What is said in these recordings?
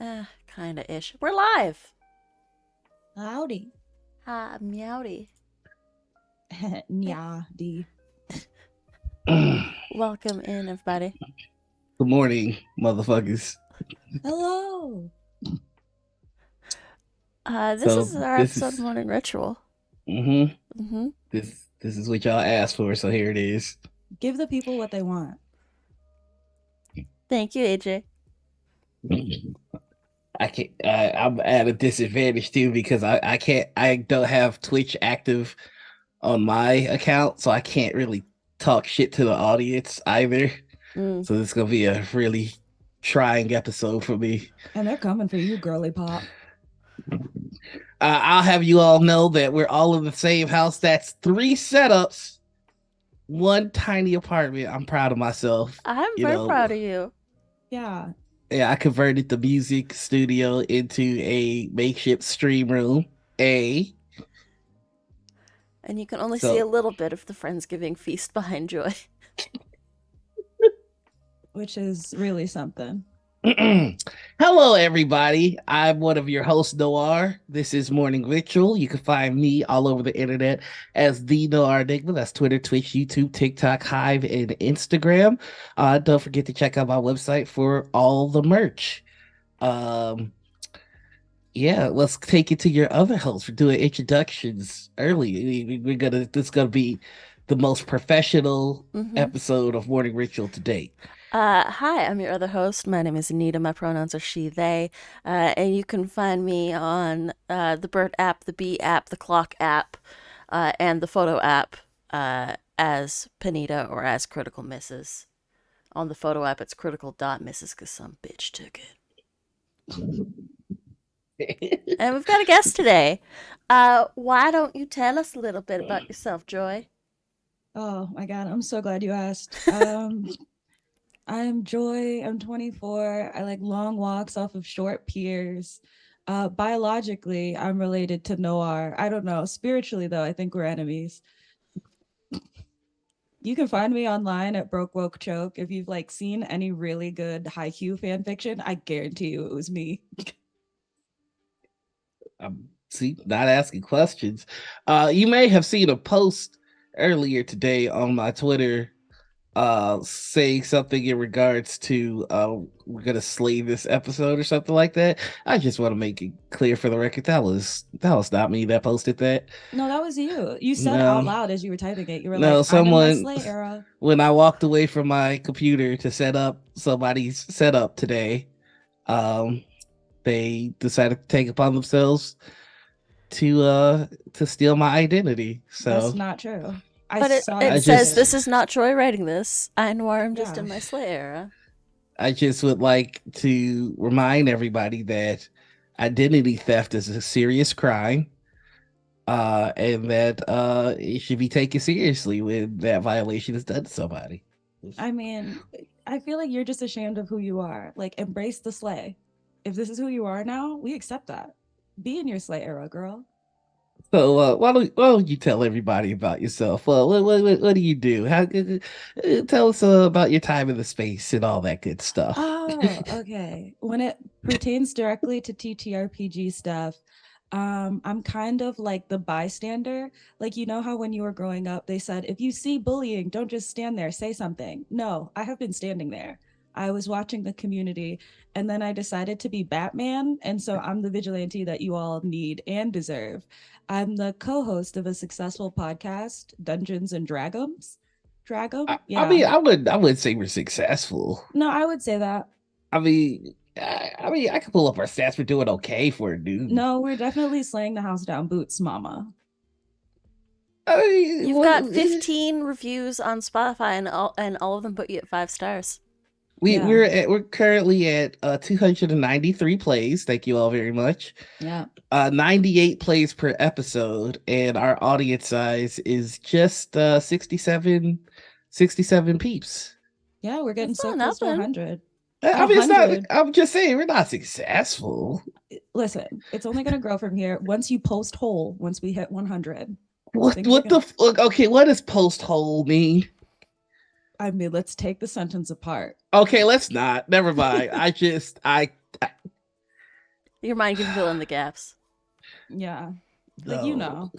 Kinda-ish. We're live. Howdy. Hi, meowdy. Nyadi. Welcome in, everybody. Good morning, motherfuckers. Hello. This is our episode of Morning Ritual. This is what y'all asked for, so here it is. Give the people what they want. Thank you, AJ. I can't. I'm at a disadvantage too because I can't. I don't have Twitch active on my account, so I can't really talk shit to the audience either. So this is gonna be a really trying episode for me. And they're coming for you, girly pop. I'll have you all know that we're all in the same house. That's 3 setups, 1 tiny apartment. I'm proud of myself. I'm very proud of you. Yeah. Yeah, I converted the music studio into a makeshift stream room. And you can only see a little bit of the Friendsgiving feast behind Joy. Which is really something. Hello, everybody. I'm one of your hosts, Noir. This is Morning Ritual. You can find me all over the internet as TheNoirEnigma. That's Twitter, Twitch, YouTube, TikTok, Hive, and Instagram. Don't forget to check out my website for all the merch. Yeah, let's take it to your other hosts for doing introductions early. This is gonna be the most professional episode of Morning Ritual to date. Hi, I'm your other host. My name is Anita. My pronouns are she, they. And you can find me on the Bird app, the Bee app, the Clock app, and the Photo app as Panita or as Critical Misses. On the Photo app, it's critical.misses because some bitch took it. And we've got a guest today. Why don't you tell us a little bit about yourself, Joy? Oh my God, I'm so glad you asked. I'm Joy. I'm 24. I like long walks off of short piers. Biologically, I'm related to Noir. I don't know. Spiritually, though, I think we're enemies. You can find me online at Broke Woke Choke. If you've like seen any really good Haikyuu fan fiction, I guarantee you it was me. See, not asking questions. You may have seen a post earlier today on my Twitter saying something in regards to we're gonna slay this episode or something like that. I just want to make it clear for the record that was not me that posted that. No, that was you. You said out loud as you were typing it. You were no, like, someone, I'm in my Slay era. When I walked away from my computer to set up somebody's setup today, they decided to take upon themselves to steal my identity. So that's not true. But it says this is not Joy writing this. I Noir, I'm just in my Slay era. I just would like to remind everybody that identity theft is a serious crime, and that it should be taken seriously when that violation is done to somebody. I mean, I feel like you're just ashamed of who you are. Like, embrace the slay. If this is who you are now, we accept that. Be in your Slay era, girl. So why don't you tell everybody about yourself? What do you do? Tell us about your time in the space and all that good stuff. Oh, okay. When it pertains directly to TTRPG stuff, I'm kind of like the bystander. Like, you know how when you were growing up, they said, if you see bullying, don't just stand there, say something. No, I have been standing there. I was watching the community, and then I decided to be Batman, and so I'm the vigilante that you all need and deserve. I'm the co-host of a successful podcast, Dungeons and Dragons. Yeah. I mean, I would say we're successful. No, I would say that. I mean, I could pull up our stats. We're doing okay for a dude. No, we're definitely slaying the house down boots, mama. I mean, you've got 15 reviews on Spotify, and all of them put you at 5 stars. We're currently at 293 plays. Thank you all very much. Yeah. 98 plays per episode, and our audience size is just 67 peeps. Yeah, we're getting so close to 100. I mean, it's not. I'm just saying we're not successful. Listen, it's only gonna grow from here. Once you post whole, once we hit 100. What the fuck? Okay, what does post whole mean? I mean, let's take the sentence apart. Okay, let's not. Never mind. Your mind can fill in the gaps. Yeah. Like, No.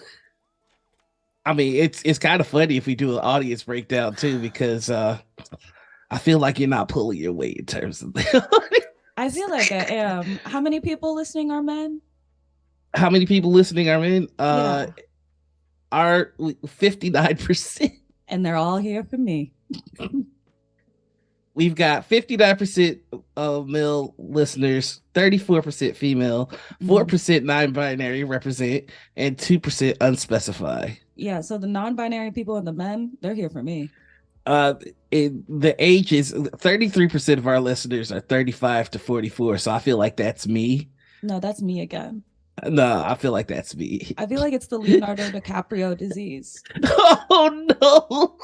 I mean, it's kind of funny if we do an audience breakdown too, because I feel like you're not pulling your weight in terms of the I feel like I am. How many people listening are men? how many people listening are in. Yeah. Are 59%. And they're all here for me. We've got 59% of male listeners, 34% female, 4% non-binary represent, and 2% unspecified. Yeah, so the non-binary people and the men, they're here for me. The ages, 33% of our listeners are 35 to 44. So I feel like that's me. No, that's me again. No, I feel like that's me. I feel like it's the Leonardo DiCaprio disease. Oh no.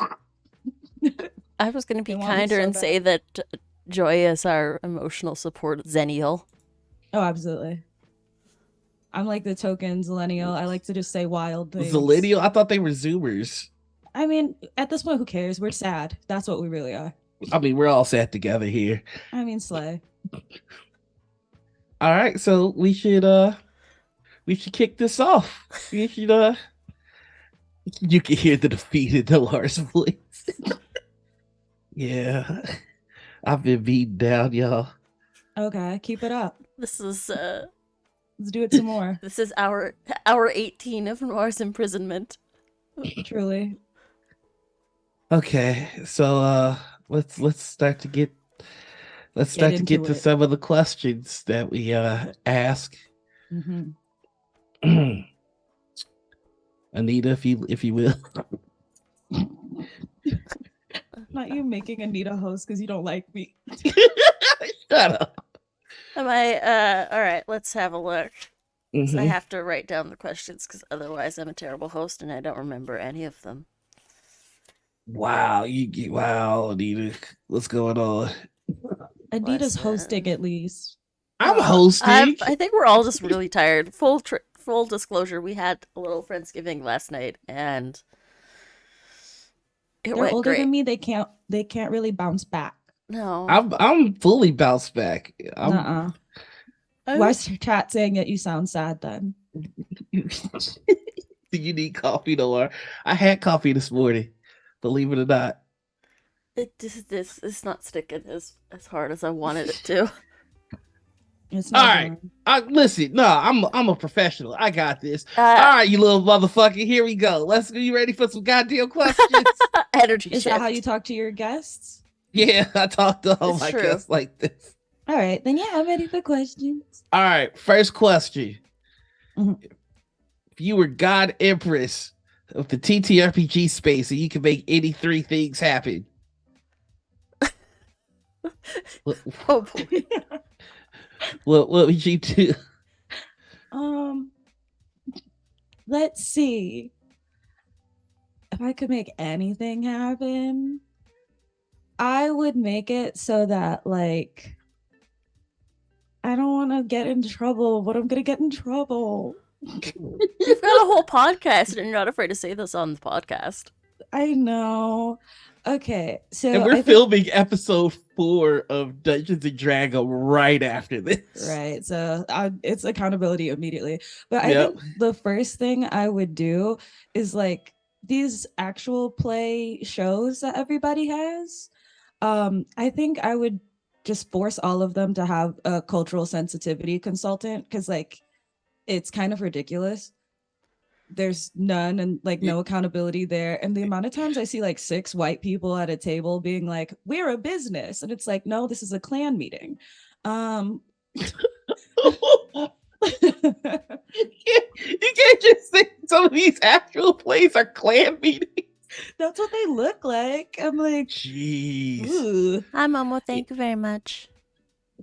I was going to be They want me kinder so and bad. say that Joy is our emotional support Zennial. Oh, absolutely. I'm like the token Zillennial. I like to just say wild things. Zillennial? I thought they were Zoomers. I mean, at this point, who cares? We're sad. That's what we really are. I mean, we're all sat together here. I mean, slay. All right, so we should kick this off. We should you can hear the defeated Lars voice. Yeah. I've been beaten down, y'all. Okay, keep it up. This is Let's do it some more. this is our 18 of Noir's imprisonment. Truly. Okay, so let's start to get into to it. some of the questions that we ask. Mm-hmm. Anita, if you will. Not you making Anita host because you don't like me. Shut up. Am I all right, let's have a look. So I have to write down the questions because otherwise I'm a terrible host and I don't remember any of them. Wow, wow, Anita. What's going on? Anita's hosting at least. I'm hosting. I think we're all just really tired. Full disclosure, we had a little Friendsgiving last night and it They're went older great. than me. They can't really bounce back. No. I'm fully bounced back. Why's your chat saying that you sound sad then? Do you need coffee, Noir? I had coffee this morning, believe it or not. It's not sticking as hard as I wanted it to. It's All not right. Listen, no, I'm a professional. I got this. All right, you little motherfucker. Here we go. Let's go. You ready for some goddamn questions? Energy Is shift. that how you talk to your guests? Yeah, I talk to all It's my true. guests like this. All right, then yeah, I'm ready for questions. All right, first question. Mhm. If you were God Empress of the TTRPG space and you could make any three things happen. Oh boy. What would you do? Let's see. If I could make anything happen, I would make it so that like I don't want to get in trouble, but I'm gonna get in trouble. You've got a whole podcast and you're not afraid to say this on the podcast. I know. Okay, so And we're filming episode 4 of Dungeons and Dragons right after this. Right, so it's accountability immediately. But I think the first thing I would do is like these actual play shows that everybody has. I think I would just force all of them to have a cultural sensitivity consultant because like it's kind of ridiculous. There's none and like no accountability there. And the amount of times I see like 6 white people at a table being like, we're a business. And it's like, no, this is a clan meeting. You can't just say some of these actual plays are clan meetings. That's what they look like. I'm like, jeez. Ooh. Hi, Momo. Thank you very much.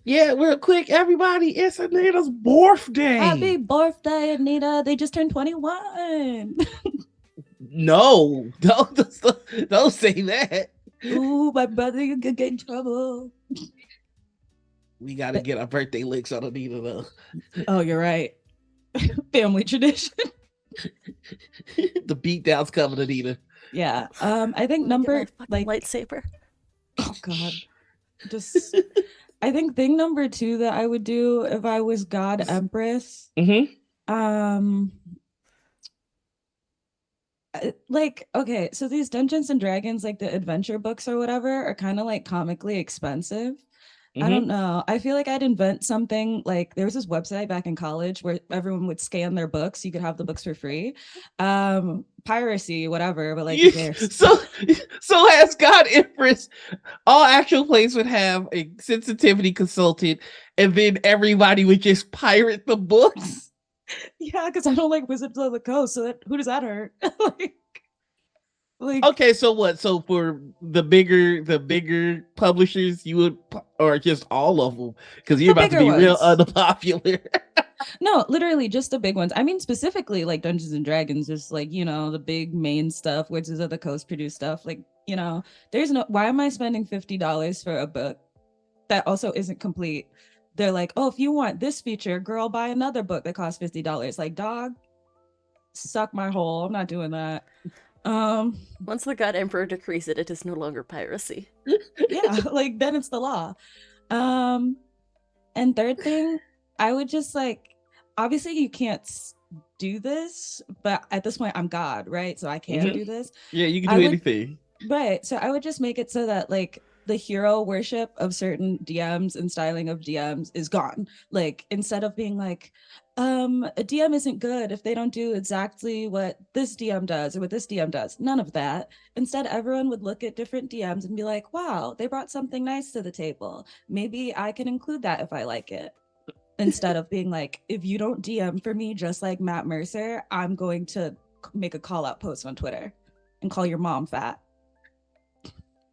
Yeah, real quick, everybody, it's Anita's birthday. Happy birthday, Anita. They just turned 21. No, don't say that. Ooh, my brother, you could get in trouble. We got to get our birthday licks on Anita, though. Oh, you're right. Family tradition. The beatdown's coming, Anita. Yeah. I think number like lightsaber. Oh God. Just I think thing number two that I would do if I was God Empress, Mm-hmm. um, like okay, so these Dungeons and Dragons, like the adventure books or whatever, are kind of like comically expensive. I don't Mm-hmm. know. I feel like I'd invent something like there was this website back in college where everyone would scan their books. You could have the books for free. Piracy, whatever, but like who You, cares? so so as God Empress, all actual plays would have a sensitivity consultant, and then everybody would just pirate the books. Yeah, because I don't like Wizards of the Coast, so that who does that hurt? like, like Okay, so what? So for the bigger publishers, you would, or just all of them, because you're the about to bigger be real ones. unpopular. No, literally just the big ones. I mean, specifically like Dungeons and Dragons, just like, the big main stuff, Wizards of the Coast produce stuff. Like, there's no, why am I spending $50 for a book that also isn't complete? They're like, oh, if you want this feature, girl, buy another book that costs $50. Like, dog, suck my hole. I'm not doing that. Um, Once the God Emperor decrees it, it is no longer piracy. yeah, like then it's the law. Um, and third thing, I would just like, obviously you can't do this, but at this point I'm God, right? So I can Hmm. do this. Yeah, you can I do would, anything. right. So I would just make it so that like the hero worship of certain DMs and styling of DMs is gone. Like instead of being like, a DM isn't good if they don't do exactly what this DM does or what this DM does. None of that. Instead, everyone would look at different DMs and be like, wow, they brought something nice to the table. Maybe I can include that if I like it. Instead of being like, if you don't DM for me, just like Matt Mercer, I'm going to make a call out post on Twitter and call your mom fat.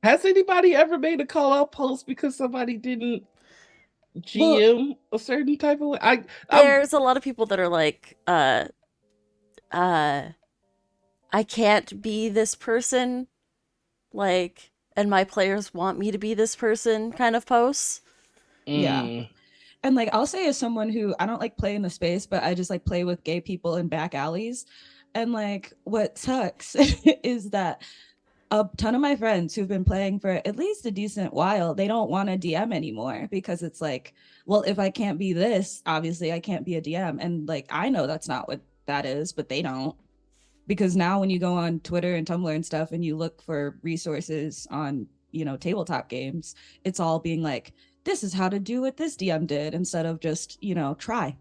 Has anybody ever made a call out post because somebody didn't Well, GM a certain type of way? I'm There's a lot of people that are like, uh, I can't be this person, like, and my players want me to be this person kind of posts. yeah. mm, And like I'll say as someone who I don't like play in the space, but I just like play with gay people in back alleys. And like what sucks is that a ton of my friends who've been playing for at least a decent while, they don't want to DM anymore because it's like, well, if I can't be this, obviously I can't be a DM. And like I know that's not what that is, but they don't. Because now when you go on Twitter and Tumblr and stuff and you look for resources on, tabletop games, it's all being like, this is how to do what this DM did instead of just, try.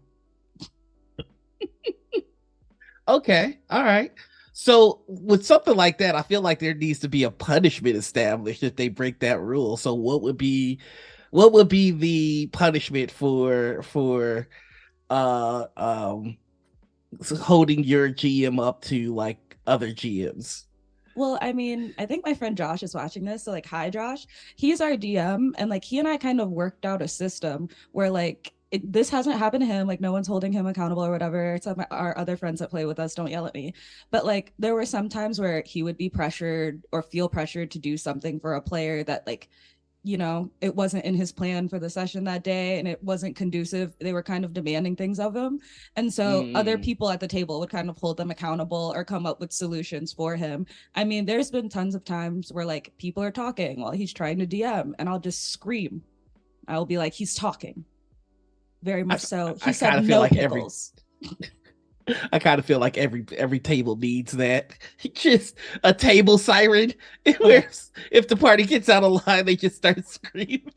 okay, all right. So with something like that, I feel like there needs to be a punishment established if they break that rule. So what would be the punishment for uh um holding your GM up to like other GMs? Well, I mean, I think my friend Josh is watching this. So, like, hi, Josh. He's our DM. And, like, he and I kind of worked out a system where, like, this hasn't happened to him. Like, no one's holding him accountable or whatever. Some of our other friends that play with us don't yell at me. But, like, there were some times where he would be pressured or feel pressured to do something for a player that, like, it wasn't in his plan for the session that day and it wasn't conducive. They were kind of demanding things of him. And so other Mm. people at the table would kind of hold them accountable or come up with solutions for him. I mean, there's been tons of times where like people are talking while he's trying to DM and I'll just scream. I'll be like, he's talking. Very I, much so. He I kind said of feel no like every pickles. I kind of feel like every table needs that. Just a table siren Oh yeah. where if the party gets out of line, they just start screaming.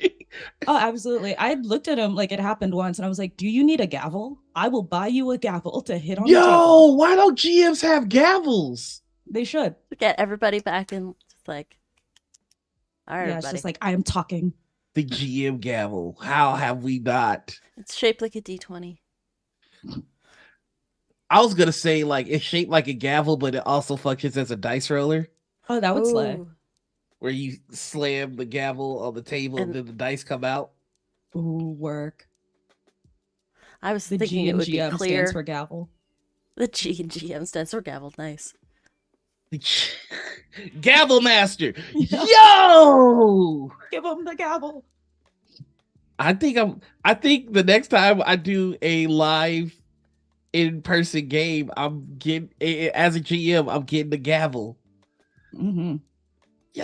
Oh, absolutely. I looked at him like it happened once and I was like, do you need a gavel? I will buy you a gavel to hit on the table. Yo, why don't GMs have gavels? They should. Get everybody back and just like, all right, Yeah, it's just everybody. like I am talking. The GM gavel. How have we not? It's shaped like a D20. I was gonna say like it's shaped like a gavel, but it also functions as a dice roller Oh, that would slay. Oh, where you slam the gavel on the table and and then the dice come out. Ooh, work. I was The thinking G it and would be GM stands clear. for gavel. The G and GM stands for gavel. Nice. Gavel master. Yeah. Yo! Give him the gavel. I think the next time I do a live in-person game, I'm getting as a GM, I'm getting the gavel. Mm-hmm.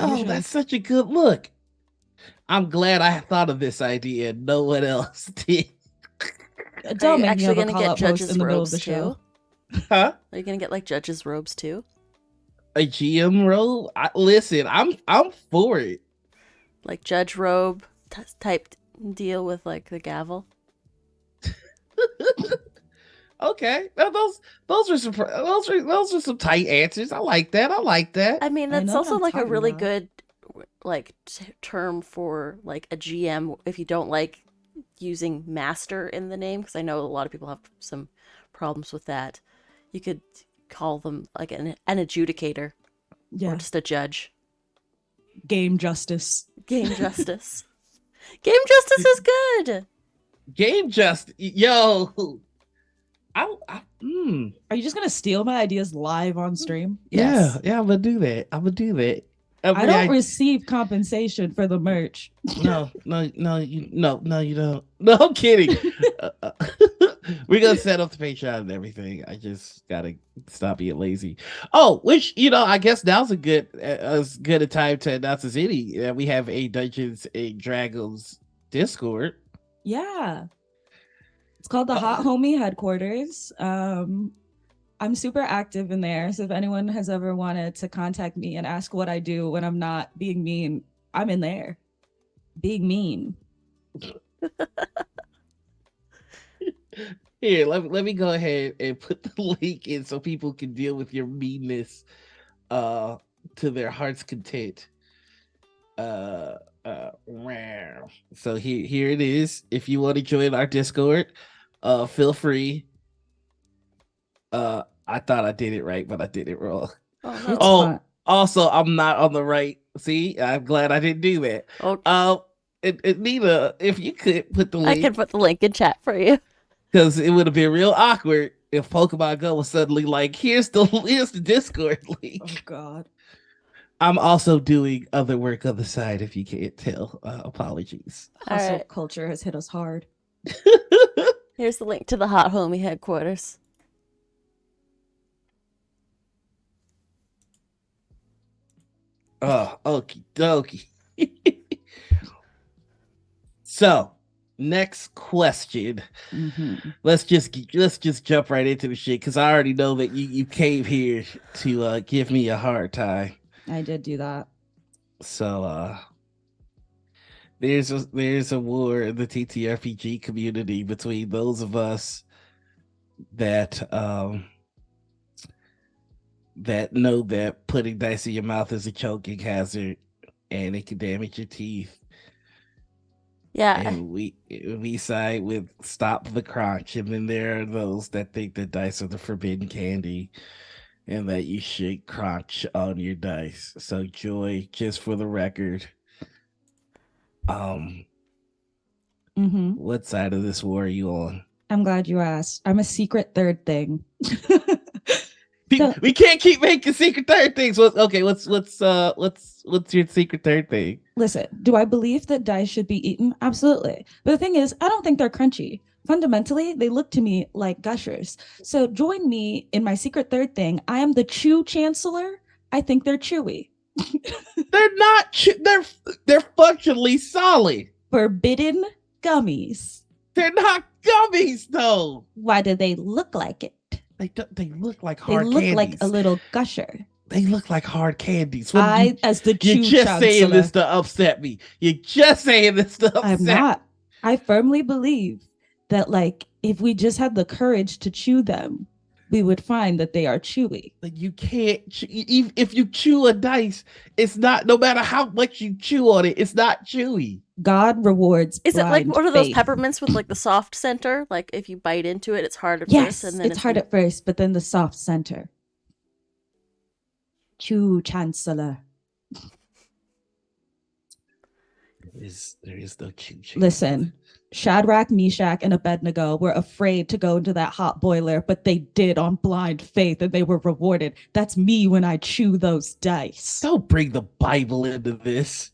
You Yo, should. that's such a good look. I'm glad I thought of this idea and no one else did. Are Don't you make me actually have a gonna call get out post in judges' the middle of robes the show. too? Huh? Are you gonna get like judges' robes too? A GM role? Listen, I'm for it. Like judge robe type deal with like the gavel? Okay. Now, those are some tight answers. I like that. I like that. I mean, I that's know what also I'm like a talking really about. good like term for like a GM if you don't like using master in the name, because I know a lot of people have some problems with that. You could call them like an adjudicator or Yeah. just a judge. Game justice. Game justice. Game justice is good. Game just yo. I. Are you just gonna steal my ideas live on stream? Yeah, Yes. yeah, I'm gonna do that. I'm gonna do that. I I mean, don't receive compensation for the merch. no, you don't. No, I'm kidding. Uh, uh, we're gonna set up the Patreon and everything. I just gotta stop being lazy. Oh, which I guess now's a good as good a time to announce as any that we have a Dungeons and Dragons Discord. Yeah. It's called the Hot Uh, Homie Headquarters. I'm super active in there. So if anyone has ever wanted to contact me and ask what I do when I'm not being mean, I'm in there. Being mean. Here, let me go ahead and put the link in so people can deal with your meanness uh to their heart's content. uh wow. So here it is. If you want to join our Discord, feel free. I thought I did it right, but I did it wrong. Oh It's no. Oh, fun. also, I'm not on the right. See, I'm glad I didn't do that. Oh, Nina, if you could put the I can link, put the link in chat for you. because it would have been real awkward if Pokemon Go was suddenly like, here's the Discord Oh link. God. I'm also doing other work on the side. If you can't tell, apologies. All Hustle right. culture has hit us hard. Here's the link to the Hot Homie headquarters. Oh, okie dokie. So, next question. Mm-hmm. Let's just jump right into the shit, because I already know that you came here to give me a hard time. I did do that. So there's a war in the TTRPG community between those of us that know that putting dice in your mouth is a choking hazard and it can damage your teeth. Yeah. And we side with stop the crunch, and then there are those that think that dice are the forbidden candy and that you should crunch on your dice. So Joy, just for the record, Mm-hmm. what side of this war are you on? I'm glad you asked. I'm a secret third thing. We can't keep making secret third things. What's your secret third thing? Listen, do I believe that dice should be eaten? Absolutely. But the thing is, I don't think they're crunchy. Fundamentally, they look to me like gushers. So join me in my secret third thing. I am the chew chancellor. I think they're chewy. They're not. They're functionally solid. Forbidden gummies. They're not gummies though. Why do they look like it? They look like They hard look candies. like a little gusher. They look like hard candies. As the chew you're just chancellor, saying this to upset me. You're just saying this to upset I'm not. I firmly believe that, like, if we just had the courage to chew them, we would find that they are chewy. Like, you can't even if you chew a dice, it's not, no matter how much you chew on it, it's not chewy. God rewards. Is it like one of those faith. peppermints with like the soft center? Like if you bite into it, it's hard at Yes, first, and then it's hard at first, but then the soft center. Chew chancellor. There is no chew. Listen, Shadrach, Meshach, and Abednego were afraid to go into that hot boiler, but they did on blind faith and they were rewarded. That's me when I chew those dice. Don't bring the Bible into this.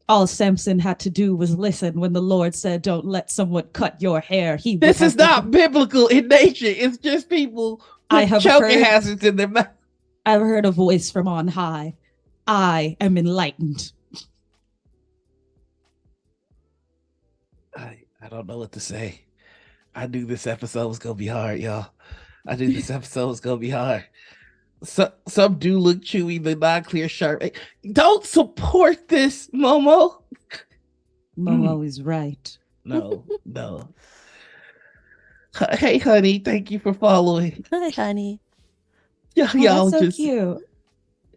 All Samson had to do was listen when the Lord said, "Don't let someone cut your hair." This is not biblical in nature. It's just people put choking hazards in their mouth. I've heard a voice from on high. I am enlightened. I don't know what to say. I knew this episode was gonna be hard, y'all. I knew this episode was gonna be hard. Some do look chewy, the non-clear sharp. Don't support this, Momo. Momo is right. No, no. Hey, honey, thank you for following. Hi, honey. Yeah, Oh, that's y'all so just cute.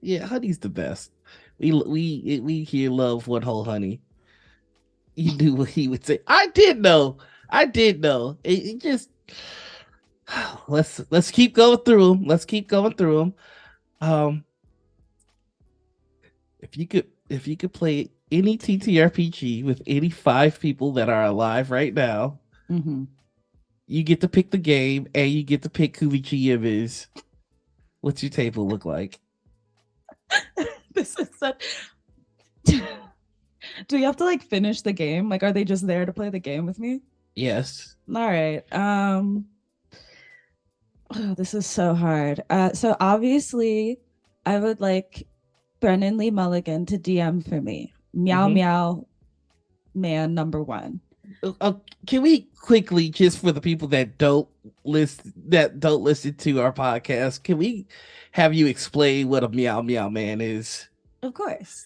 yeah, honey's the best. We here love one whole honey. You knew what he would say. I did know. I did know. It just let's keep going through them. Let's keep going through them. Um, if you could play any TTRPG with any 5 people that are alive right now, Mm-hmm. you get to pick the game and you get to pick who the GM is. What's your table look like? This is such. Do you have to like finish the game? Like, are they just there to play the game with me? Yes. All right. Oh, this is so hard. So obviously, I would like Brennan Lee Mulligan to DM for me. Meow Mhm. meow man number 1. Can we quickly, just for the people that don't listen to our podcast, can we have you explain what a meow meow man is? Of course.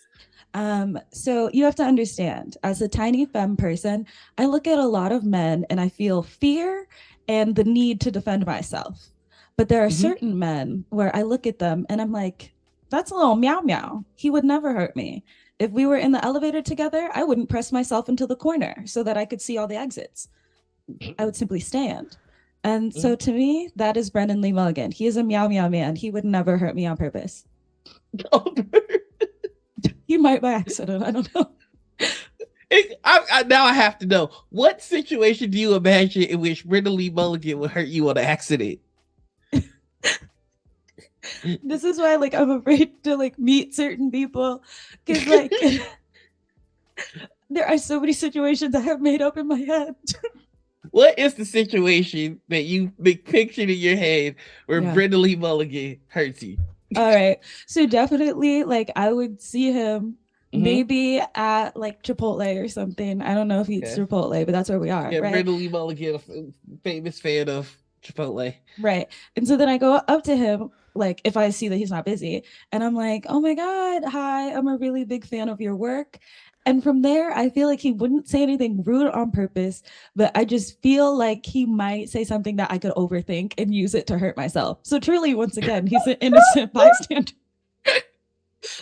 So you have to understand, as a tiny femme person, I look at a lot of men and I feel fear and the need to defend myself. But there are Mhm. certain men where I look at them and I'm like, that's a little meow meow. He would never hurt me. If we were in the elevator together, I wouldn't press myself into the corner so that I could see all the exits. I would simply stand. And so to me, that is Brendan Lee Mulligan. He is a meow meow man. He would never hurt me on purpose. He might by accident. I don't know. Now I have to know, what situation do you imagine in which Brenda Lee Mulligan would hurt you on an accident? This is why like I'm afraid to like meet certain people, because like there are so many situations I have made up in my head. What is the situation that you pictured in your head where Yeah. Brenda Lee Mulligan hurts you? All right. So definitely like I would see him Mhm. maybe at like Chipotle or something. I don't know if he eats Okay. Chipotle, but that's where we are. Yeah, right. Brenda Lee Mulligan, a famous fan of Chipotle. Right. And so then I go up to him, like if I see that he's not busy, and I'm like, oh my God, hi, I'm a really big fan of your work. And from there, I feel like he wouldn't say anything rude on purpose, but I just feel like he might say something that I could overthink and use it to hurt myself. So truly, once again, he's an innocent bystander.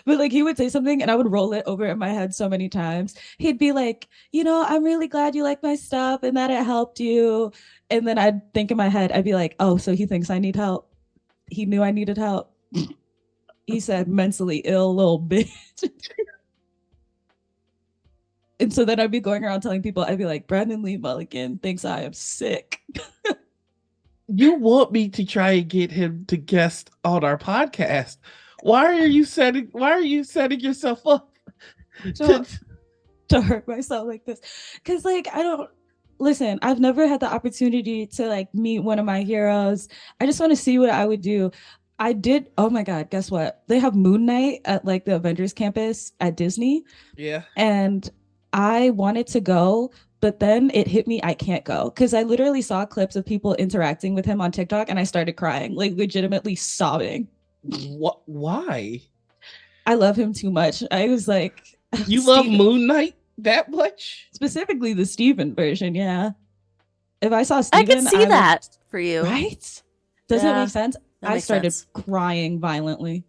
But like he would say something and I would roll it over in my head so many times. He'd be like, I'm really glad you like my stuff and that it helped you. And then I'd think in my head, I'd be like, oh, so he thinks I need help. He knew I needed help. He said mentally ill little bitch. And so then I'd be going around telling people, I'd be like, Brandon Lee Mulligan thinks I am sick. You want me to try and get him to guest on our podcast? Why are you setting yourself up to hurt myself like this? Because like I don't listen, I've never had the opportunity to like meet one of my heroes. I just want to see what I would do. I did. Oh my God, guess what? They have Moon Knight at like the Avengers campus at Disney. Yeah. And I wanted to go, but then it hit me, I can't go. Because I literally saw clips of people interacting with him on TikTok and I started crying, like legitimately sobbing. What? Why? I love him too much. I was like, you love Moon Knight that much? Specifically the Steven version, yeah. If I saw I Steven, could see that for you. Right? Does it make sense? I started sense. crying violently.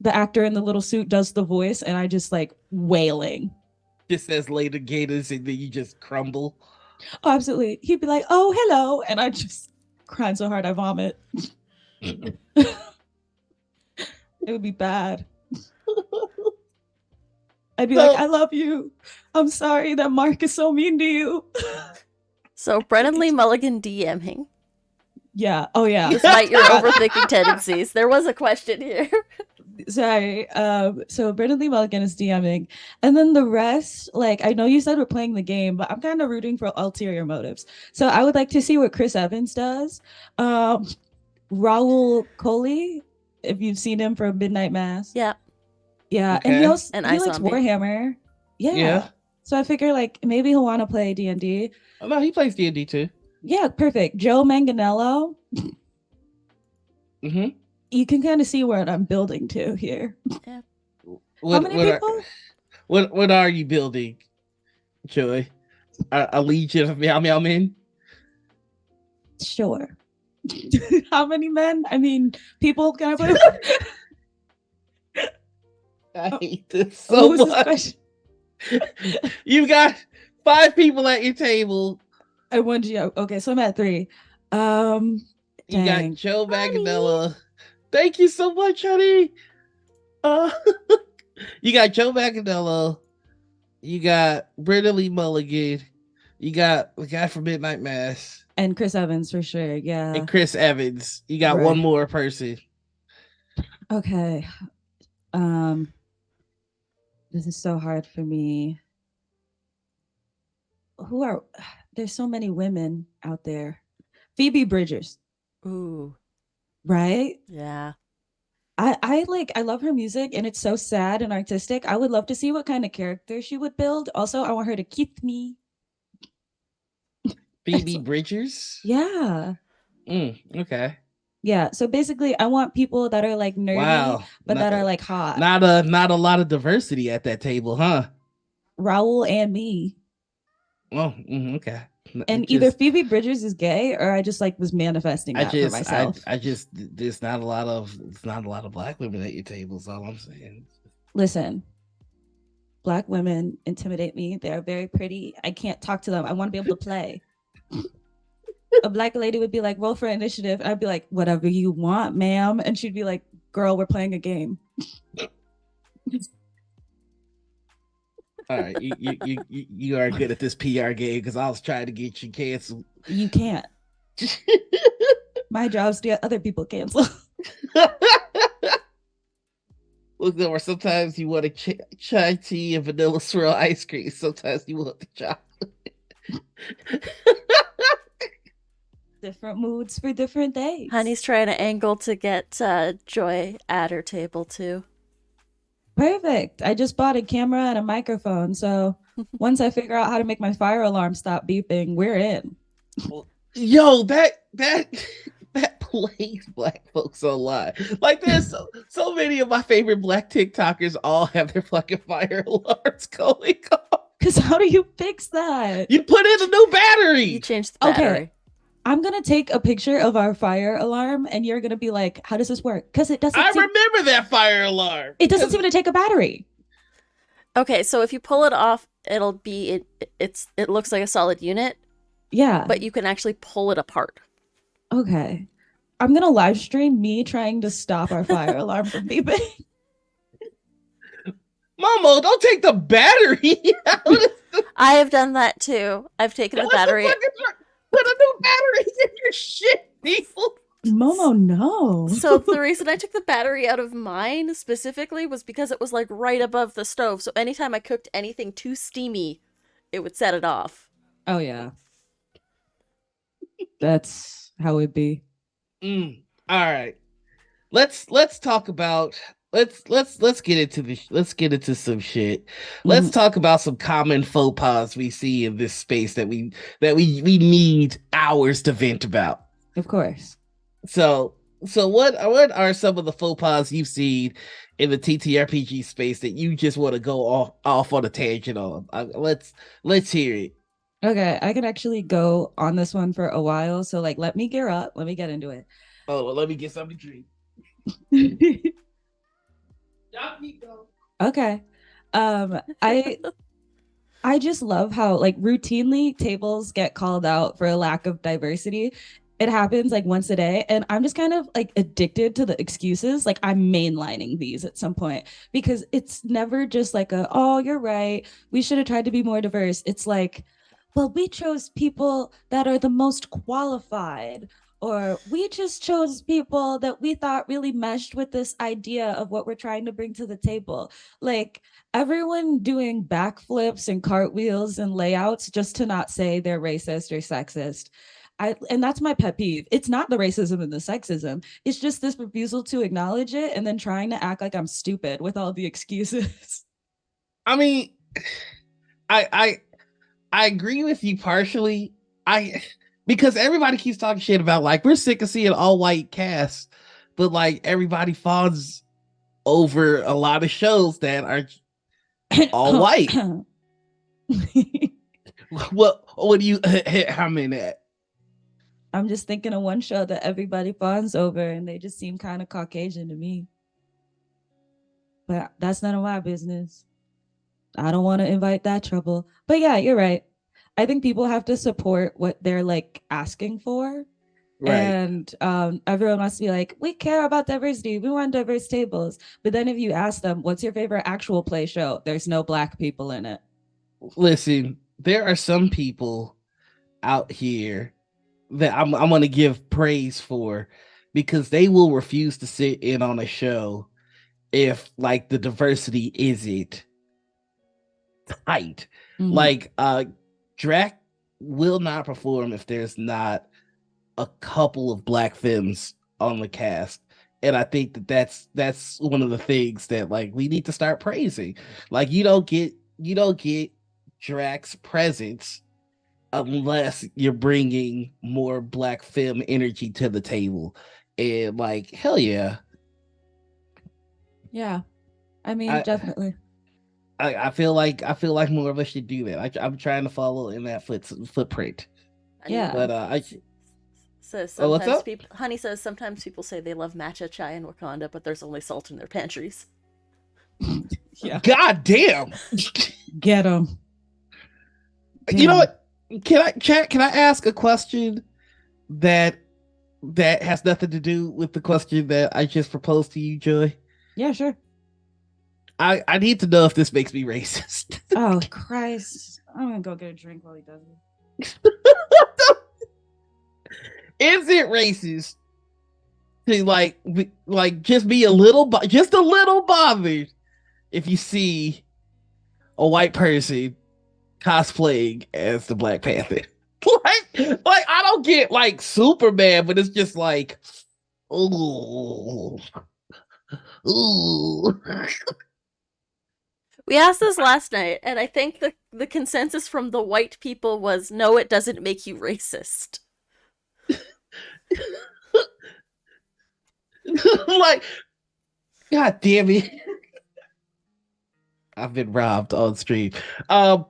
The actor in the little suit does the voice, and I just like wailing. Just says later gators, and then you just crumble. Oh, absolutely. He'd be like, "Oh, hello," and I just crying so hard I vomit. It would be bad. I'd be like, "I love you. I'm sorry that Mark is so mean to you." So Brennan Lee Mulligan DMing. Yeah. Oh, yeah. Despite your overthinking tendencies, there was a question here. Sorry. So Brendan Lee Mulligan is DMing, and then the rest, like I know you said we're playing the game, but I'm kind of rooting for ulterior motives. So I would like to see what Chris Evans does. Raul Coley, if you've seen him from Midnight Mass. Yeah. Yeah. Okay. And he And likes iZombie. Warhammer. Yeah. So I figure like maybe he'll want to play D&D. Oh, no, he plays D&D too. Yeah, perfect. Joe Manganello. Hmm. You can kind of see where I'm building to here. Yeah. How What many what are people? what are you building, Joy? A legion of meow meow men? Sure. How many men? I mean, people. Can I put? I hate this What so was this much. question? You got 5 people at your table. I won you. Okay, so I'm at 3. Um, You got dang. Joe Honey. Manganella. Thank you so much, honey. Uh, you got Joe Manganella. You got Brenda Lee Mulligan. You got the guy from Midnight Mass And Chris Evans for sure. and Yeah. Chris Evans. You got one Right. more person. Okay. Um, this is so hard for me. Who are there's so many women out there. Phoebe Bridgers, Ooh. right? Yeah. I love her music and it's so sad and artistic. I would love to see what kind of character she would build. Also, I want her to keep me. Phoebe Bridgers. Yeah. Okay. Yeah. So basically I want people that are like nerdy, Wow. but that are like hot. Not a lot of diversity at that table, huh? Raul and me. Oh, okay. It And either just Phoebe Bridgers is gay or I just like was manifesting that for myself. I just there's not a lot of black women at your table. Is all I'm saying. Listen, Black women intimidate me. They're very pretty. I can't talk to them. I want to be able to play. A Black lady would be like, roll for initiative. I'd be like, whatever you want, ma'am. And she'd be like, girl, we're playing a game. All right, you are good at this PR game because I was trying to get you canceled. You can't. My job's to get other people canceled. Look, or sometimes you want a chai tea and vanilla swirl ice cream. Sometimes you want the chocolate. Different moods for different days. Honey's trying to angle to get Joy at her table too. Perfect. I just bought a camera and a microphone. So once I figure out how to make my fire alarm stop beeping, we're in. Yo, that plays black folks a lot. Like there's so many of my favorite black TikTokers all have their fucking fire alarms going off. Because how do you fix that? You put in a new You battery. changed the Okay, battery. I'm gonna take a picture of our fire alarm and you're gonna be like, how does this work? Because I remember that fire alarm. it doesn't seem to take a battery. Okay, so if you pull it off, it looks like a solid unit, Yeah. but you can actually pull it apart. Okay. I'm gonna live stream me trying to stop our fire alarm from beeping. Momo, don't take the battery out. I have done that too. I've taken the battery. Put a new battery in your shit, people. Momo, no. So the reason I took the battery out of mine specifically was because it was like right above the stove. So anytime I cooked anything too steamy, it would set it off. Oh yeah. That's how it be. All right. Let's talk about let's get into some shit. Let's talk about some common faux pas we see in this space that we need hours to vent about. Of course. So what are some of the faux pas you've seen in the TTRPG space that you just want to go off on a tangent on? Let's hear it. Okay, I can actually go on this one for a while. So like let me gear up. Let me get into it. Oh, well, let me get something to drink. Y'all keep going. Okay. I just love how like routinely tables get called out for a lack of diversity. It happens like once a day and I'm just kind of like addicted to the excuses. Like I'm mainlining these at some point because it's never just like a oh, you're right. We should have tried to be more diverse. It's like well, we chose people that are the most qualified or we just chose people that we thought really meshed with this idea of what we're trying to bring to the table. Like everyone doing backflips and cartwheels and layouts just to not say they're racist or sexist. And that's my pet peeve. It's not the racism and the sexism. It's just this refusal to acknowledge it and then trying to act like I'm stupid with all the excuses. I mean, I agree with you partially. I because everybody keeps talking shit about like we're sick of seeing all white casts, but like everybody fawns over a lot of shows that are all white. What do you I'm in that? I'm just thinking of one show that everybody fawns over, and they just seem kind of Caucasian to me. But that's none of my business. I don't want to invite that trouble. But yeah, you're right. I think people have to support what they're like asking for. Right. And everyone must be like, we care about diversity. We want diverse tables. But then if you ask them, what's your favorite actual play show? There's no black people in it. Listen, there are some people out here that I'm going to give praise for because they will refuse to sit in on a show if like the diversity isn't tight. Like Drac will not perform if there's not a couple of black femmes on the cast. And I think that that's one of the things that like we need to start praising. Like you don't get Drac's presence unless you're bringing more black femme energy to the table. And like hell yeah. Yeah. I mean, definitely. I feel like more of us should do that. I'm trying to follow in that footprint. Yeah. But So what's sometimes up? people, Honey says sometimes people say they love matcha chai in Wakanda, but there's only salt in their pantries. Yeah. God damn. Get them. You know what? Can I ask a question that has nothing to do with the question that I just proposed to you, Joy? Yeah, sure. I need to know if this makes me racist. Oh Christ. I'm gonna go get a drink while he does it. Is it racist to like just be just a little bothered if you see a white person cosplaying as the Black Panther? like I don't get like Superman, but it's just like ooh. Ooh. We asked this last night, and I think the consensus from the white people was no, it doesn't make you racist. Like, God damn it. I've been robbed on stream. Yeah,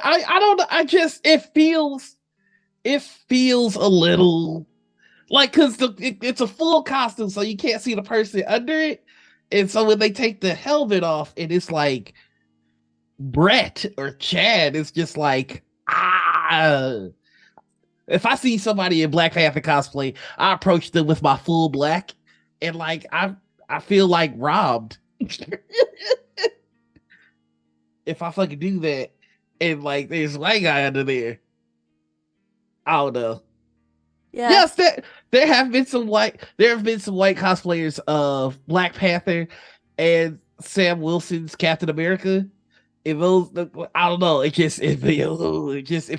I don't know. I just it feels a little like because it's a full costume, so you can't see the person under it. And so when they take the helmet off, and it's like Brett or Chad, it's just like if I see somebody in Black Panther cosplay, I approach them with my full black, and like I feel like robbed if I fucking do that, and like there's a white guy under there. I don't know. Yeah. Yes, there have been some white cosplayers of Black Panther and Sam Wilson's Captain America. And those, I don't know. It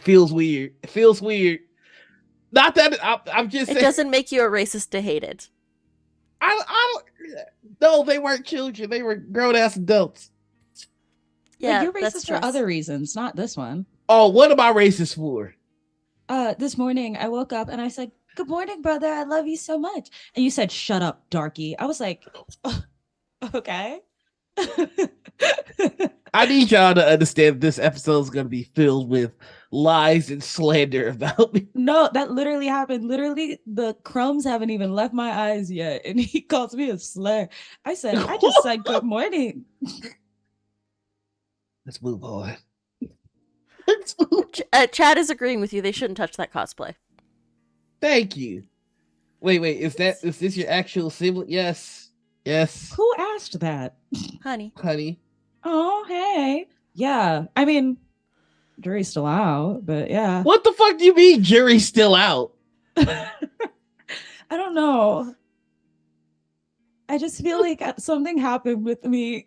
feels weird. It feels weird. Not that I'm just. It saying, doesn't make you a racist to hate it. I don't. No, they weren't children. They were grown ass adults. But Yeah, you're that's racist for true. other reasons, not this one. Oh, what am I racist for? This morning I woke up and I said, "Good morning, brother. I love you so much." And you said, "Shut up, darky." I was like, oh, "Okay." I need y'all to understand this episode is going to be filled with lies and slander about me. No, that literally happened. Literally, the crumbs haven't even left my eyes yet, and he calls me a slur. I just said good morning. Let's move on. Chad is agreeing with you. They shouldn't touch that cosplay. Thank you. Wait, is this your actual sibling? Yes. Who asked that? Honey. Oh, hey. Yeah. I mean, jury's still out, but yeah. What the fuck do you mean jury's still out? I don't know. I just feel like something happened with me.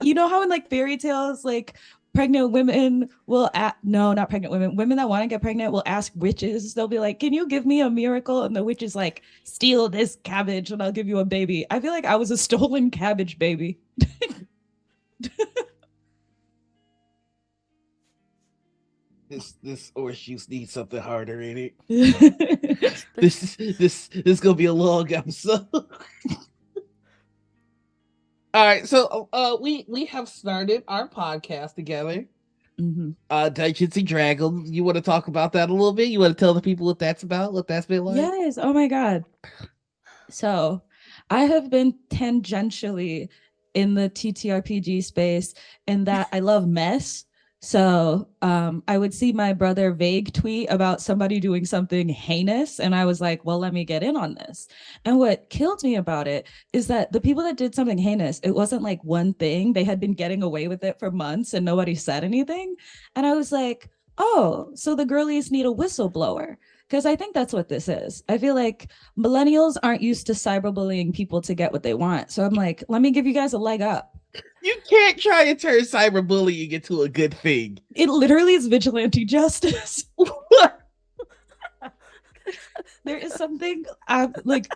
You know how in like fairy tales, like pregnant women will no, not pregnant women that want to get pregnant will ask witches. They'll be like, "Can you give me a miracle?" And the witch is like, "Steal this cabbage and I'll give you a baby." I feel like I was a stolen cabbage baby. This orange juice needs something harder in it. Mm-hmm. This gonna be a long episode. All right, so we have started our podcast together. Dungeons and Dragons. You want to talk about that a little bit? You want to tell the people what that's about? What that's been like? Yes. Oh my God. So I have been tangentially in the TTRPG space in that I love mess. So I would see my brother vague tweet about somebody doing something heinous, and I was like, well, let me get in on this. And what killed me about it is that the people that did something heinous, it wasn't like one thing. They had been getting away with it for months and nobody said anything. And I was like, oh, so the girlies need a whistleblower. Because I think that's what this is. I feel like millennials aren't used to cyberbullying people to get what they want. So I'm like, let me give you guys a leg up. You can't try and turn cyberbullying into a good thing. It literally is vigilante justice. There is something like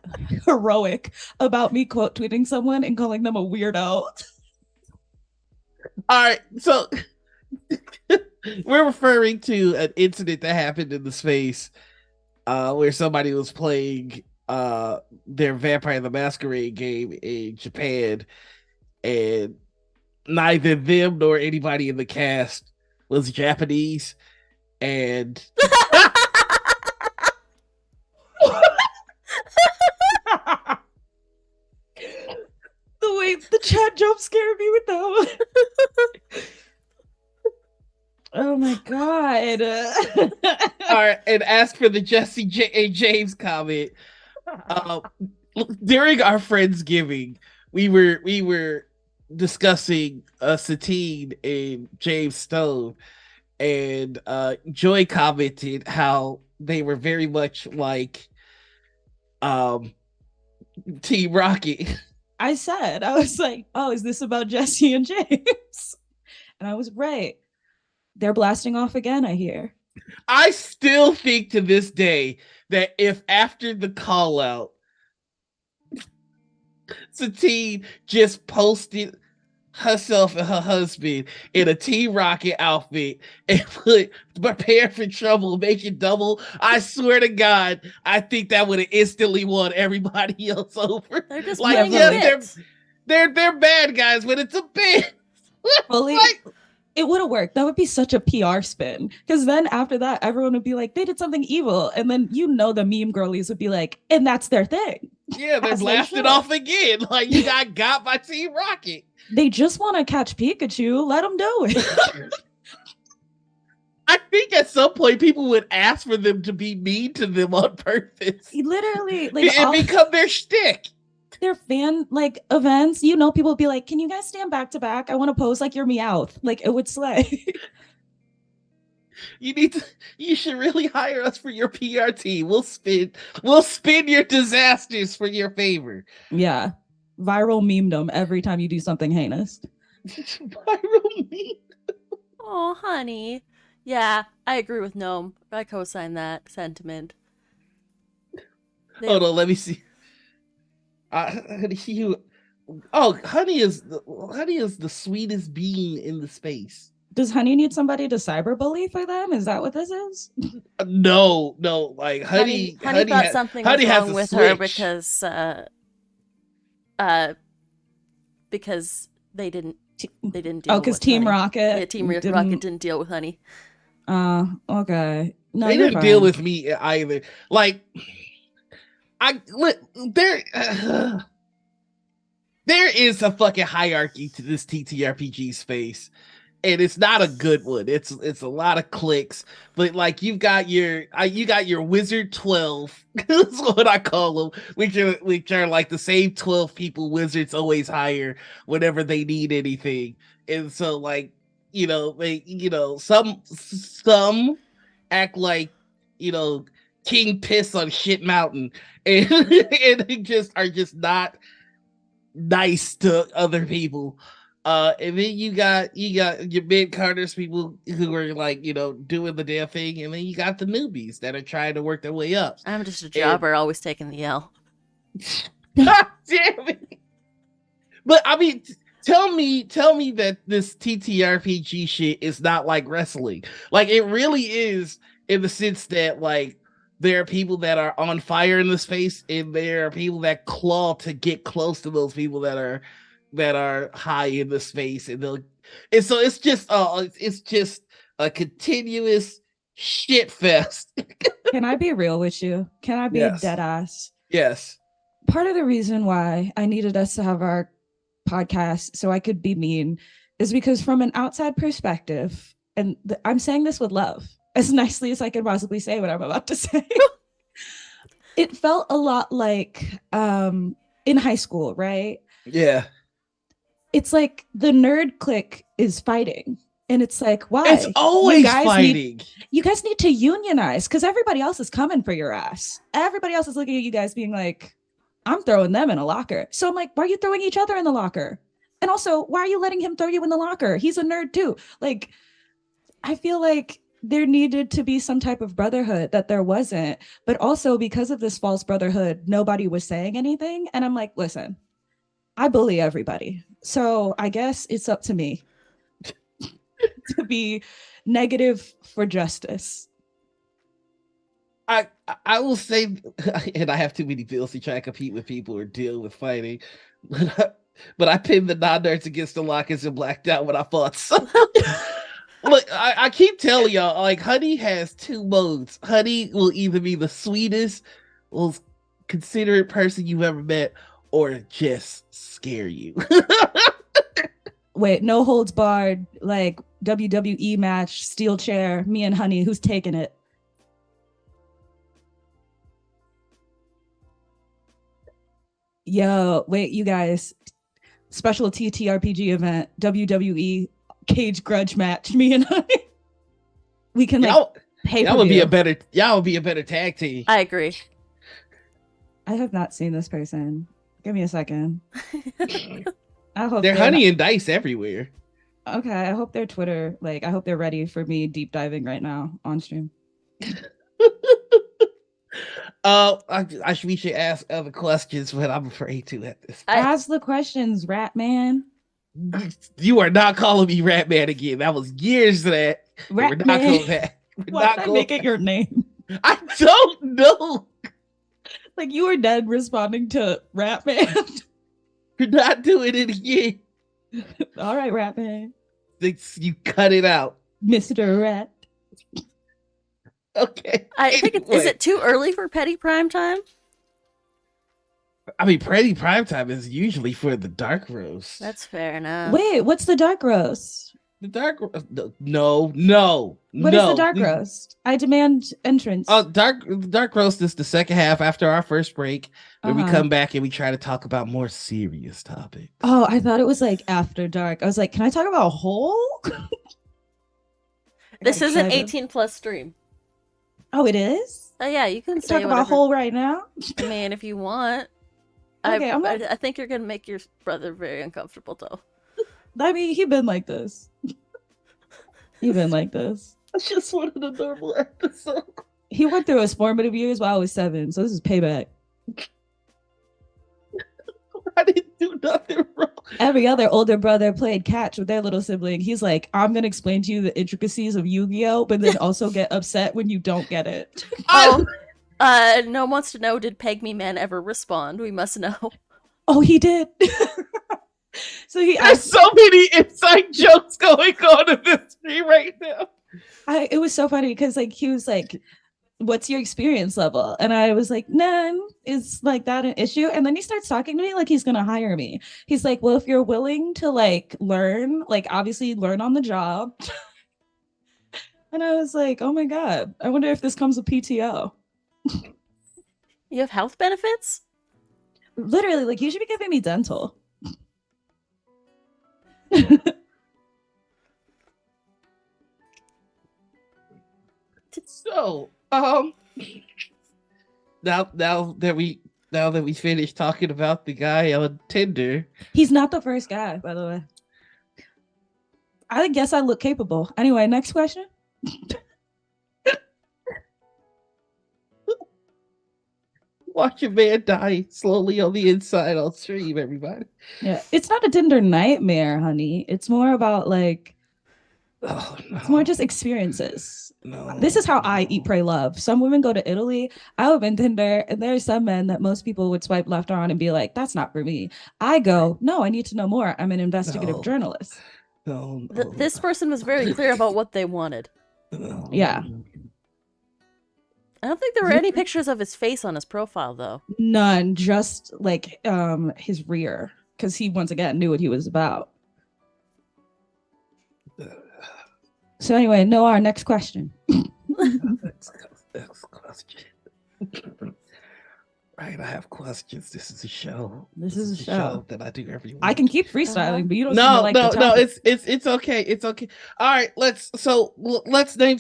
heroic about me quote tweeting someone and calling them a weirdo. All right, so we're referring to an incident that happened in the space where somebody was playing their Vampire the Masquerade game in Japan, and neither them nor anybody in the cast was Japanese, and The way the chat jump scared me with that one. Oh my God. all right, and ask for the Jesse James comment. During our Friendsgiving, we were discussing Satine and James Stone, and Joy commented how they were very much like Team Rocket. I was like, oh, is this about Jesse and James? And I was right. They're blasting off again, I hear. I still think to this day that if after the call out, Satine just posted herself and her husband in a Team Rocket outfit and put prepare for trouble, make it double. I swear to God, I think that would have instantly won everybody else over. They're just like, playing yeah, a bit. they're bad guys, but it's a bit. Fully, like, it would have worked. That would be such a PR spin. Because then after that, everyone would be like, they did something evil. And then the meme girlies would be like, and that's their thing. Yeah, they're blasted off again. Like, you got by Team Rocket. They just want to catch Pikachu. Let them do it. I think at some point people would ask for them to be mean to them on purpose. Literally. Like, and become their shtick. Their fan like events, people would be like, can you guys stand back to back? I want to pose like your Meowth. Like, it would slay. You should really hire us for your PR team. We'll spin your disasters for your favor. Yeah. Viral memedom every time you do something heinous. Viral meme. Oh, honey. Yeah, I agree with Gnome. I co-sign that sentiment. Hold on, let me see. Honey is the sweetest being in the space. Does Honey need somebody to cyberbully for them? Is that what this is? No. Like Honey thought something was wrong with her because they didn't deal. Oh, because Team Rocket. Yeah, Team Rocket didn't deal with Honey. Okay. No, they didn't deal with me either. Like, there is a fucking hierarchy to this TTRPG space, and it's not a good one. It's a lot of clicks, but like you got your Wizard 12. That's what I call them, which are like the same 12 people Wizards always hire whenever they need anything. And so like, some act like, King Piss on Shit Mountain, and they are just not nice to other people. And then you got your mid Carters, people who are like, doing the damn thing, and then you got the newbies that are trying to work their way up. I'm just a jobber, always taking the L. God damn it! But I mean, tell me that this TTRPG shit is not like wrestling. Like it really is, in the sense that like there are people that are on fire in the space, and there are people that claw to get close to those people that are high in the space, and so it's just a continuous shit fest. Can I be real with you? Can I be Yes. dead ass? Yes. Part of the reason why I needed us to have our podcast so I could be mean is because, from an outside perspective, and I'm saying this with love, as nicely as I can possibly say what I'm about to say, it felt a lot like in high school, right? Yeah. It's like the nerd clique is fighting. And it's like, It's why? always fighting. You guys need to unionize because everybody else is coming for your ass. Everybody else is looking at you guys being like, I'm throwing them in a locker. So I'm like, why are you throwing each other in the locker? And also, why are you letting him throw you in the locker? He's a nerd too. Like, I feel like there needed to be some type of brotherhood that there wasn't. But also, because of this false brotherhood, nobody was saying anything. And I'm like, listen, I bully everybody. So I guess it's up to me to be negative for justice. I I will say, and I have too many bills to try to compete with people or deal with fighting, but I pinned the non-nerds against the lockers and blacked out when I fought. So, look, I keep telling y'all, like, Honey has two modes. Honey will either be the sweetest, most considerate person you've ever met, or just scare you. Wait, no holds barred, like WWE match, steel chair, me and Honey, who's taking it? Yo, wait, you guys, special TTRPG event, WWE cage grudge match, me and Honey. We can like pay per view. Y'all would be a better tag team. I agree. I have not seen this person. Give me a second. I hope they're Honey and Dice everywhere. Okay, I hope their Twitter, like, I hope they're ready for me deep diving right now on stream. We should ask other questions, but I'm afraid to at this. Ask the questions, Rat Man. You are not calling me Rat Man again. That was years of that. Rat We're not Man. going back. Why did I make it your name? I don't know. Like, you were dead responding to Rat Man. We're not doing it again. All right, Rat Man. You cut it out, Mr. Rat. Okay. I think is it too early for petty prime time? I mean, petty prime time is usually for the dark roast. That's fair enough. Wait, what's the dark roast? The dark no. What is the dark roast? I demand entrance. Dark roast is the second half after our first break, where we come back and we try to talk about more serious topics. Oh, I thought it was like after dark. I was like, can I talk about whole? This is an 18+ stream. Oh, it is? Oh yeah, you can say talk about whole right now. I mean, if you want. Okay, I think you're gonna make your brother very uncomfortable though. I mean, he been like this. He been like this. I just wanted a normal episode. He went through his formative years while I was 7, so this is payback. I didn't do nothing wrong. Every other older brother played catch with their little sibling. He's like, I'm going to explain to you the intricacies of Yu-Gi-Oh, but then also get upset when you don't get it. Oh, no one wants to know, did Peg Me Man ever respond? We must know. Oh, he did. So There's so many inside jokes going on in this stream right now. It was so funny because like he was like, what's your experience level? And I was like, none. Is like that an issue? And then he starts talking to me like he's gonna hire me. He's like, well, if you're willing to like learn, like obviously learn on the job. And I was like, oh my God, I wonder if this comes with PTO. You have health benefits? Literally, like you should be giving me dental. So, now that we finished talking about the guy on Tinder, he's not the first guy, by the way. I guess I look capable. Anyway, next question. Watch a man die slowly on the inside on stream, everybody. Yeah, it's not a Tinder nightmare, honey. It's more about like Oh it's more no. just experiences. This is No, how I eat, no. pray, love. Some women go to Italy. I open Tinder, and there's some men that most people would swipe left on and be like, "That's not for me." I go, "No, I need to know more. I'm an investigative No. journalist." No, This person was very clear about what they wanted. Yeah. no. I don't think there were any pictures of his face on his profile, though. None, just like his rear, because he once again knew what he was about. So anyway, Noir, next question. Next question. Right, I have questions. This is a show. This is a show that I do every week. I can keep freestyling, but you don't seem to No, like the no, no. topic. It's okay. It's okay. All right, let's name.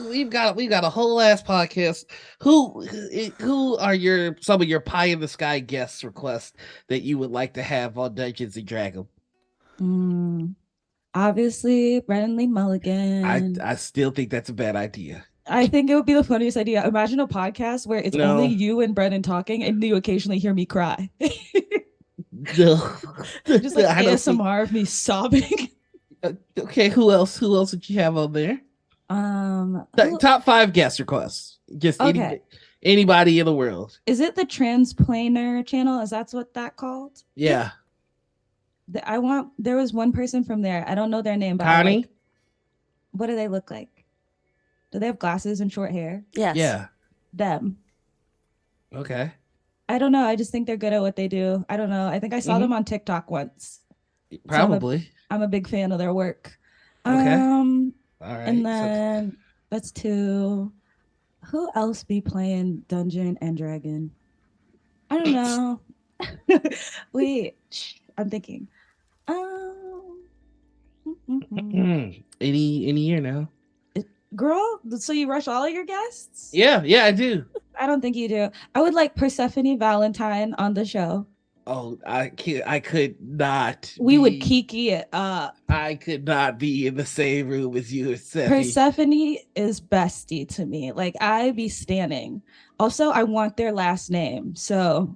We've got a whole ass podcast. Who are some of your pie in the sky guest requests that you would like to have on Dungeons and Dragons? Obviously, Brennan Lee Mulligan. I still think that's a bad idea. I think it would be the funniest idea. Imagine a podcast where it's only you and Brennan talking, and you occasionally hear me cry. No, Just like I don't think- ASMR of me sobbing. Okay, who else would you have on there? Top 5 guest requests. Just Okay. anybody in the world. Is it the Transplaner channel? Is that what that called? Yeah. There was one person from there. I don't know their name, but Connie? what do they look like? Do they have glasses and short hair? Yes. Yeah. Them. Okay. I don't know. I just think they're good at what they do. I don't know. I think I saw them on TikTok once. Probably. I'm a big fan of their work. Okay. All right. And then that's 2. Who else be playing Dungeon and Dragon? I don't know. Wait, I'm thinking. Any year now. Girl, so you rush all of your guests? Yeah, I do. I don't think you do. I would like Persephone Valentine on the show. Oh, I could not. We would kiki it up. I could not be in the same room as you, Sephi. Persephone is bestie to me. Like, I be standing. Also, I want their last name. So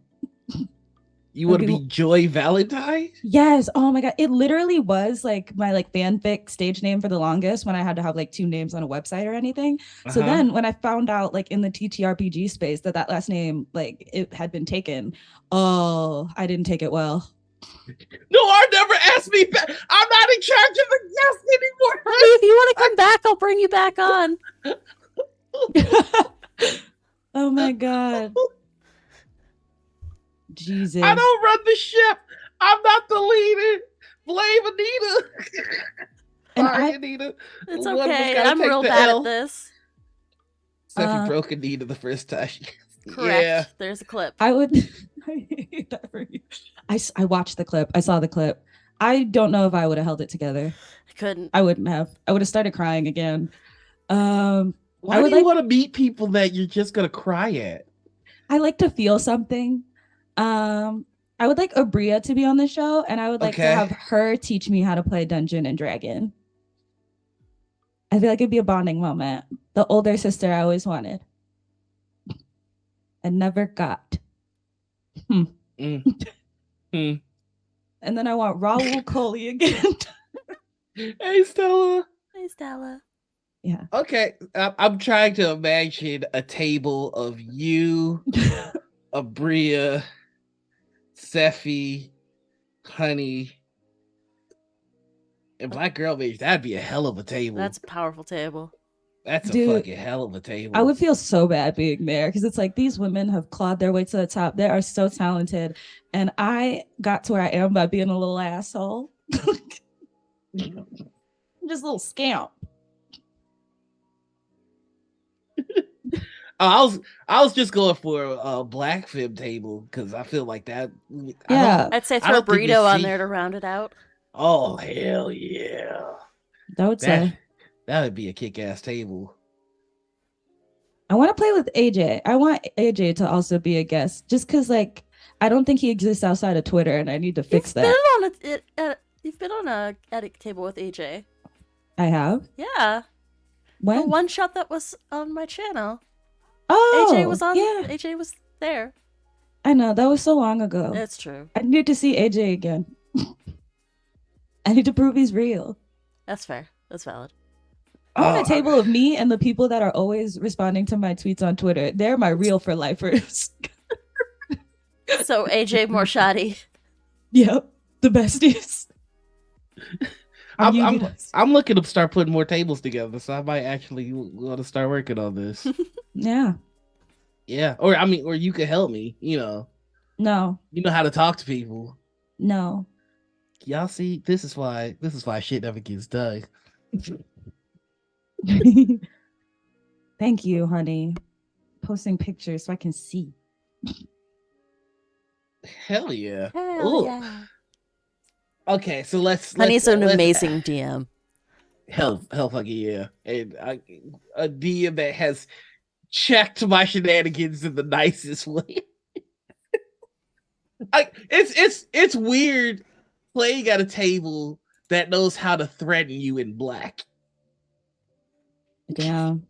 you want to be Joy Valentine? Yes. Oh my god. It literally was like my fanfic stage name for the longest when I had to have 2 names on a website or anything. So then when I found out in the TTRPG space that last name it had been taken, oh, I didn't take it well. Noir never asked me back. I'm not in charge of the guest anymore. If you want to come back, I'll bring you back on. Oh my god. Jesus. I don't run the ship. I'm not the leader. Blame Anita. Sorry, Anita. It's okay. I'm real bad at this. Sephi broke Anita the first time. Correct. Yeah. There's a clip. I would. I hate that for you. I watched the clip. I saw the clip. I don't know if I would have held it together. I couldn't. I wouldn't have. I would have started crying again. Why do you want to meet people that you're just gonna cry at? I like to feel something. I would like Abria to be on the show, and I would like to have her teach me how to play Dungeon and Dragon. I feel like it'd be a bonding moment. The older sister I always wanted and never got. And then I want Raul Coley again. Hey, Stella. Hey, Stella. Yeah. Okay. I'm trying to imagine a table of you, Abria, Sephi, Honey, and Black Girl Mage. That'd be a hell of a table. That's a powerful table. That's a fucking hell of a table. I would feel so bad being there because it's these women have clawed their way to the top. They are so talented. And I got to where I am by being a little asshole. I'm just a little scamp. I was just going for a black fib table because I feel like that. Yeah. I'd say throw a burrito on there to round it out. Oh, hell yeah. That would be a kick-ass table. I want to play with AJ. I want AJ to also be a guest just because I don't think he exists outside of Twitter and I need to fix that. You've been on a edit table with AJ. I have? Yeah. When? The one shot that was on my channel. Oh, AJ was on. Yeah. AJ was There. I know that was so long ago. It's true. I need to see AJ again. I need to prove he's real. That's fair. That's valid. I want a Oh, table of me and the people that are always responding to my tweets on Twitter. They're my real for lifers. So AJ Morshotti. Yep, the besties. Are I'm you I'm guys? I'm looking to start putting more tables together, so I might actually want to start working on this. Yeah. Yeah, or I mean, or you could help me. No. You know how to talk to people. No. Y'all see, this is why shit never gets done. Thank you, honey. Posting pictures so I can see. Hell yeah. Hell Oh, yeah. okay. So Honey's an let's amazing DM. hell fucking yeah, and a DM that has checked my shenanigans in the nicest way. It's weird playing at a table that knows how to threaten you in black. Damn.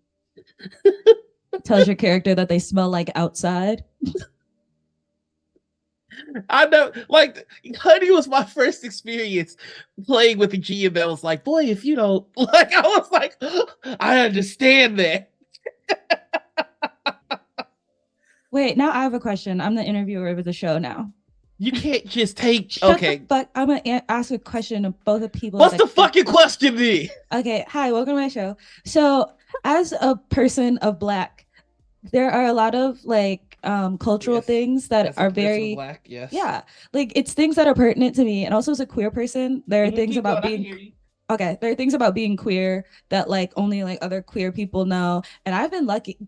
Tells your character that they smell like outside. I know, like, Honey was my first experience playing with a GM that was like, boy, if you don't, like, I was like, I understand that. Wait, now I have a question. I'm the interviewer of the show now. You can't just take, Shut the okay, fuck. I'm gonna ask a question of both the people what's that the fucking question then? Okay, hi, welcome to my show. So, as a person of black, there are a lot of like cultural Yes, things that as a are person of very black, yes. yeah, like it's things that are pertinent to me. And also as a queer person, there are things Keep about going, I can being hear you. okay, there are things about being queer that like only like other queer people know. And I've been lucky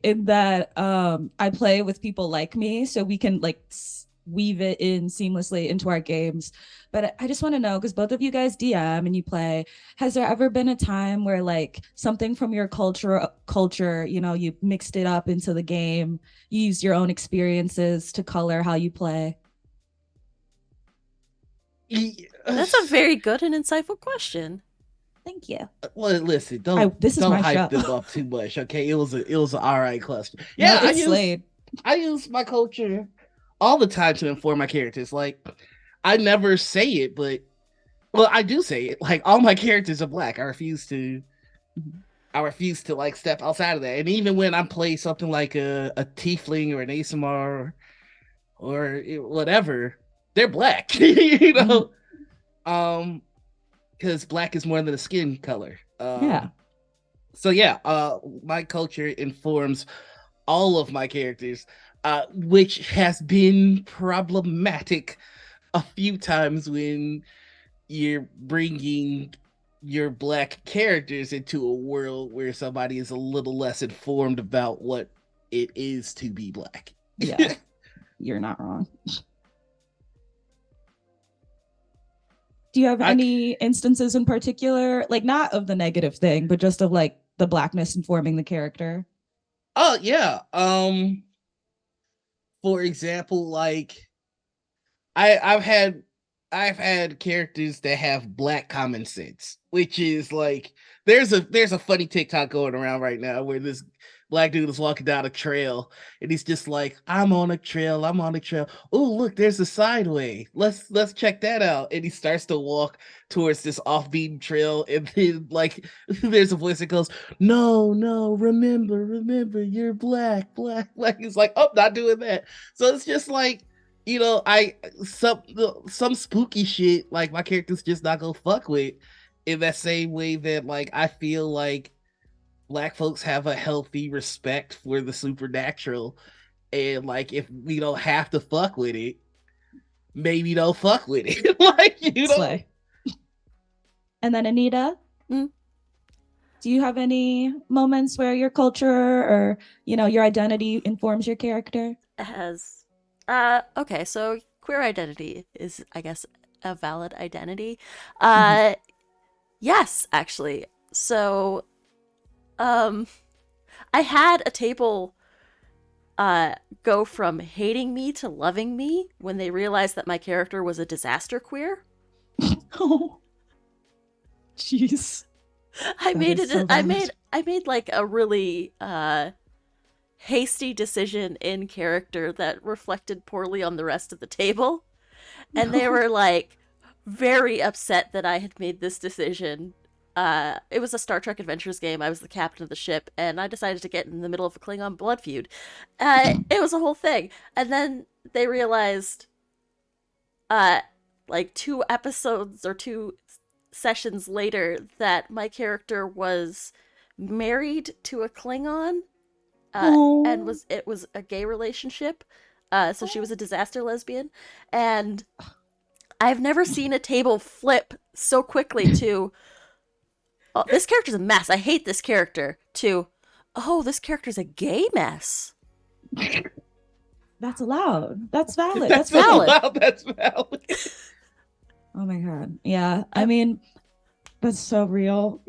in that I play with people like me so we can like weave it in seamlessly into our games. But I just want to know, because both of you guys DM and you play, has there ever been a time where like something from your culture, you mixed it up into the game, you used your own experiences to color how you play? That's a very good and insightful question. Thank you. Well, listen, This is don't my show. hype them up too much, okay? It was an all right question. No, Yeah, it's Slade. I use my culture all the time to inform my characters. Like, I never say it, but well, I do say it. Like, all my characters are black. I refuse to like step outside of that. And even when I play something like a tiefling or an ASMR or whatever, they're black. Mhm. Um, because black is more than a skin color. Yeah. So yeah, my culture informs all of my characters, which has been problematic a few times when you're bringing your black characters into a world where somebody is a little less informed about what it is to be black. Yeah. You're not wrong. Do you have I any instances in particular, like not of the negative thing, but just of like the blackness informing the character? oh yeah, for example, like I've had characters that have black common sense, which is like there's a funny TikTok going around right now where this black dude is walking down a trail and he's just like, I'm on a trail, I'm on a trail. Oh, look, there's a sideway. Let's check that out. And he starts to walk towards this off-beaten trail, and then like there's a voice that goes, no, no, remember, you're black, black, black. He's like, oh, not doing that. So it's just like, I some spooky shit like my character's just not gonna fuck with, in that same way that like I feel like black folks have a healthy respect for the supernatural, and like if we don't have to fuck with it, maybe don't fuck with it. Like, Slay. And then Anita, Mm. do you have any moments where your culture or your identity informs your character? Has okay, so queer identity is, I guess, a valid identity. Uh yes, actually. So um I had a table go from hating me to loving me when they realized that my character was a disaster queer. Oh, jeez. I That made is it. so bad. I made like a really hasty decision in character that reflected poorly on the rest of the table, and they No. were like very upset that I had made this decision. It was a Star Trek Adventures game. I was the captain of the ship, and I decided to get in the middle of a Klingon blood feud. It was a whole thing, and then they realized, uh, like 2 episodes or 2 sessions later, that my character was married to a Klingon, and Oh. was it was a gay relationship. So she was a disaster lesbian, and I've never seen a table flip so quickly to, oh, this character's a mess. I hate this character, to, oh, this character's a gay mess. That's allowed. That's valid. That's That's fair. Valid. allowed. That's valid. Oh my god. Yeah. I mean, that's so real.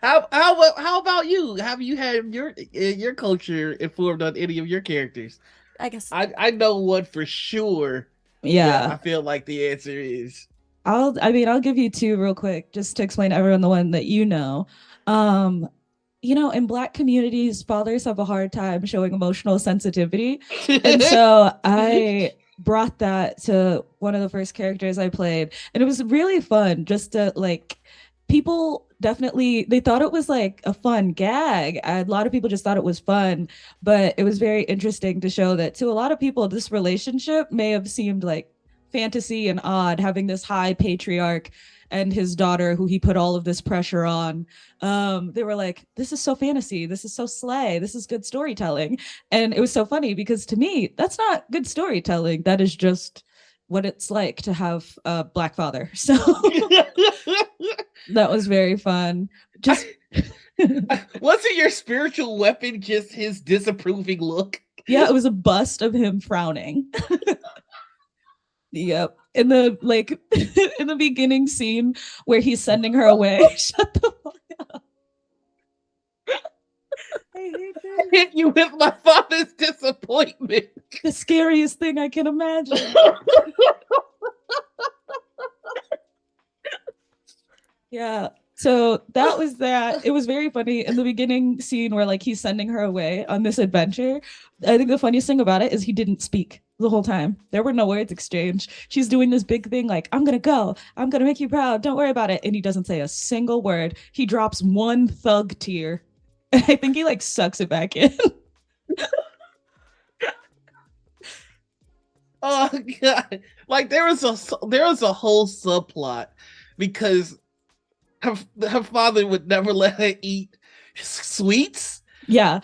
How about you? Have you had your culture informed on any of your characters? I guess. I know one for sure. Yeah, Yeah. I feel like the answer is I'll give you two real quick just to explain to everyone the one that you know. Um, in Black communities, fathers have a hard time showing emotional sensitivity. And so I brought that to one of the first characters I played. And it was really fun just to like, people definitely, they thought it was like a fun gag. A lot of people just thought it was fun, but it was very interesting to show that to a lot of people, this relationship may have seemed like fantasy and odd, having this high patriarch and his daughter who he put all of this pressure on. They were like, this is so fantasy, this is so slay, this is good storytelling. And it was so funny because to me that's not good storytelling, that is just what it's like to have a Black father. So that was very fun. Just wasn't your spiritual weapon just his disapproving look? yeah, it was a bust of him frowning. Yep. In the like in the beginning scene where he's sending her away. Shut the fuck up. I hate this. Hit you with my father's disappointment. The scariest thing I can imagine. Yeah. So that was that. It was very funny in the beginning scene where like he's sending her away on this adventure. I think the funniest thing about it is he didn't speak the whole time. There were no words exchanged. She's doing this big thing like, I'm gonna go, I'm gonna make you proud, don't worry about it. And he doesn't say a single word. He drops one thug tear. And I think he like sucks it back in. Oh god. Like there was a whole subplot because her father would never let her eat sweets. Yeah.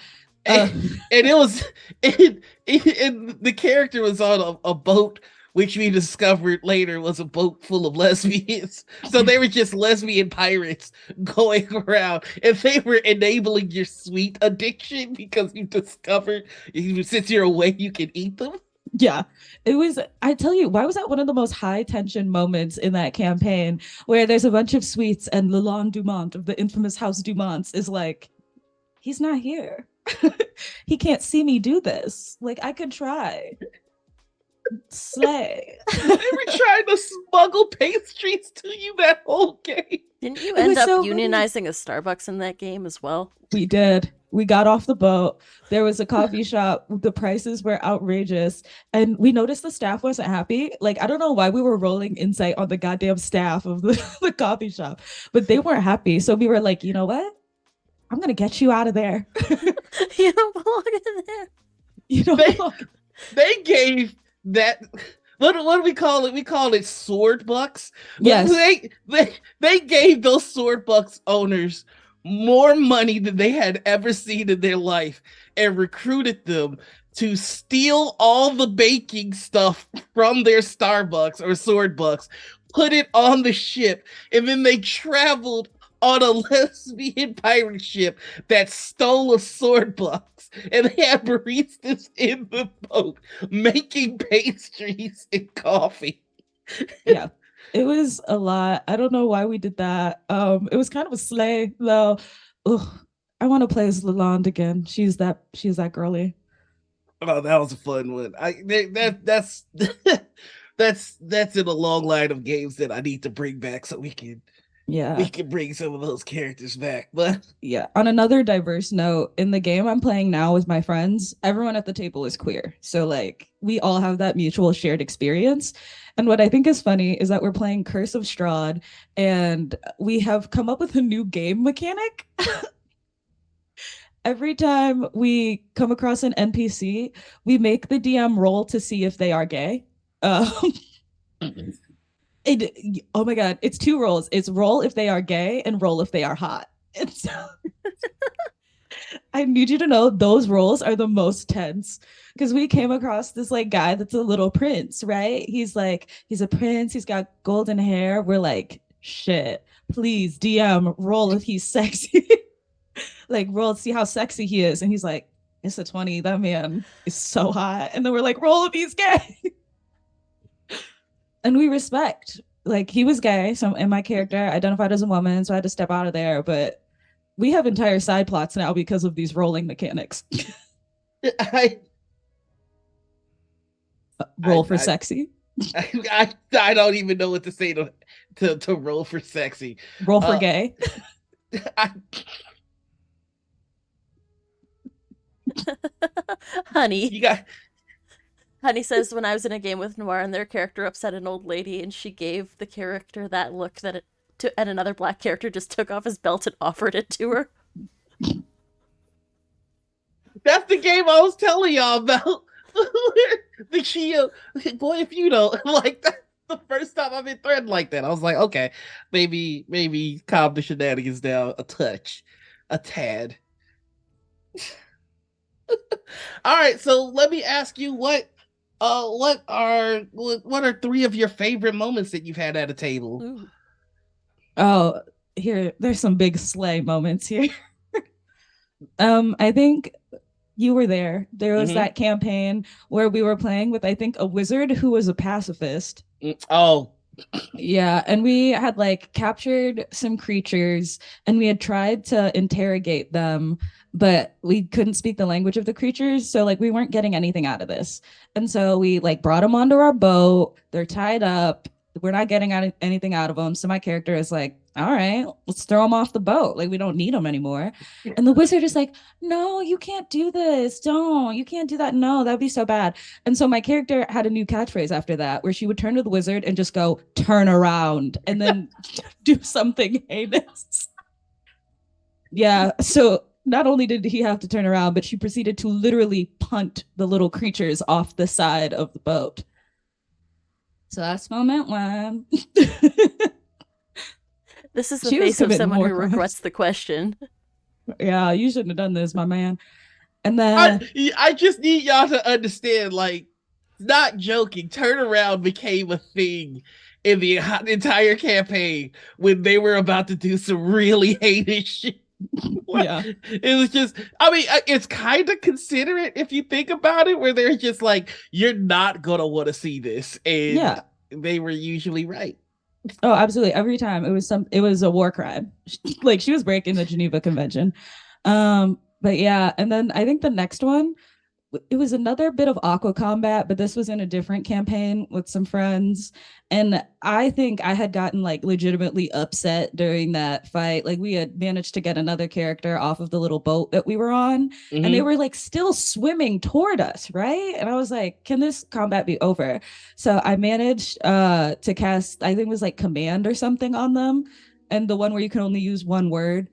And it was and the character was on a boat, which we discovered later was a boat full of lesbians. So they were just lesbian pirates going around, and they were enabling your sweet addiction because you discovered since you're away you can eat them. Yeah, it was. I tell you, why was that one of the most high tension moments in that campaign where there's a bunch of sweets and Lalonde Dumont of the infamous House Dumonts is like, he's not here. He can't see me do this. Like, I could try. Slay. They were trying to smuggle pastries to you that whole game. Didn't you It end was up so funny. unionizing a Starbucks in that game as well? We did. We got off the boat. There was a coffee shop. The prices were outrageous. And we noticed the staff wasn't happy. Like, I don't know why we were rolling insight on the goddamn staff of the coffee shop, but they weren't happy. So we were like, you know what? I'm going to get you out of there. You don't belong in there. You know, They gave that what do we call it? We call it sword bucks. Yes. They gave those sword bucks owners more money than they had ever seen in their life and recruited them to steal all the baking stuff from their Starbucks or sword bucks, put it on the ship, and then they traveled on a lesbian pirate ship that stole a sword box, and they had baristas in the boat making pastries and coffee. Yeah. It was a lot. I don't know why we did that. It was kind of a slay though. Ugh, I want to play as Lalonde again. She's that girly. Oh, that was a fun one. That's that's in a long line of games that I need to bring back so we can Yeah. we could bring some of those characters back. But Yeah. On another diverse note, in the game I'm playing now with my friends, everyone at the table is queer. So like we all have that mutual shared experience. And what I think is funny is that we're playing Curse of Strahd and we have come up with a new game mechanic. Every time we come across an NPC, we make the DM roll to see if they are gay. Um, oh my god, it's two rolls. It's roll if they are gay and roll if they are hot. And so I need you to know those roles are the most tense because we came across this like guy that's a little prince, right? He's a prince, he's got golden hair. We're like, shit, please DM roll if he's sexy. Like roll see how sexy he is. And he's like, it's a 20. That man is so hot. And then we're like, roll if he's gay. And we respect. Like he was gay, so and my character identified as a woman, so I had to step out of there. But we have entire side plots now because of these rolling mechanics. I, Roll I, for I, sexy. I don't even know what to say to roll for sexy. Roll for Uh, gay. I, Honey. you got Honey says when I was in a game with Noir and their character upset an old lady and she gave the character that look that it to and another black character just took off his belt and offered it to her. that's the game I was telling y'all about. The Shia, boy, if you don't like that. The first time I've been threatened like that, I was like, okay, maybe calm the shenanigans down a touch, a tad. All right, so let me ask you what are three of your favorite moments that you've had at a table? Ooh. Oh, here, there's some big slay moments here. I think you were there. There was Mm-hmm. that campaign where we were playing with, I think, a wizard who was a pacifist. Oh, Yeah, and we had like captured some creatures and we had tried to interrogate them, but we couldn't speak the language of the creatures, so like we weren't getting anything out of this. And so we like brought them onto our boat. They're tied up. We're not getting anything out of them. So my character is like, "All right, let's throw them off the boat. Like we don't need them anymore." And the wizard is like, "No, you can't do this. Don't. You can't do that. No, that'd be so bad." And so my character had a new catchphrase after that where she would turn to the wizard and just go, turn around, and then do something heinous. Yeah. So not only did he have to turn around, but she proceeded to literally punt the little creatures off the side of the boat. So that's moment one. This is the She was face of committing someone more who crimes. regrets the question. Yeah, you shouldn't have done this, my man. And then I just need y'all to understand, like, not joking. Turnaround became a thing in the entire campaign when they were about to do some really heinous shit. yeah. It was just, I mean, it's kind of considerate if you think about it, where they're just like, you're not gonna want to see this, and Yeah. they were usually right. Oh, absolutely. Every time it was a war crime. Like she was breaking the Geneva Convention. But yeah, and then I think the next one, it was another bit of aqua combat, but this was in a different campaign with some friends. And I think I had gotten like legitimately upset during that fight. Like we had managed to get another character off of the little boat that we were on, and they Mm-hmm. were like still swimming toward us, right? And I was like, can this combat be over? So I managed to cast, I think it was like command or something on them, and the one where you can only use one word.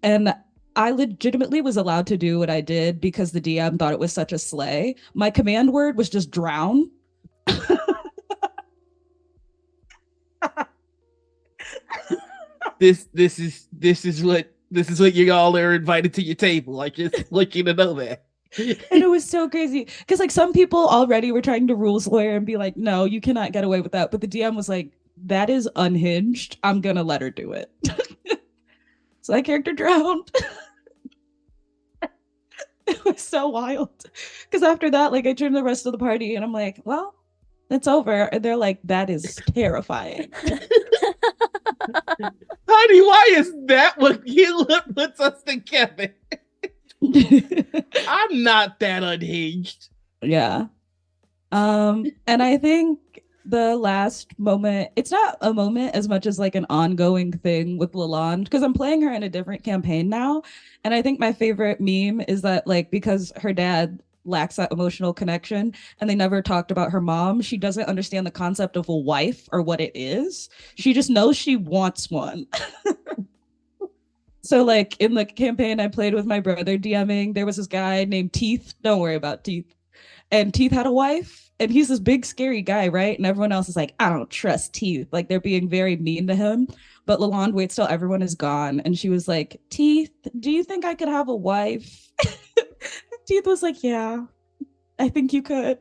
And I legitimately was allowed to do what I did because the DM thought it was such a slay. My command word was just drown. This is what you all are invited to your table. I just want you to know that. And it was so crazy because like some people already were trying to rules lawyer and be like, no, you cannot get away with that. But the DM was like, that is unhinged. I'm gonna let her do it. So that character drowned. It was so wild. Because after that, like I turned to the rest of the party and I'm like, well, it's over. And they're like, that is terrifying. Honey, why is that what puts us together? I'm not that unhinged. Yeah. And I think the last moment, it's not a moment as much as like an ongoing thing with Lalonde because I'm playing her in a different campaign now. And I think my favorite meme is that like because her dad lacks that emotional connection and they never talked about her mom, she doesn't understand the concept of a wife or what it is. She just knows she wants one. So like in the campaign I played with my brother DMing, there was this guy named Teeth. Don't worry about Teeth. And Teeth had a wife, and he's this big scary guy, right? And everyone else is like, I don't trust Teeth. Like they're being very mean to him. But Lalonde waits till everyone is gone, and she was like, Teeth, do you think I could have a wife? Teeth was like, yeah, I think you could.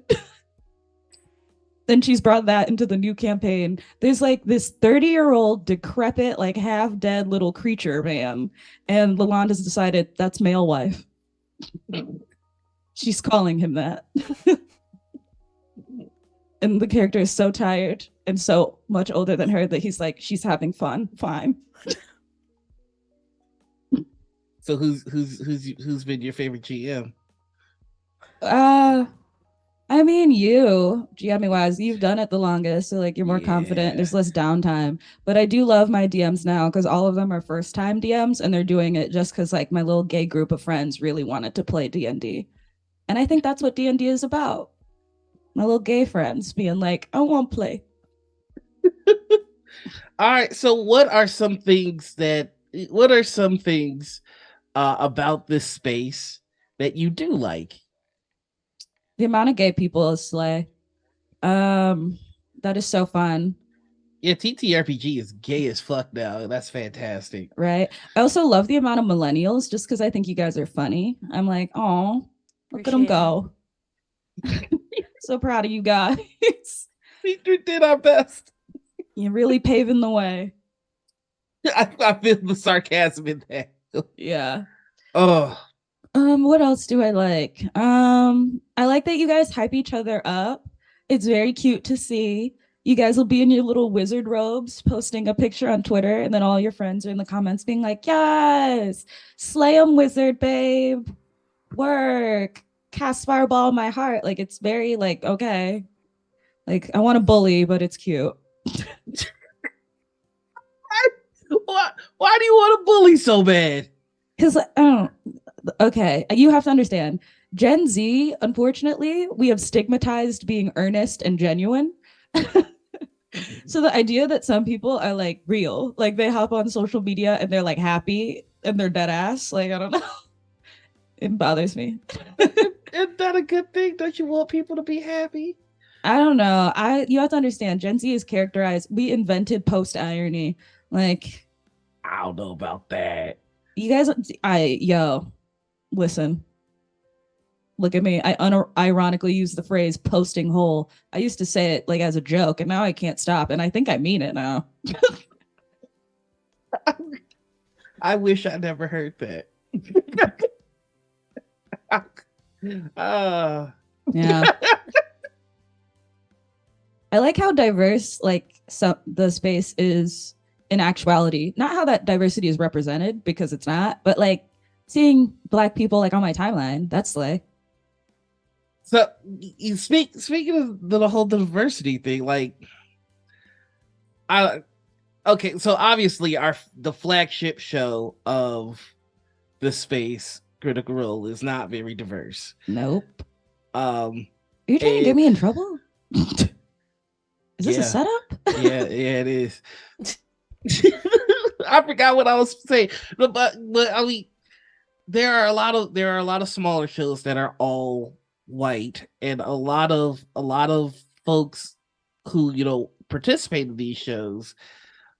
Then she's brought that into the new campaign. There's like this 30-year-old decrepit, like half dead little creature man. And Lalonde has decided that's male wife. She's calling him that. And the character is so tired and so much older than her that he's like, she's having fun. Fine. So who's been your favorite GM? Uh I mean, you, GMing wise, you've done it the longest, so like you're more confident. Yeah. There's less downtime. But I do love my DMs now because all of them are first time DMs, and they're doing it just because like my little gay group of friends really wanted to play D&D, and I think that's what D&D is about. My little gay friends being like, I want to play. All right. So what are some things about this space that you do like? The amount of gay people is slay. Um, that is so fun. Yeah, TTRPG is gay as fuck now. That's fantastic. Right. I also love the amount of millennials just because I think you guys are funny. I'm like, oh, look at them Appreciate it. go. So proud of you guys. We did our best. You're really paving the way. I feel the sarcasm in that. Yeah. Oh, What else do I like? I like that you guys hype each other up. It's very cute to see. You guys will be in your little wizard robes posting a picture on Twitter, and then all your friends are in the comments being like, yes, slay 'em, wizard babe. Work. Cast fireball in my heart. Like it's very like, okay. Like I want to bully, but it's cute. why do you want to bully so bad? Because oh, okay, you have to understand. Gen Z, unfortunately, we have stigmatized being earnest and genuine. So the idea that some people are like real, like they hop on social media and they're like happy and they're dead ass, like I don't know. It bothers me. Isn't that a good thing? Don't you want people to be happy? I don't know. You have to understand Gen Z is characterized. We invented post irony. Like I don't know about that. you guys listen. Look at me. I unironically use the phrase posting hole. I used to say it like as a joke and now I can't stop and I think I mean it now. I wish I never heard that. Yeah. I like how diverse like the space is in actuality. Not how that diversity is represented because it's not, but like seeing black people like on my timeline, that's like So you speaking of the whole diversity thing, like I okay, so obviously the flagship show of the space, Critical Role, is not very diverse. nope. Um Are you trying to get me in trouble? Is this a yeah, setup? yeah, it is. I forgot what I was saying, but I mean, there are a lot of smaller shows that are all white, and a lot of folks who participate in these shows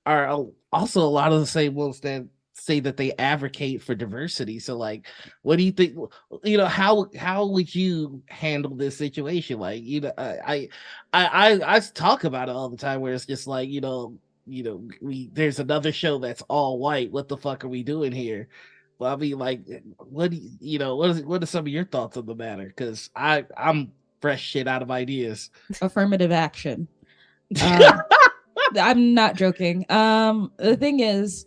are also a lot of the same ones that say that they advocate for diversity. So like, what do you think? How would you handle this situation? Like, I talk about it all the time where it's just like, we there's another show that's all white. What the fuck are we doing here? Well, I mean, like, what do what are some of your thoughts on the matter? Because I'm fresh shit out of ideas. Affirmative action. I'm not joking. The thing is,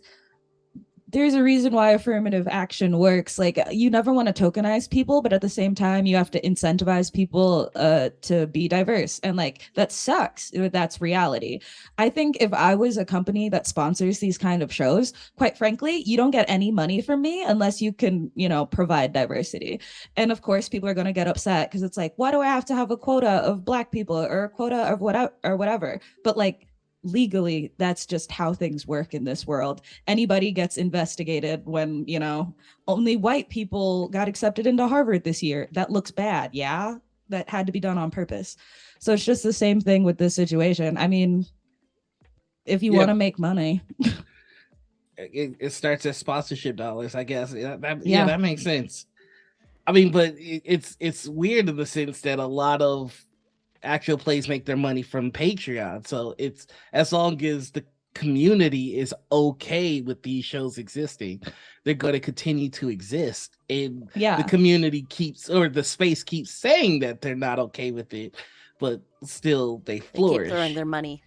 there's a reason why affirmative action works. Like you never want to tokenize people, but at the same time, you have to incentivize people to be diverse. And like that sucks. That's reality. I think if I was a company that sponsors these kind of shows, quite frankly, you don't get any money from me unless you can, provide diversity. And of course, people are going to get upset because it's like, why do I have to have a quota of Black people or a quota of whatever? But like legally, that's just how things work in this world. Anybody gets investigated when, only white people got accepted into Harvard this year. That looks bad. Yeah. That had to be done on purpose. So it's just the same thing with this situation. I mean, if you want Yeah, to make money, it starts as sponsorship dollars, I guess. Yeah, yeah, that makes sense. I mean, but it's weird in the sense that a lot of actual plays make their money from Patreon. So it's as long as the community is okay with these shows existing, they're going to continue to exist. And the yeah. community keeps, or the space keeps saying that they're not okay with it, but still they They keep throwing flourish. their money.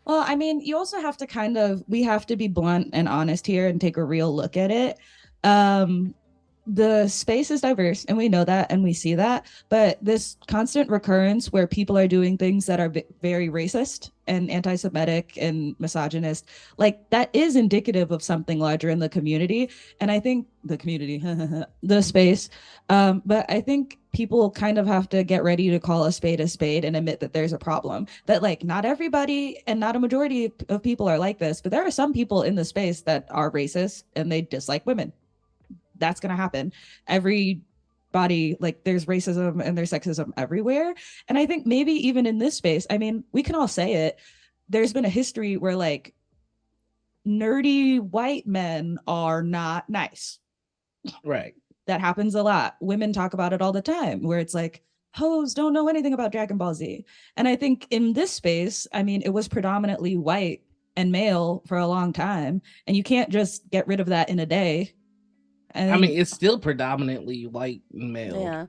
Well, I mean, you also have to we have to be blunt and honest here and take a real look at it. Um, the space is diverse and we know that and we see that, but this constant recurrence where people are doing things that are very racist and anti-Semitic and misogynist, like that is indicative of something larger in the community. And I think the community, the space, but I think people kind of have to get ready to call a spade and admit that there's a problem. That like not everybody and not a majority of people are like this, but there are some people in the space that are racist and they dislike women. That's going to happen. Everybody, like there's racism and there's sexism everywhere. And I think maybe even in this space, I mean, we can all say it. There's been a history where like nerdy white men are not nice. Right. That happens a lot. Women talk about it all the time, where it's like, hoes don't know anything about Dragon Ball Z. And I think in this space, I mean, it was predominantly white and male for a long time. And you can't just get rid of that in a day. I I mean, think, it's still predominantly white male. Yeah.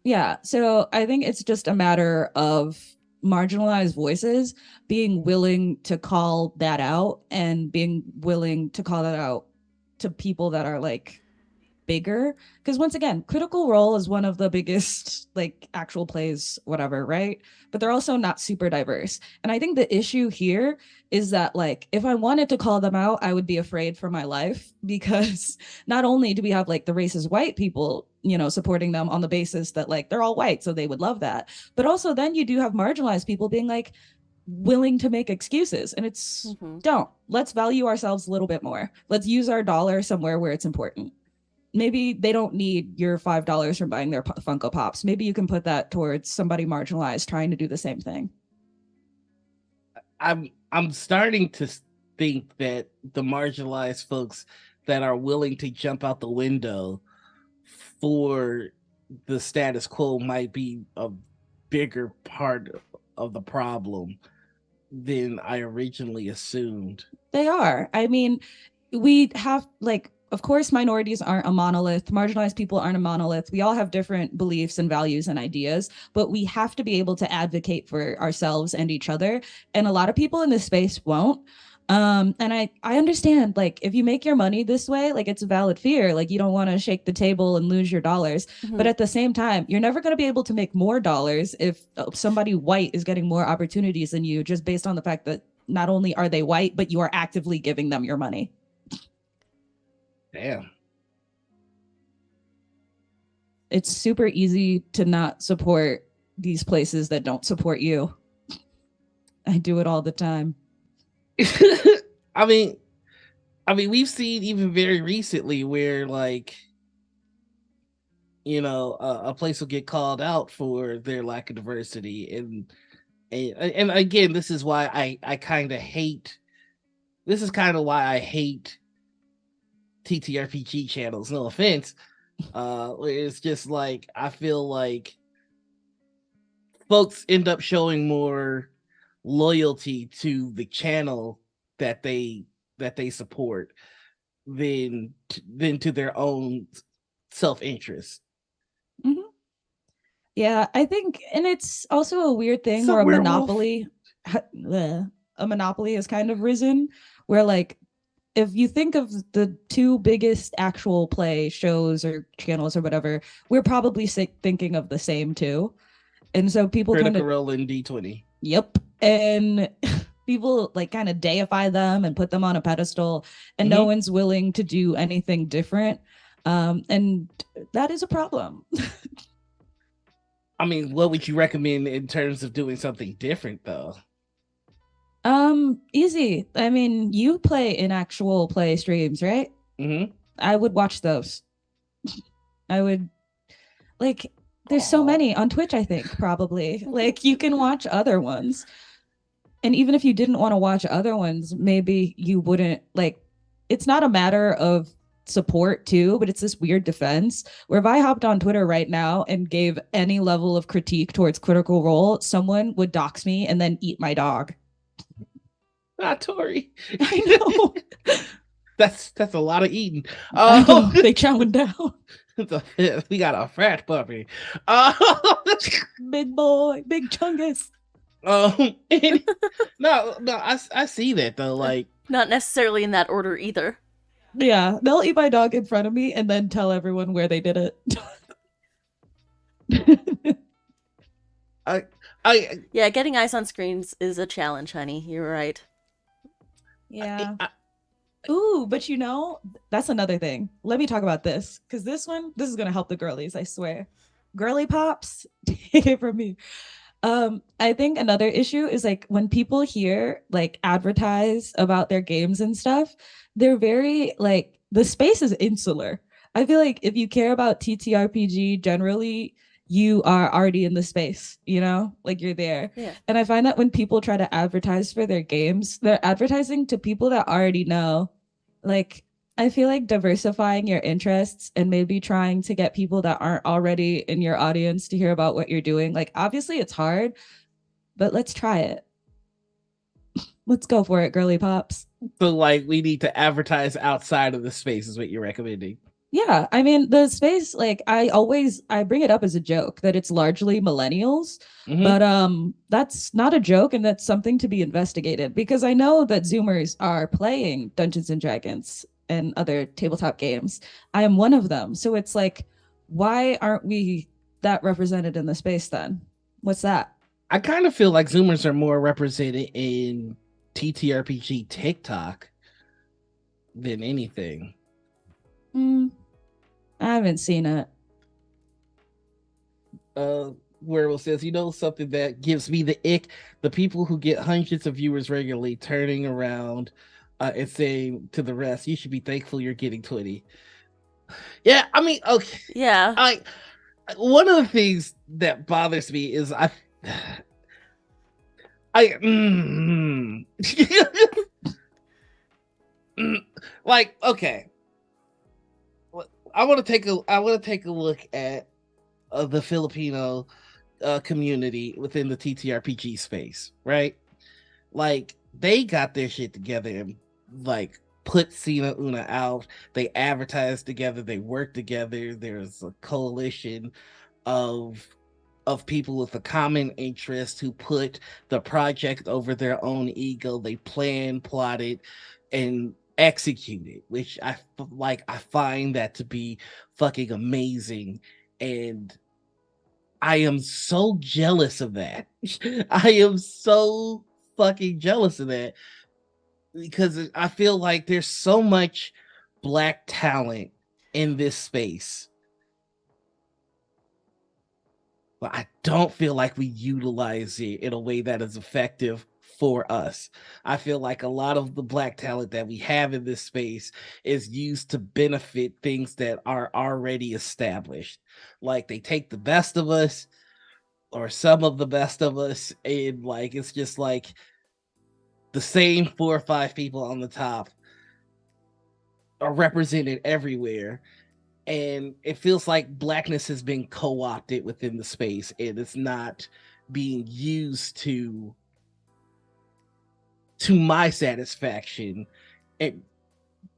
yeah. So I think it's just a matter of marginalized voices being willing to call that out and being willing to call that out to people that are like bigger, because once again, Critical Role is one of the biggest like actual plays whatever, right? But they're also not super diverse. And I think the issue here is that like if I wanted to call them out, I would be afraid for my life, because not only do we have like the racist white people, supporting them on the basis that like they're all white so they would love that, but also then you do have marginalized people being like willing to make excuses. And it's, Mm-hmm. don't, let's value ourselves a little bit more. Let's use our dollar somewhere where it's important. Maybe they don't need your $5 from buying their Funko Pops. Maybe you can put that towards somebody marginalized trying to do the same thing. I'm starting to think that the marginalized folks that are willing to jump out the window for the status quo might be a bigger part of the problem than I originally assumed. They are. I mean, we have like, of course, minorities aren't a monolith. Marginalized people aren't a monolith. We all have different beliefs and values and ideas, but we have to be able to advocate for ourselves and each other. And a lot of people in this space won't. And I understand, like, if you make your money this way, like it's a valid fear, like you don't want to shake the table and lose your dollars. Mm-hmm. But at the same time, you're never going to be able to make more dollars if somebody white is getting more opportunities than you, just based on the fact that not only are they white, but you are actively giving them your money. Damn. It's super easy to not support these places that don't support you. I do it all the time. I mean, we've seen even very recently where, like, a place will get called out for their lack of diversity, and again, this is why I kind of hate. This is kind of why I hate TTRPG channels. No offense. It's just like I feel like folks end up showing more loyalty to the channel that they support than to their own self-interest. Mm-hmm. Yeah, I think, and it's also a weird thing Some where werewolf. a monopoly has kind of risen, where like if you think of the two biggest actual play shows or channels or whatever, we're probably thinking of the same two. And so people kind Critical of, Role in D20. yep. And people like kind of deify them and put them on a pedestal, and no Hmm. one's willing to do anything different. And that is a problem. I mean, what would you recommend in terms of doing something different, though? Easy. I mean, you play in actual play streams, right? Hmm. I would watch those. I would like there's so Oh, many on Twitch, I think, probably. Like you can watch other ones. And even if you didn't want to watch other ones, maybe you wouldn't like it's not a matter of support too, but it's this weird defense where if I hopped on Twitter right now and gave any level of critique towards Critical Role, someone would dox me and then eat my dog. not Tori. I know. That's a lot of eating. I Oh, know. They chowing down. we got a fat puppy. Big boy, big chungus. And- no, I see that though. Like, Not necessarily in that order either. Yeah, they'll eat my dog in front of me and then tell everyone where they did it. I, I, Yeah, getting eyes on screens is a challenge, honey. You're right. Yeah. I Ooh, but that's another thing. Let me talk about this because this is gonna help the girlies, I swear. Girly pops, take it from me. I think another issue is like when people hear like advertise about their games and stuff, they're very like the space is insular. I feel like if you care about TTRPG generally, you are already in the space, like you're there. Yeah. And I find that when people try to advertise for their games, they're advertising to people that already know. Like, I feel like diversifying your interests and maybe trying to get people that aren't already in your audience to hear about what you're doing. Like, obviously, it's hard, but let's try it. Let's go for it, girly pops. so like we need to advertise outside of the space is what you're recommending. Yeah, I mean, the space, like I bring it up as a joke that it's largely millennials, Hmm. but that's not a joke and that's something to be investigated because I know that Zoomers are playing Dungeons and Dragons and other tabletop games. I am one of them. So it's like, why aren't we that represented in the space then? What's that? I kind of feel like Zoomers are more represented in TTRPG TikTok than anything. Hmm, I haven't seen it. uh Werewolf says, something that gives me the ick, the people who get hundreds of viewers regularly turning around and saying to the rest, you should be thankful you're getting 20. Yeah, I mean, okay. Yeah. I One of the things that bothers me is I like, okay, I want to take a look at the Filipino community within the TTRPG space, right? Like they got their shit together and like put Cena Una out. They advertised together. They worked together. There's a coalition of people with a common interest who put the project over their own ego. They planned, plotted, and executed, which I find that to be fucking amazing. And I am so jealous of that. I am so fucking jealous of that because I feel like there's so much black talent in this space, but I don't feel like we utilize it in a way that is effective for us. I feel like a lot of the black talent that we have in this space is used to benefit things that are already established. Like they take the best of us or some of the best of us, and like it's just like the same 4 or 5 people on the top are represented everywhere, and it feels like blackness has been co-opted within the space and it's not being used to my satisfaction and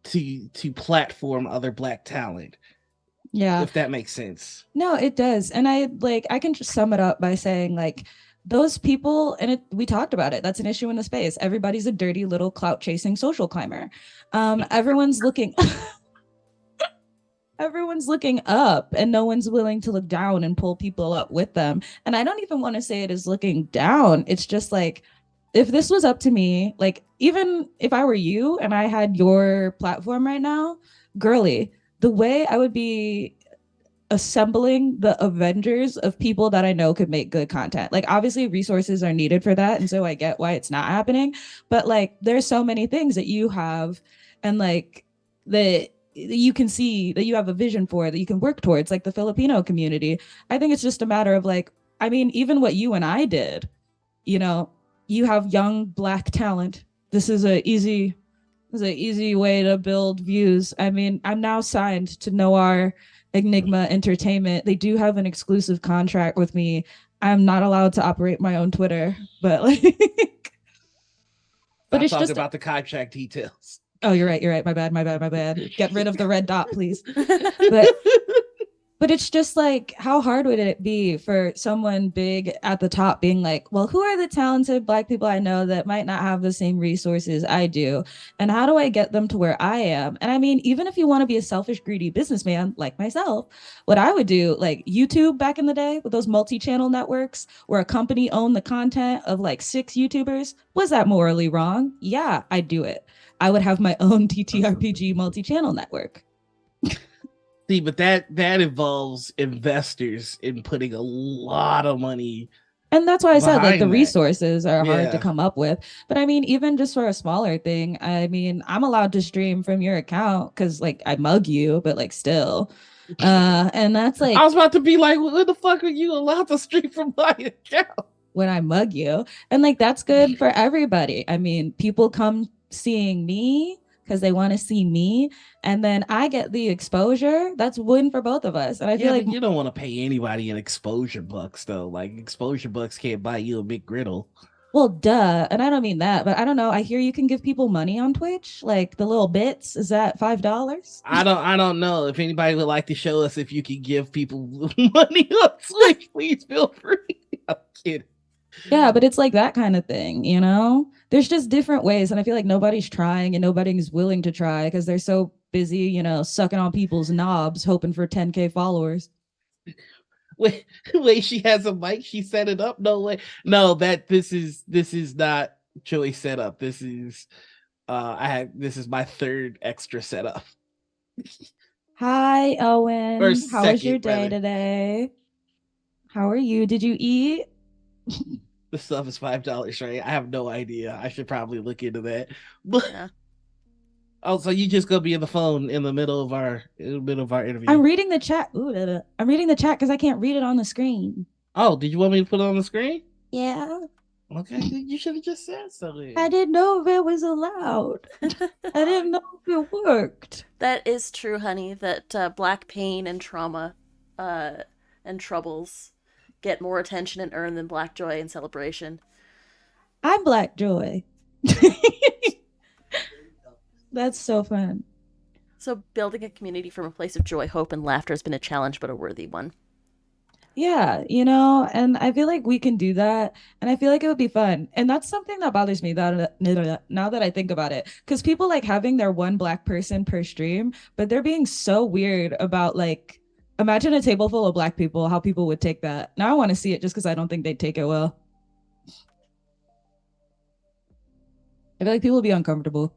to platform other black talent, Yeah. if that makes sense. No, it does. And I can just sum it up by saying like those people, and we talked about it, that's an issue in the space. Everybody's a dirty little clout chasing social climber. Everyone's looking everyone's looking up and no one's willing to look down and pull people up with them. And I don't even want to say it is looking down. It's just like, if this was up to me, like even if I were you and I had your platform right now, girly, the way I would be assembling the Avengers of people that I know could make good content. Like obviously resources are needed for that, and so I get why it's not happening, but like there's so many things that you have and like that you can see that you have a vision for that you can work towards, like the Filipino community. I think it's just a matter of like, I mean, even what you and I did, you know, you have young black talent. This is a easy way to build views. I mean, I'm now signed to Noir Enigma Entertainment. They do have an exclusive contract with me. I'm not allowed to operate my own Twitter, but like, but Stop it's talking just, about the contract details. oh, you're right. You're right. My bad. My bad. My bad. Get rid of the red dot, please. But but it's just like, how hard would it be for someone big at the top being like, well, who are the talented black people I know that might not have the same resources I do? And how do I get them to where I am? And I mean, even if you want to be a selfish, greedy businessman like myself, what I would do, like YouTube back in the day with those multi channel networks where a company owned the content of like 6 YouTubers, was that morally wrong? Yeah, I'd do it. I would have my own TTRPG multi channel network. See, but that involves investors in putting a lot of money And that's why I said like the behind that. resources are hard to Yeah. come up with. But I mean, even just for a smaller thing, I mean, I'm allowed to stream from your account because like I mug you, but like still. And that's I was like about to be like, what the fuck are you allowed to stream from my account? when I mug you. And like that's good for everybody. I mean, people come seeing me because they want to see me. And then I get the exposure. That's win for both of us. And I feel Yeah, like, but you don't want to pay anybody an exposure bucks though. Like exposure bucks can't buy you a big griddle. well, duh. And I don't mean that, but I don't know. I hear you can give people money on Twitch, like the little bits. Is that $5? I don't know if anybody would like to show us if you can give people money on Twitch. Please feel free. I'm kidding. Yeah, but it's like that kind of thing, you know? There's just different ways. And I feel like nobody's trying and nobody's willing to try because they're so busy, you know, sucking on people's knobs, hoping for 10K followers. Wait, wait, she has a mic. She set it up. No way. No, that this is not Joey setup. This is this is my third extra setup Hi, or Owen. How was your second day rather. today? How are you? Did you eat? The stuff is $5, right? I have no idea. I should probably look into that. But Yeah. oh, so you just gonna be in the phone in the middle of our I'm interview? reading the chat. Ooh, da, da. I'm reading the chat because I can't read it on the screen. Oh, did you want me to put it on the screen? Yeah. Okay, you should have just said I something. didn't know if it was allowed. I didn't know if it worked. That is true, honey, that black pain and trauma uh, and troubles get more attention and earn than black joy and celebration. I'm Black Joy. That's so fun. So, building a community from a place of joy, hope, and laughter has been a challenge, but a worthy one. Yeah, you know, and I feel like we can do that, and I feel like it would be fun. And that's something that bothers me that now that I think about it, because people like having their one black person per stream, but they're being so weird about like, imagine a table full of black people, how people would take that. Now I want to see it just because I don't think they'd take it well. I feel like people would be uncomfortable.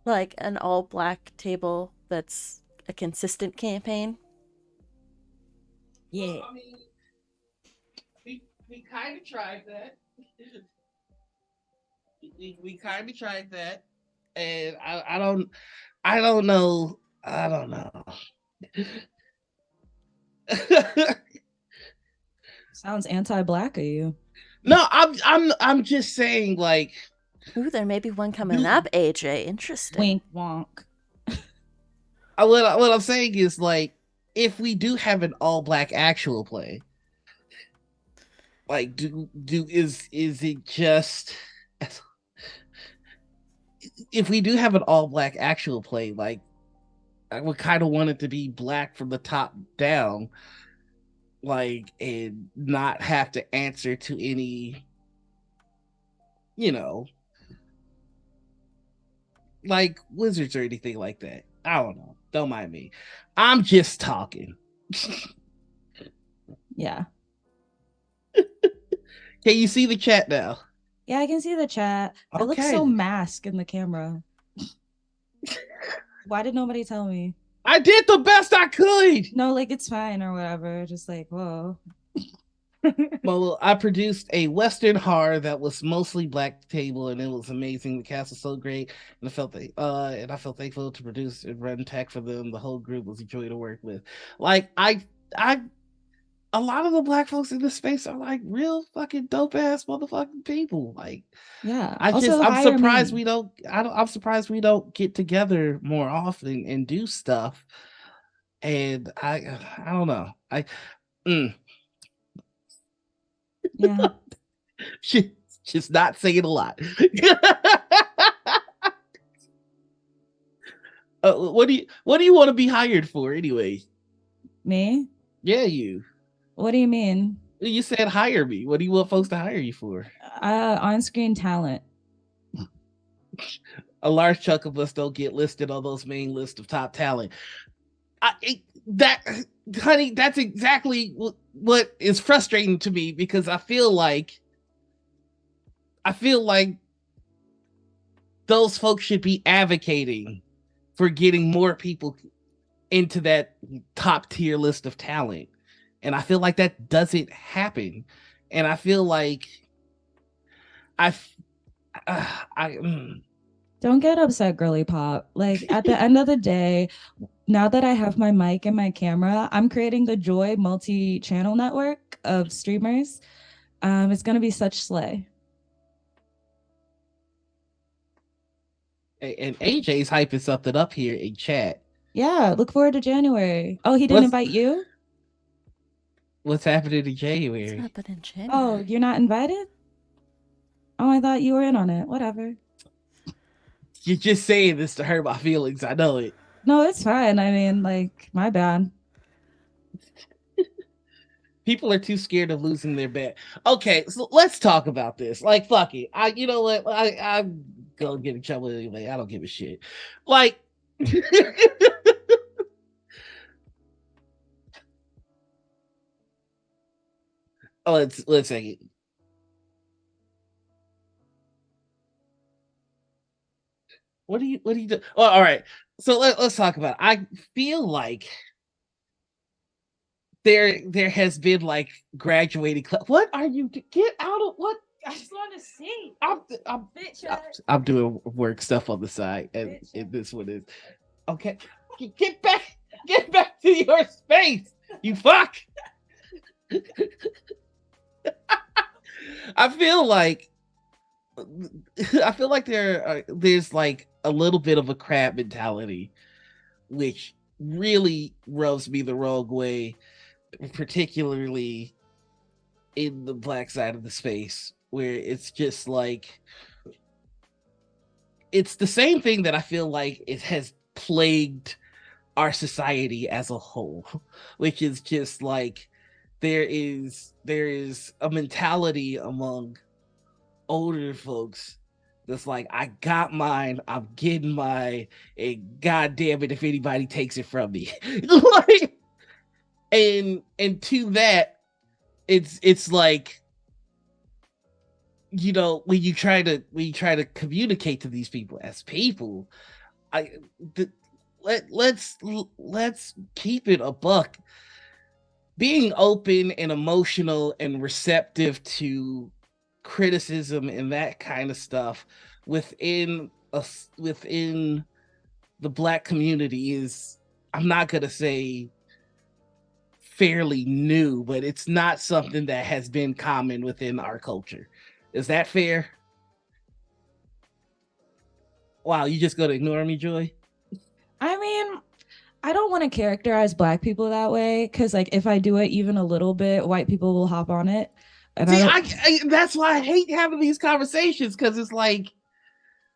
Like an all black table that's a consistent campaign. Yeah. I mean, we kind of tried that. We kind of tried that, and I don't know. I don't know. Sounds anti-black of you. No, I'm just saying like Ooh, there may be one coming do, up, AJ. Interesting. Wink wonk. what I'm saying is like if we do have an all black actual play, like do is it just if we do have an all black actual play, like I would kind of want it to be black from the top down. like, and not have to answer to any, you know, like wizards or anything like that. I don't know. Don't mind me. I'm just talking. Yeah. Can you see the chat now? Yeah, I can see the chat. It looks so Okay. masked in the camera. Why did nobody tell me? I did the best I could. No, like it's fine or whatever. Just like, whoa. Well, I produced a Western horror that was mostly black table, and it was amazing. The cast was so great, and I felt thankful to produce and run tech for them. The whole group was a joy to work with. Like I, a lot of the black folks in this space are like real fucking dope ass motherfucking people. Like Yeah. Also I'm hire surprised me. I'm surprised we don't get together more often and do stuff. And I don't know. Mm, Yeah. she's not saying a lot. What do you want to be hired for anyway? Me? Yeah, you. What do you mean? You said hire me. What do you want folks to hire you for? On-screen talent. A large chunk of us don't get listed on those main list of top talent. That, honey, that's exactly what is frustrating to me, because I feel like those folks should be advocating for getting more people into that top tier list of talent. And I feel like that doesn't happen. And I feel like I, I, Don't get upset, girly pop. Like at the end of the day, now that I have my mic and my camera, I'm creating the Joy multi-channel network of streamers. It's gonna be such slay. and AJ's hyping something up here in chat. Yeah, look forward to January. Oh, he didn't What's invite you? what's happening in What's January? happening in Oh, January? you're not invited? Oh, I thought you were in on it. Whatever. You're just saying this to hurt my feelings. I know it. No, it's fine. I mean, like, my bad. People are too scared of losing their bet. Okay, so let's talk about this. Like, fuck it. You know what? I'm gonna get in trouble anyway. I don't give a shit. Like, oh, let's say it. What do you do? Oh, all right. So let's talk about it. I feel like there has been like graduating. What are you? Get out of what? I just want to see. I'm, I'm, Bitch, I'm doing work stuff on the side, and this one is okay. Get back to your space, you fuck. I feel like there's like a little bit of a crab mentality, which really rubs me the wrong way, particularly in the black side of the space, where it's just like it's the same thing that I feel like it has plagued our society as a whole, which is just like there is a mentality among older folks that's like, I got mine, I'm getting mine, and god damn it if anybody takes it from me. Like, and to that, it's like, you know, when you try to communicate to these people as people, I the, let's keep it a buck. Being open and emotional and receptive to criticism and that kind of stuff within the black community is, I'm not gonna say fairly new, but it's not something that has been common within our culture. Is that fair? Wow, you just gonna ignore me, Joy? I mean, I don't want to characterize black people that way because, like, if I do it even a little bit, white people will hop on it, and I See, don't. that's why I hate having these conversations, because it's like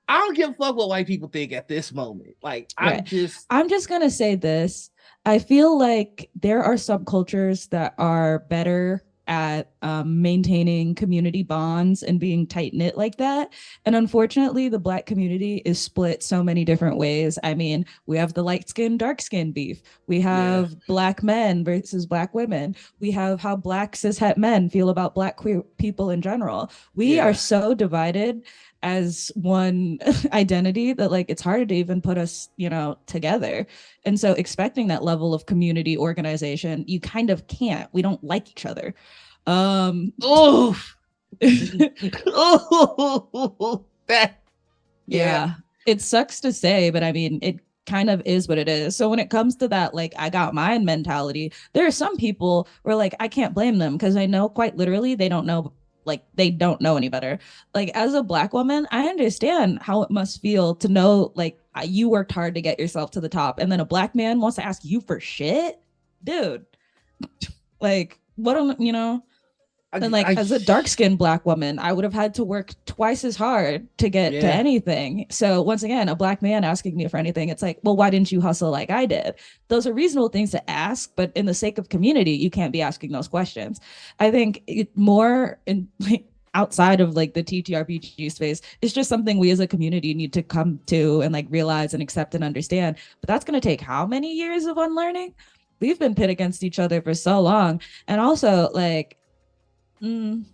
I don't give a fuck what white people think at this moment. Like, Right. I'm just going to say this. I feel like there are subcultures that are better at maintaining community bonds and being tight knit like that. And unfortunately, the Black community is split so many different ways. I mean, we have the light skin, dark skin beef. We yeah, have Black men versus Black women. We have how Black cishet men feel about Black queer people in general. We are yeah. so divided as one identity that like it's harder to even put us, you know, together. And so expecting that level of community organization, you kind of can't. We don't like each other. Oh, oh, that, yeah. Yeah, it sucks to say, but I mean, it kind of is what it is. So when it comes to that, like, I got mine mentality, there are some people where, like, I can't blame them because I know quite literally they don't know, like, they don't know any better. Like, as a Black woman, I understand how it must feel to know, like, you worked hard to get yourself to the top, and then a Black man wants to ask you for shit. Dude, like, what am you know? And like as a dark skinned Black woman, I would have had to work twice as hard to get to yeah. anything. So once again, a Black man asking me for anything, it's like, well, why didn't you hustle like I did? Those are reasonable things to ask, but in the sake of community, you can't be asking those questions. I think it more in like outside of like the TTRPG space, it's just something we as a community need to come to and like realize and accept and understand. But that's going to take how many years of unlearning? We've been pit against each other for so long. And also, like, Mm.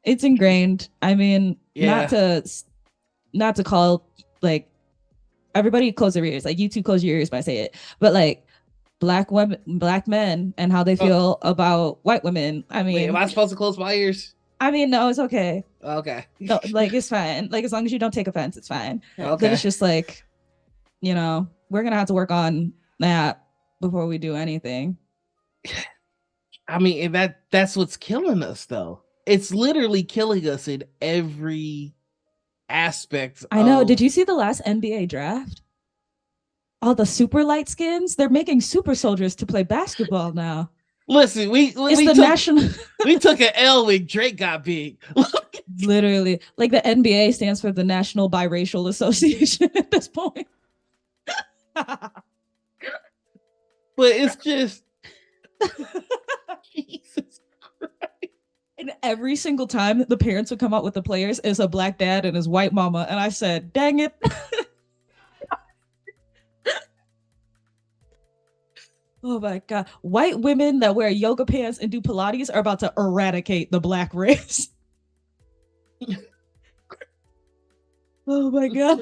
it's ingrained. I mean, Yeah. not to call like everybody close their ears. Like you two close your ears when I say it. But like Black women, Black men, and how they feel about white women. I mean, wait, am I supposed to close my ears? I mean, no, it's okay. Okay. No, like it's fine. Like as long as you don't take offense, it's fine. Okay. Then it's just like, you know, we're gonna have to work on that before we do anything. I mean, and that's what's killing us, though. It's literally killing us in every aspect. I know. Did you see the last NBA draft? All the super light skins, they're making super soldiers to play basketball now. Listen, we national. We took an L when Drake got big. Literally, like the NBA stands for the National Biracial Association at this point. But it's just Jesus Christ. And every single time the parents would come out with the players is a Black dad and his white mama, and I said, "Dang it." Oh my God. White women that wear yoga pants and do Pilates are about to eradicate the Black race. Oh my God.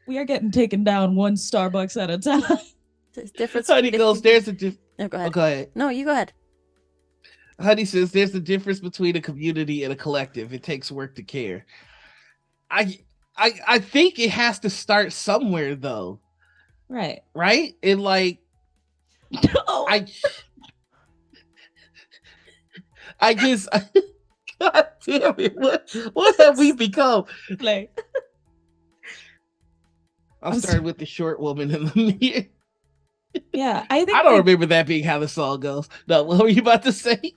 We are getting taken down one Starbucks at a time. There's difference. Honey goes, there's a difference. No, go ahead. Go ahead. No, you go ahead. Honey says there's a difference between a community and a collective. It takes work to care. I think it has to start somewhere though. Right. Right? And like No. I just God damn it. What have we become? Like I'm starting with the short woman in the mirror. Yeah, I think I don't remember that being how the song goes. No, what were you about to say?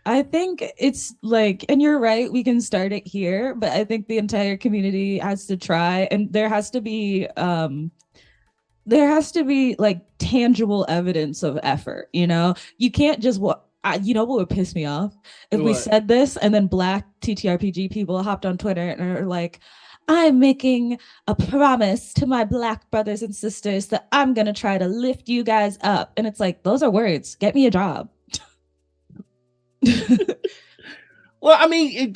I think it's like, and you're right, we can start it here, but I think the entire community has to try, and there has to be like tangible evidence of effort, you know? You can't just you know what would piss me off? If we said this and then Black TTRPG people hopped on Twitter and are like, I'm making a promise to my Black brothers and sisters that I'm going to try to lift you guys up. And it's like, those are words. Get me a job. Well, I mean,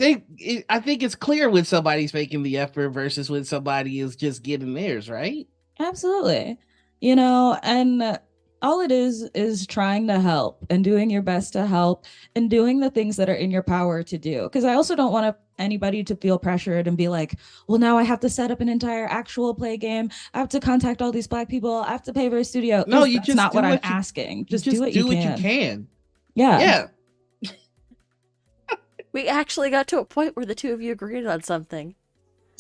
I think it's clear when somebody's making the effort versus when somebody is just getting theirs, right? Absolutely. You know, and all it is trying to help and doing your best to help and doing the things that are in your power to do. Because I also don't want anybody to feel pressured and be like, well, now I have to set up an entire actual play game. I have to contact all these Black people. I have to pay for a studio. No, that's just not what I'm asking. Just do what you can. Yeah. Yeah. We actually got to a point where the two of you agreed on something.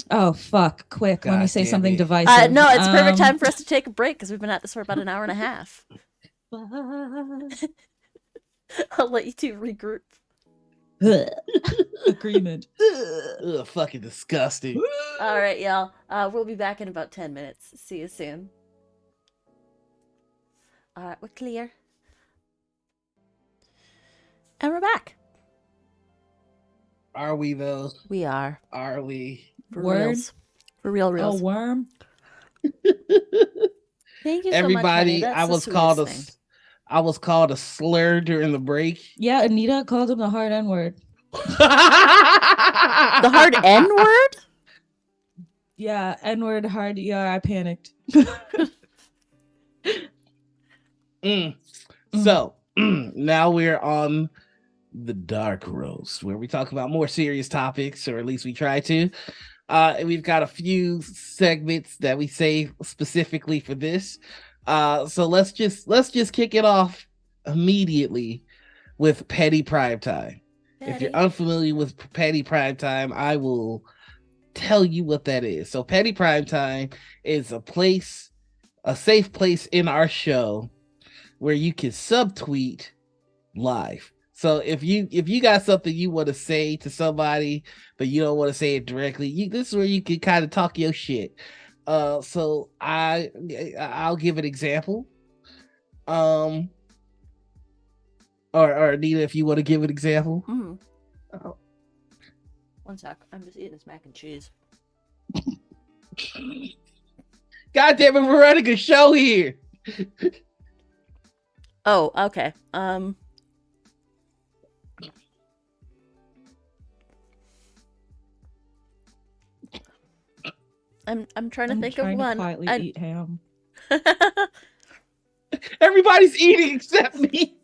Oh, fuck. Quick. God let me say something it. divisive. No, it's a perfect time for us to take a break because we've been at this for about an hour and a half. I'll let you two regroup. Agreement. Ugh, fucking disgusting. All right, y'all. We'll be back in about 10 minutes. See you soon. All right, we're clear. And we're back. Are we though? We are. Are we? For Word? reals. For real A reals. worm? Thank you so much, honey. Everybody, That's I the was sweetest thing. I was called a slur during the break. Yeah, Anita called him the hard N word. The hard N word? Yeah, N word, hard ER. I panicked. So now we're on the dark roast, where we talk about more serious topics, or at least we try to. And we've got a few segments that we save specifically for this. So let's just kick it off immediately with petty prime time. If you're unfamiliar with petty prime time, I will tell you what that is. So petty prime time is a safe place in our show where you can subtweet live. So if you got something you want to say to somebody, but you don't want to say it directly, this is where you can kind of talk your shit. So I'll give an example. Or Anita, if you want to give an example. Oh. One sec. I'm just eating this mac and cheese. God damn it, we're running a show here. Oh, okay. I'm trying to think of one. Quietly eat ham. Everybody's eating except me.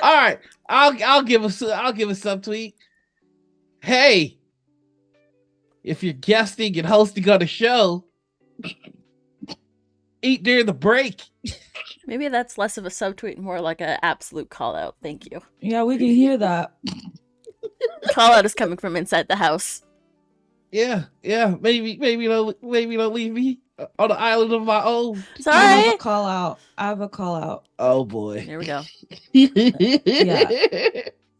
All right, I'll give a subtweet. Hey, if you're guesting and hosting on a show, eat during the break. Maybe that's less of a subtweet, more like an absolute call out. Thank you. Yeah, we can hear that. Call out is coming from inside the house. Yeah. Maybe don't leave me on the island of my own. Sorry. I have a call out. Oh boy. Here we go. Yeah.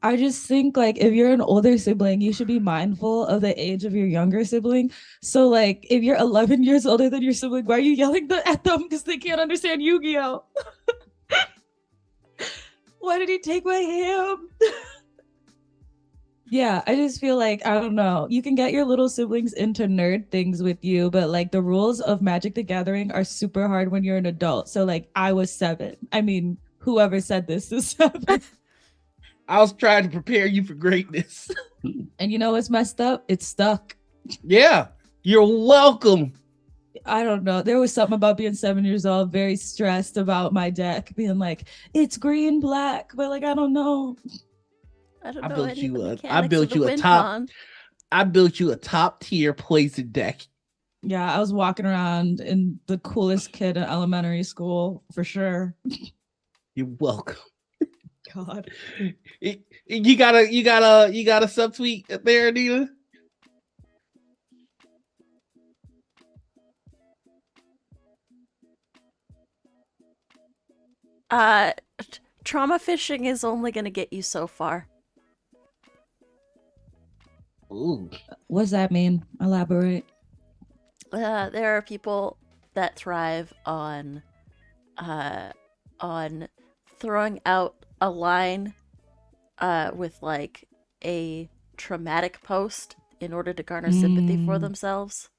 I just think, like, if you're an older sibling, you should be mindful of the age of your younger sibling. So, like, if you're 11 years older than your sibling, why are you yelling at them because they can't understand Yu-Gi-Oh? Why did he take my ham? Yeah, I just feel like, I don't know. You can get your little siblings into nerd things with you, but like the rules of Magic the Gathering are super hard when you're an adult. So, like, I was 7. I mean, whoever said this is 7. I was trying to prepare you for greatness. And you know what's messed up? It's stuck. Yeah, you're welcome. I don't know. There was something about being 7 years old, very stressed about my deck, being like, it's green, black, but like, I don't know. I don't I know built any you of the a- mechanics I built of the you a wind top- pond. I built you a top tier poison deck. Yeah, I was walking around in the coolest kid in elementary school for sure. You're welcome. God. You got a subtweet there, Anita? Trauma fishing is only going to get you so far. Ooh. What does that mean? Elaborate. There are people that thrive on throwing out a line with like a traumatic post in order to garner sympathy for themselves.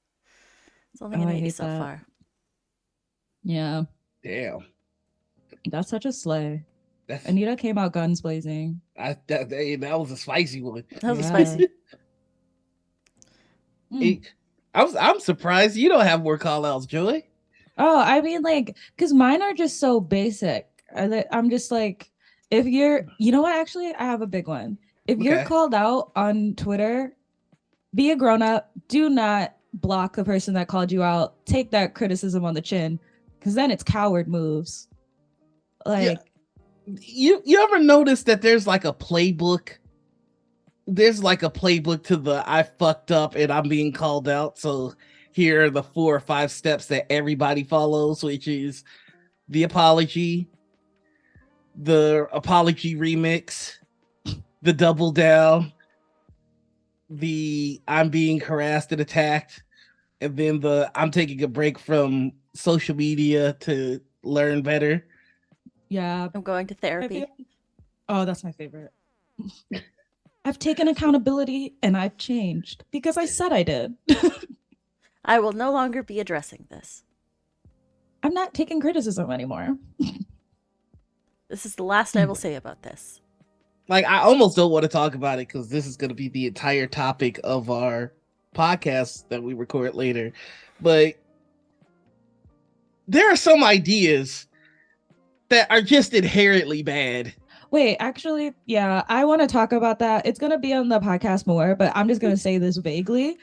It's only going to get you so far. Yeah. Damn. That's such a slay. Anita came out guns blazing. That was a spicy one. That was spicy. I'm surprised you don't have more call outs, Joy. Oh, I mean, like, because mine are just so basic. I'm just like, if you're, you know what, actually, I have a big one. If you're called out on Twitter, be a grown up. Do not block the person that called you out. Take that criticism on the chin, because then it's coward moves. Like, you ever notice that there's like a playbook? There's like a playbook to the I fucked up and I'm being called out. So here are the 4 or 5 steps that everybody follows, which is the apology, the apology remix, the double down, the I'm being harassed and attacked, and then the I'm taking a break from social media to learn better. Yeah. I'm going to therapy. Oh, that's my favorite. I've taken accountability and I've changed because I said I did. I will no longer be addressing this. I'm not taking criticism anymore. This is the last I will say about this. Like, I almost don't want to talk about it because this is going to be the entire topic of our podcast that we record later. But there are some ideas that are just inherently bad. Wait, actually, yeah, I want to talk about that. It's going to be on the podcast more, but I'm just going to say this vaguely.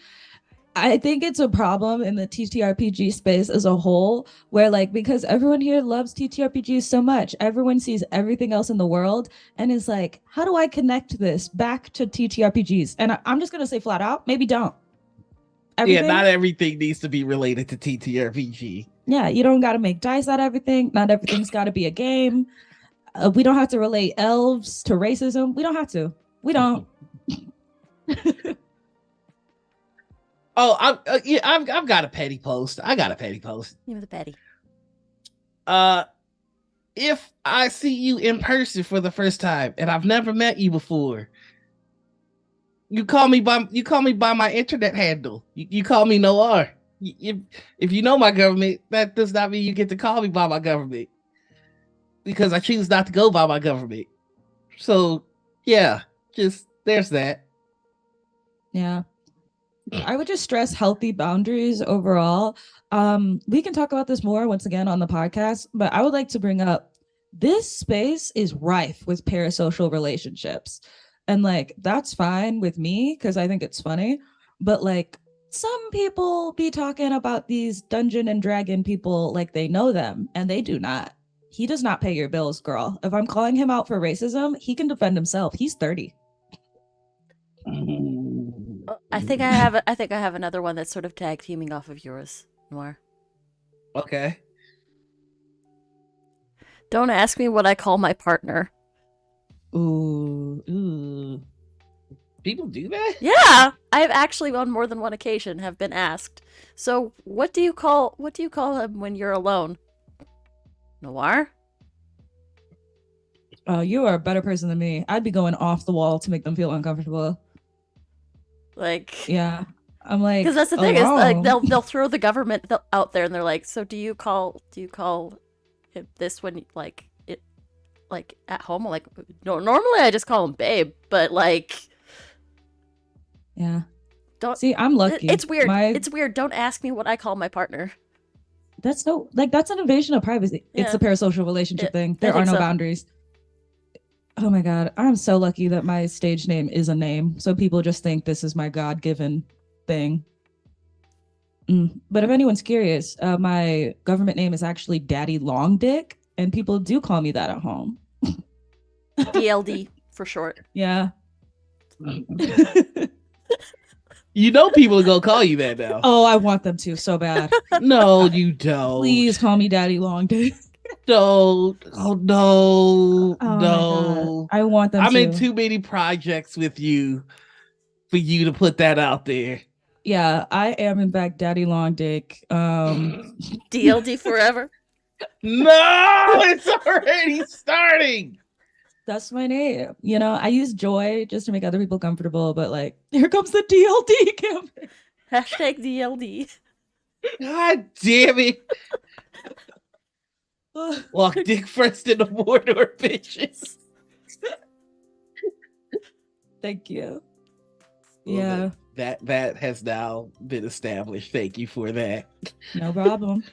I think it's a problem in the TTRPG space as a whole, where like because everyone here loves TTRPGs so much, everyone sees everything else in the world and is like, how do I connect this back to TTRPGs? And I'm just gonna say flat out, maybe don't. Everything? Yeah, not everything needs to be related to TTRPG. Yeah, you don't got to make dice out of everything. Not everything's got to be a game. We don't have to relate elves to racism. We don't have to. We don't. Oh, I've got a petty post. I got a petty post. Give me the petty. If I see you in person for the first time and I've never met you before, you call me by my internet handle. You call me Noir. If you know my government, that does not mean you get to call me by my government, because I choose not to go by my government. So yeah, just there's that. Yeah. I would just stress healthy boundaries overall. We can talk about this more once again on the podcast, but I would like to bring up this space is rife with parasocial relationships. And like, that's fine with me because I think it's funny. But like, some people be talking about these Dungeon and Dragon people like they know them, and they do not. He does not pay your bills, girl. If I'm calling him out for racism, he can defend himself. He's 30. I think I have another one that's sort of tag teaming off of yours, Noir. Okay. Don't ask me what I call my partner. Ooh. People do that? Yeah, I've actually on more than one occasion have been asked. So, what do you call him when you're alone? Noir? Oh, you are a better person than me. I'd be going off the wall to make them feel uncomfortable. Like, yeah, I'm like, because that's the thing is like they'll throw the government out there and they're like, so do you call him this when like it like at home? I'm like, no, normally I just call him babe, but like, yeah, don't see. I'm lucky. It's weird. It's weird. Don't ask me what I call my partner. That's no like that's an invasion of privacy. Yeah. It's a parasocial relationship thing. There are no boundaries. Oh my God. I'm so lucky that my stage name is a name. So people just think this is my God-given thing. But if anyone's curious, my government name is actually Daddy Long Dick. And people do call me that at home. DLD for short. Yeah. You know people are going to call you that now. Oh, I want them to so bad. No, you don't. Please call me Daddy Long Dick. No, oh no, no. I want them I'm to. in too many projects with you for you to put that out there. Yeah, I am in fact Daddy Long Dick. DLD forever. No, it's already starting. That's my name. You know, I use joy just to make other people comfortable, but like, here comes the DLD campaign. Hashtag DLD. God damn it. Walk dick first in the Mordor, bitches. Thank you. Well, yeah. That has now been established. Thank you for that. No problem.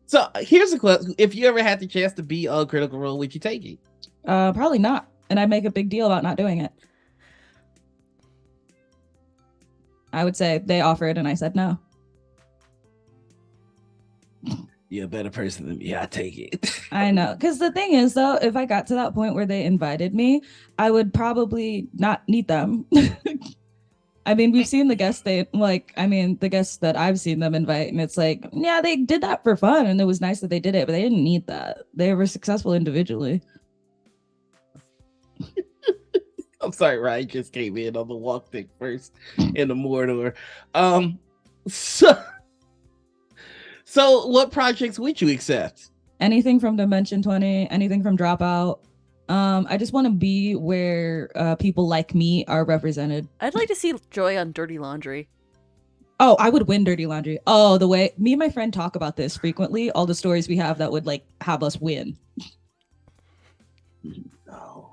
So here's a question. If you ever had the chance to be on Critical Role, would you take it? Probably not. And I make a big deal about not doing it. I would say they offered and I said no. You're a better person than me. I take it. I know. Because the thing is, though, if I got to that point where they invited me, I would probably not need them. I mean, we've seen the guests the guests that I've seen them invite, and it's like, yeah, they did that for fun, and it was nice that they did it, but they didn't need that. They were successful individually. I'm sorry, Ryan just came in on the walk thing first in the Mordor. Um, so, so what projects would you accept? Anything from Dimension 20, anything from Dropout. I just want to be where people like me are represented. I'd like to see Joy on Dirty Laundry. Oh, I would win Dirty Laundry. Oh, the way me and my friend talk about this frequently, all the stories we have that would like have us win. No.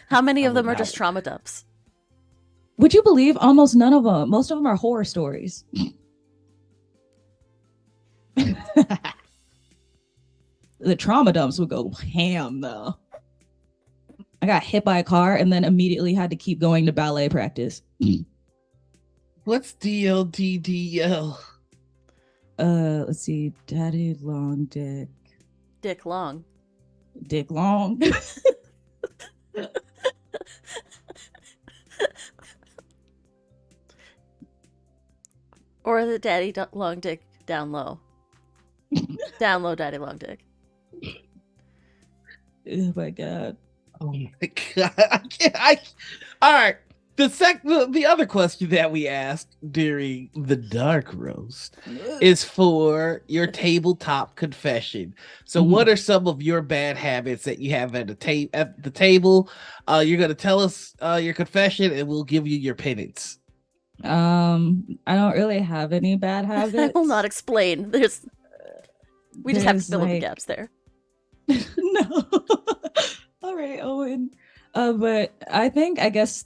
How many I of them would are not. just trauma dumps? Would you believe almost none of them? Most of them are horror stories. The trauma dumps would go ham though. I got hit by a car and then immediately had to keep going to ballet practice. What's DLDDL? Let's see. Daddy long dick. Dick Long. Dick long. Or the Daddy Long Dick Down Low. Down Low Daddy Long Dick. Oh my god. Oh my god! All right. The other question that we asked during the dark roast is for your tabletop confession. So, what are some of your bad habits that you have at the table? You're gonna tell us your confession, and we'll give you your penance. I don't really have any bad habits. I will not explain. We just have to There's, fill in the like- gaps there. No. All right, Owen. But I guess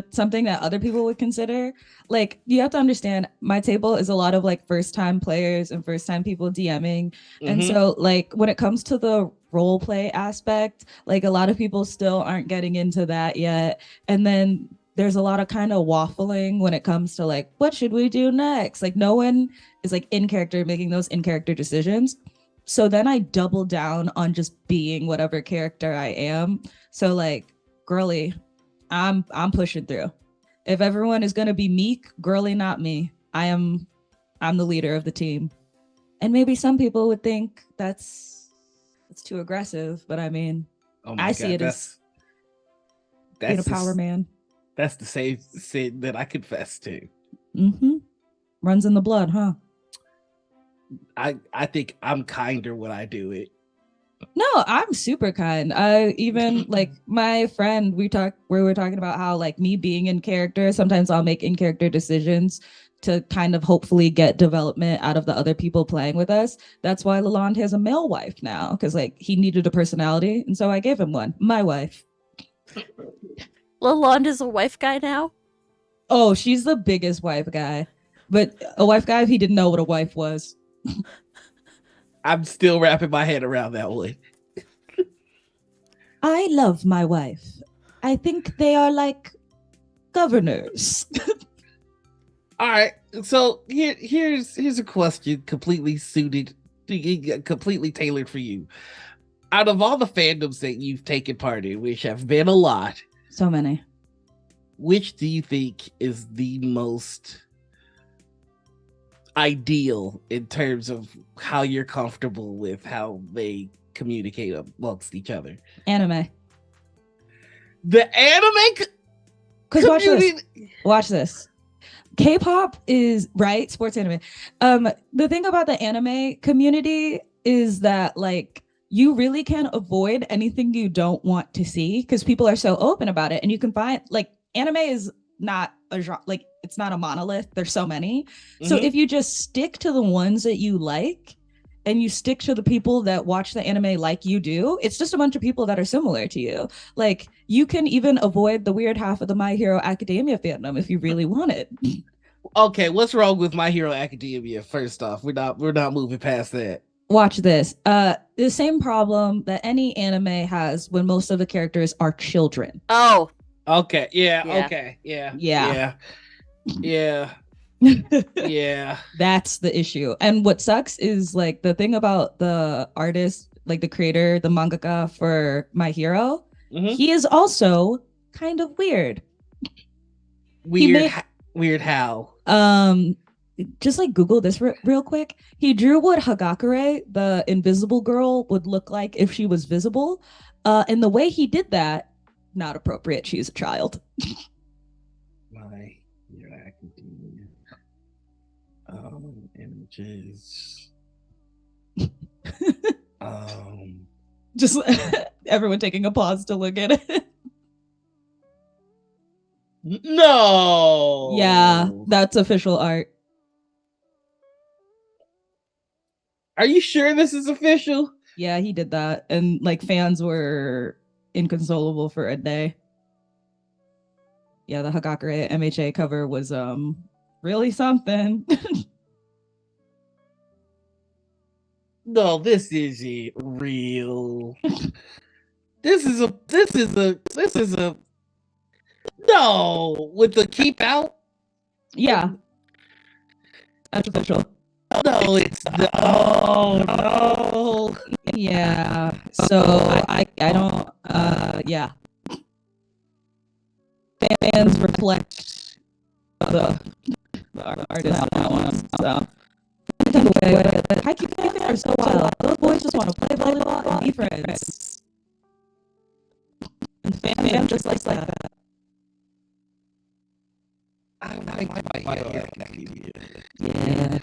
something that other people would consider, like, you have to understand my table is a lot of like first time players and first time people DMing. And Mhm. so like when it comes to the role play aspect, like a lot of people still aren't getting into that yet. And then there's a lot of kind of waffling when it comes to like, what should we do next? Like no one is like in character making those in character decisions. So then I double down on just being whatever character I am. So like, girly, I'm pushing through. If everyone is gonna be meek, girly, not me. I'm the leader of the team. And maybe some people would think it's too aggressive, but I mean, Oh my I god! see it as being a that's power man. That's the same sin that I confess to. Mm-hmm. Runs in the blood, huh? I think I'm kinder when I do it. No, I'm super kind. I even like my friend, we were talking about how like me being in character, sometimes I'll make in character decisions to kind of hopefully get development out of the other people playing with us. That's why Lalonde has a male wife now, because like he needed a personality, and so I gave him one, my wife. Lalonde is a wife guy now? Oh, she's the biggest wife guy. But a wife guy if he didn't know what a wife was. I'm still wrapping my head around that one. I love my wife. I think they are like governors. All right, so here's a question completely completely tailored for you. Out of all the fandoms that you've taken part in, which have been a lot, So many. which do you think is the most ideal in terms of how you're comfortable with how they communicate amongst each other? Anime. The anime Because community. watch this. K-pop is right, sports anime. The thing about the anime community is that like you really can avoid anything you don't want to see because people are so open about it, and you can find like anime is not a genre, like it's not a monolith. There's so many. So Mhm. if you just stick to the ones that you like and you stick to the people that watch the anime like you do, it's just a bunch of people that are similar to you. Like you can even avoid the weird half of the My Hero Academia fandom if you really wanted. Okay, what's wrong with My Hero Academia? First off, we're not moving past that. Watch this. The same problem that any anime has when most of the characters are children. Oh, Okay, yeah, Yeah. okay, yeah, Yeah. yeah, yeah. That's the issue. And what sucks is like the thing about the artist, like the creator, the mangaka for My Hero, Mhm. he is also kind of weird. Weird, weird how. Just like Google this real quick. He drew what Hagakure, the invisible girl, would look like if she was visible. And the way he did that, not appropriate. She's a child. My Hero Academia. Images. Just everyone taking a pause to look at it. No. Yeah, that's official art. Are you sure this is official? Yeah, he did that. And like fans were inconsolable for a day. Yeah, the Hagakure MHA cover was really something. No, this isn't real. This is a no with the keep out. Yeah, that's official. No, it's oh no. Yeah. So I don't yeah. Fans reflect the artist on that one. So Haikyuu fans are so wild. Those boys just want to play volleyball and be friends. And fans just like that. I like my Hero Academia. Yeah.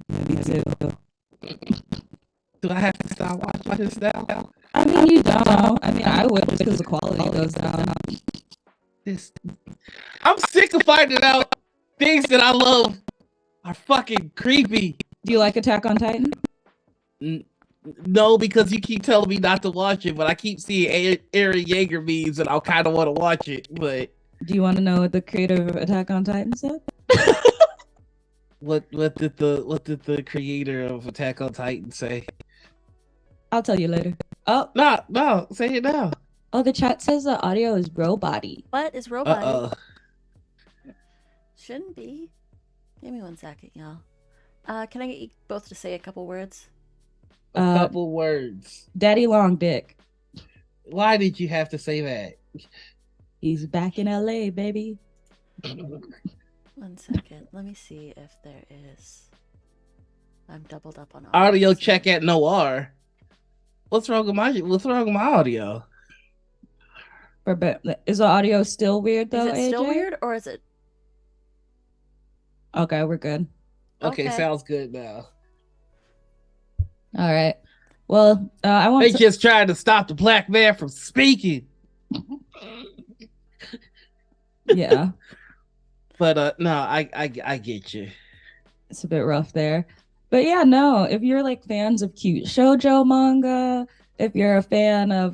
Me too. Do I have to stop watching this now? I mean, you don't. I mean, I would just because the quality goes down. I'm sick of finding out things that I love are fucking creepy. Do you like Attack on Titan? No, because you keep telling me not to watch it, but I keep seeing Eren Yeager memes, and I kind of want to watch it. But do you want to know what the creator of Attack on Titan said? What did the creator of Attack on Titan say? I'll tell you later. Oh no, say it now. Oh, the chat says the audio is robot-y. What is robot? Shouldn't be. Give me 1 second, y'all. Can I get you both to say a couple words? A couple words. Daddy long dick. Why did you have to say that? He's back in LA, baby. 1 second. Let me see if there is. I'm doubled up on audio. Check at Noir. What's wrong with my audio? Is the audio still weird though? Is it still weird or is it? Okay, we're good. Okay, sounds good now. All right. Well, I want. They just trying to stop the black man from speaking. Yeah. But no, I get you. It's a bit rough there. But yeah, no, if you're like fans of cute shoujo manga, if you're a fan of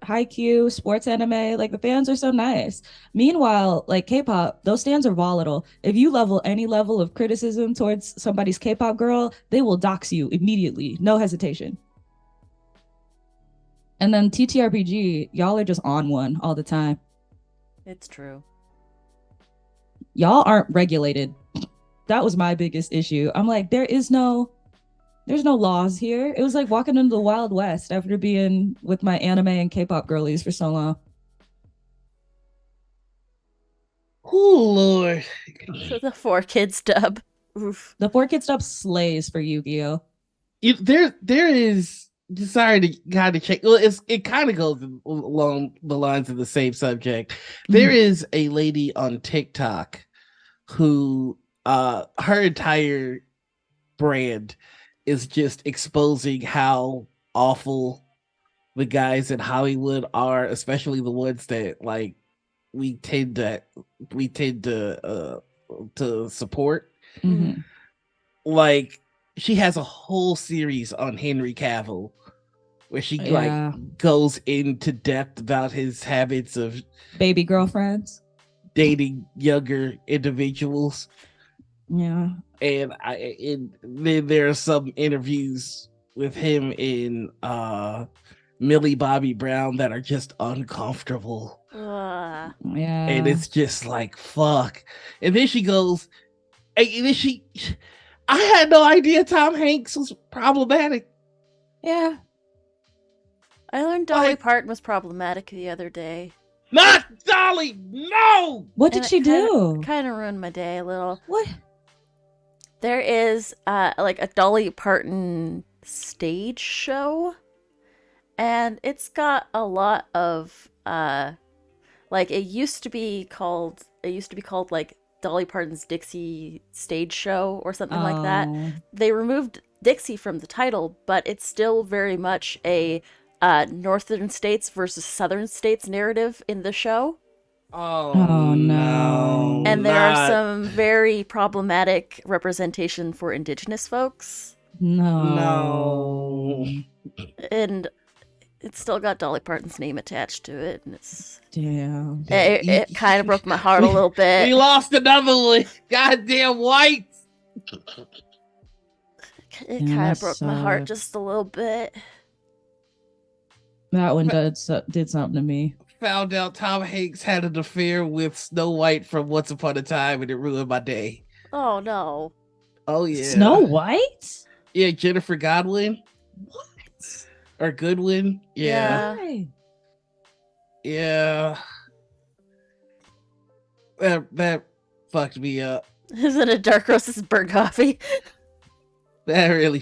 Haikyuu, sports anime, like the fans are so nice. Meanwhile, like K-pop, those stands are volatile. If you level any level of criticism towards somebody's K-pop girl, they will dox you immediately, no hesitation. And then TTRPG, y'all are just on one all the time. It's true. Y'all aren't regulated. That was my biggest issue. I'm like, there's no laws here. It was like walking into the Wild West after being with my anime and K-pop girlies for so long. Oh Lord. The 4Kids dub. Oof. The 4Kids dub slays for Yu-Gi-Oh. There is. Sorry to kind of check. Well, it kind of goes along the lines of the same subject. There is a lady on TikTok who her entire brand is just exposing how awful the guys in Hollywood are, especially the ones that like we tend to support. Mm-hmm. Like she has a whole series on Henry Cavill where she like goes into depth about his habits of baby girlfriends, dating younger individuals. Yeah. And then there are some interviews with him in Millie Bobby Brown that are just uncomfortable. Yeah. And it's just like fuck. And then she goes, and then I had no idea Tom Hanks was problematic. Yeah. I learned Dolly Parton was problematic the other day. Not Dolly. No. What did she do? Kind of ruined my day a little. What? There is like a Dolly Parton stage show, and it's got a lot of like it used to be called like Dolly Parton's Dixie stage show or something like that. Oh. They removed Dixie from the title, but it's still very much a northern states versus southern states narrative in the show. Oh no. And there are not some very problematic representation for indigenous folks. No. no. And it's still got Dolly Parton's name attached to it, and it's Damn. it kind of broke my heart a little bit. We lost another one. Goddamn white. It Yeah, kind that of broke my heart sucks. just a little bit. That one did something to me. Found out Tom Hanks had an affair with Snow White from Once Upon a Time, and it ruined my day. Oh no. Oh yeah. Snow White? Yeah, Jennifer Godwin What? or Goodwin. Yeah. Why? Yeah. That fucked me up. Is it a dark roast burnt coffee? That really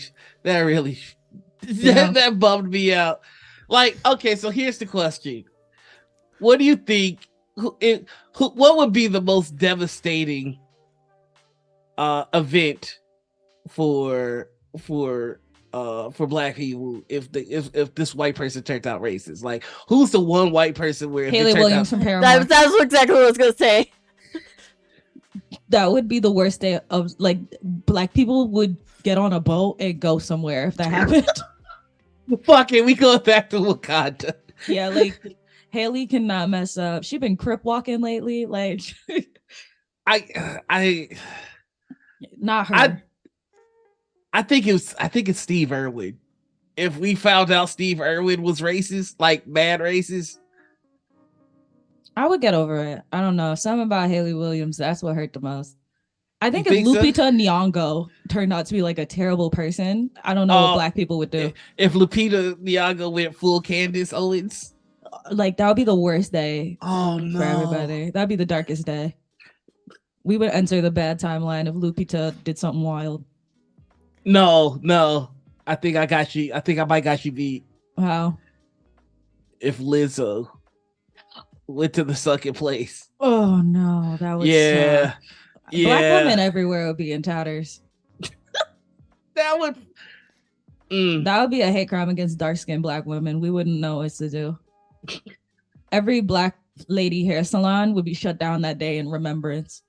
Yeah. that bummed me out. Like, okay, so here's the question. What do you think what would be the most devastating event for black people if this white person turned out racist? Like, who's the one white person where if Haley it turned Williams out, from Paramore. That's exactly what I was gonna say. That would be the worst day of, like, black people would get on a boat and go somewhere if that happened. fuck it, we go back to Wakanda. Yeah, like Haley cannot mess up. She been crip walking lately. Like I not her. I think it's Steve Irwin. If we found out Steve Irwin was racist, like mad racist, I would get over it. I don't know. Something about Haley Williams, that's what hurt the most. I think You if think so? Lupita Nyong'o turned out to be like a terrible person, I don't know what black people would do. If Lupita Nyong'o went full Candace Owens, Like, that would be the worst day oh no, for everybody. That'd be the darkest day. We would enter the bad timeline if Lupita did something wild. No. I think I got you. I think I might got you beat. Wow. If Lizzo went to the second place. Oh no, that would Yeah. suck. Yeah. Black women everywhere would be in tatters. That would That would be a hate crime against dark-skinned black women. We wouldn't know what to do. Every black lady hair salon would be shut down that day in remembrance.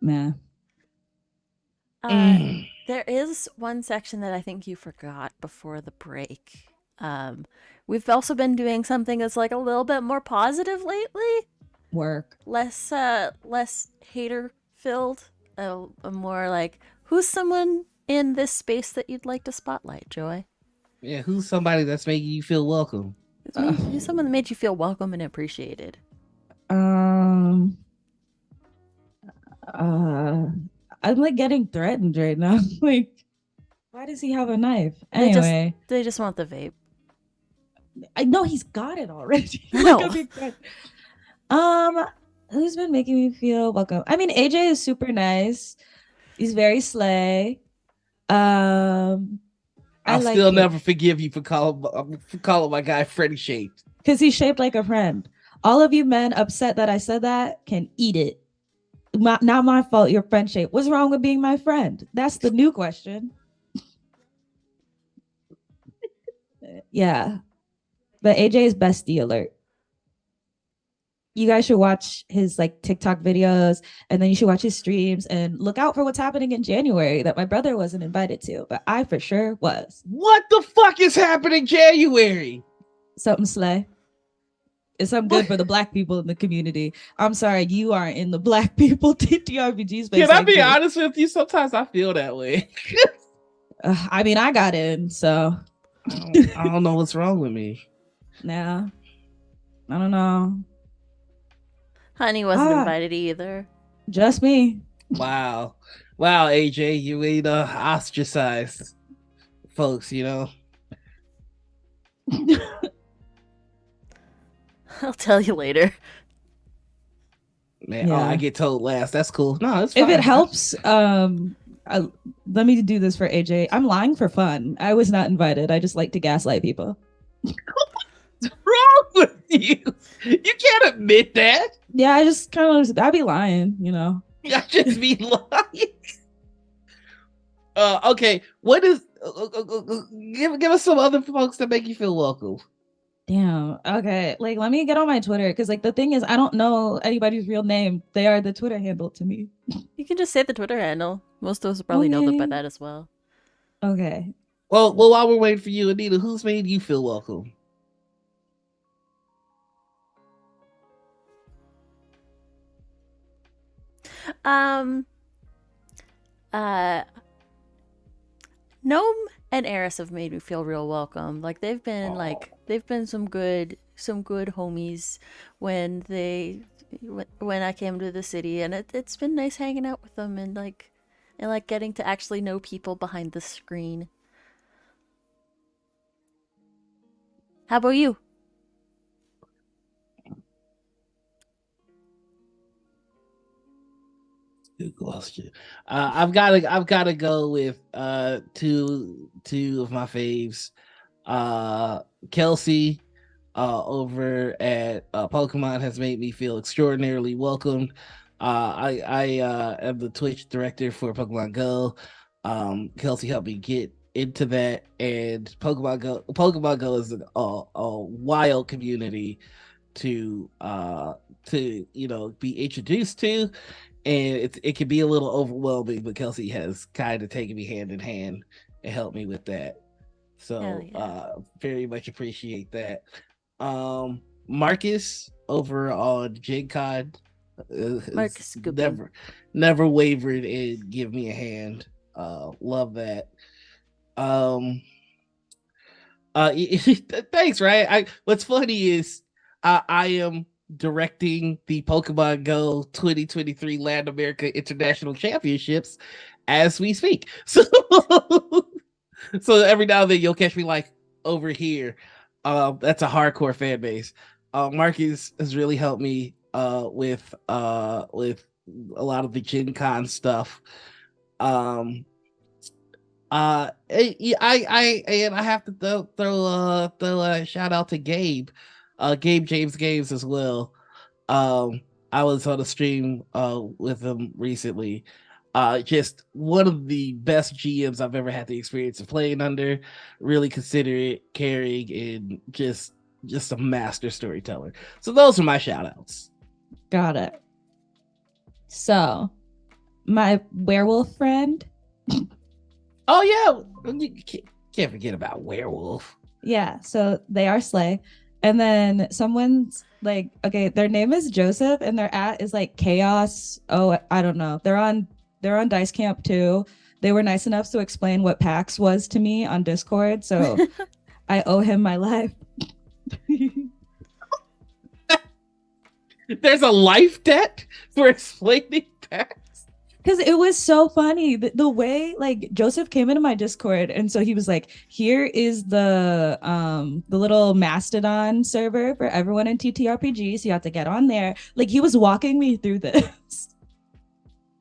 Man. There is one section that I think you forgot before the break. We've also been doing something that's like a little bit more positive lately. Work. Less hater filled. More like, who's someone in this space that you'd like to spotlight, Joy? Yeah, who's somebody that's making you feel welcome? Who's someone that made you feel welcome and appreciated? I'm like getting threatened right now. Like, why does he have a knife? Anyway, They just want the vape. I know he's got it already. No. Like, a big threat. Who's been making me feel welcome? I mean, AJ is super nice. He's very slay. I'll like still it. never forgive you for calling my guy Freddie shaped. Because he's shaped like a friend. All of you men upset that I said that can eat it. Not my fault. Your friend shaped. What's wrong with being my friend? That's the new question. Yeah. But AJ is bestie alert. You guys should watch his like TikTok videos, and then you should watch his streams and look out for what's happening in January that my brother wasn't invited to, but I for sure was. What the fuck is happening January? Something slay. It's something good for the black people in the community. I'm sorry, you are in the black people TTRPG space. Can I be honest with you? Sometimes I feel that way. I mean, I got in, so I don't know what's wrong with me. nah. I don't know. Honey wasn't invited either. Just me. Wow, AJ, you ain't ostracized, folks. You know. I'll tell you later. Man, oh, I Yeah. get told last. That's cool. No, it's If it fine. helps, uh, let me do this for AJ. I'm lying for fun. I was not invited. I just like to gaslight people. What's wrong with you? You can't admit that. Yeah, I just kind of, I be lying, you know. I just be lying. Okay. What is? Give us some other folks that make you feel welcome. Damn. Okay. Like, let me get on my Twitter because, like, the thing is, I don't know anybody's real name. They are the Twitter handle to me. You can just say the Twitter handle. Most of us probably know that by Okay. that as well. Okay. Well, while we're waiting for you, Anita, who's made you feel welcome? Um, uh, Gnome and Eris have made me feel real welcome. Like Oh, they've been some good homies when when I came to the city, and it's been nice hanging out with them and like getting to actually know people behind the screen. How about you? good question. I've gotta go with two of my faves. Kelsey over at Pokemon has made me feel extraordinarily welcomed. I am the Twitch director for Pokemon Go. Kelsey helped me get into that, and Pokemon Go is a wild community to be introduced to, and it can be a little overwhelming, but Kelsey has kind of taken me hand in hand and helped me with that. Hell So yeah, very much appreciate that. Marcus over on Gen Con has Marcus Goopy. never wavered and give me a hand. Love that. Um thanks, right? I What's funny is I am directing the Pokemon Go 2023 Latin America International Championships as we speak. So so every now and then you'll catch me like over here. That's a hardcore fan base. Marcus has really helped me with a lot of the Gen Con stuff. Um and I have to throw a shout out to Gabe, Gabe James Games as well. I was on a stream with him recently. Just one of the best GMs I've ever had the experience of playing under. Really considerate, caring, and just a master storyteller. So those are my shout outs. Got it. So, my werewolf friend. Oh yeah, you can't forget about werewolf. Yeah. So they are Slay. And then someone's like, okay, their name is Joseph and their at is like chaos. Oh, I don't know. They're on Dice Camp too. They were nice enough to explain what PAX was to me on Discord. So I owe him my life. There's a life debt for explaining that. Because it was so funny the way like Joseph came into my Discord, and so he was like, here is the little Mastodon server for everyone in TTRPG, so you have to get on there. Like, he was walking me through this.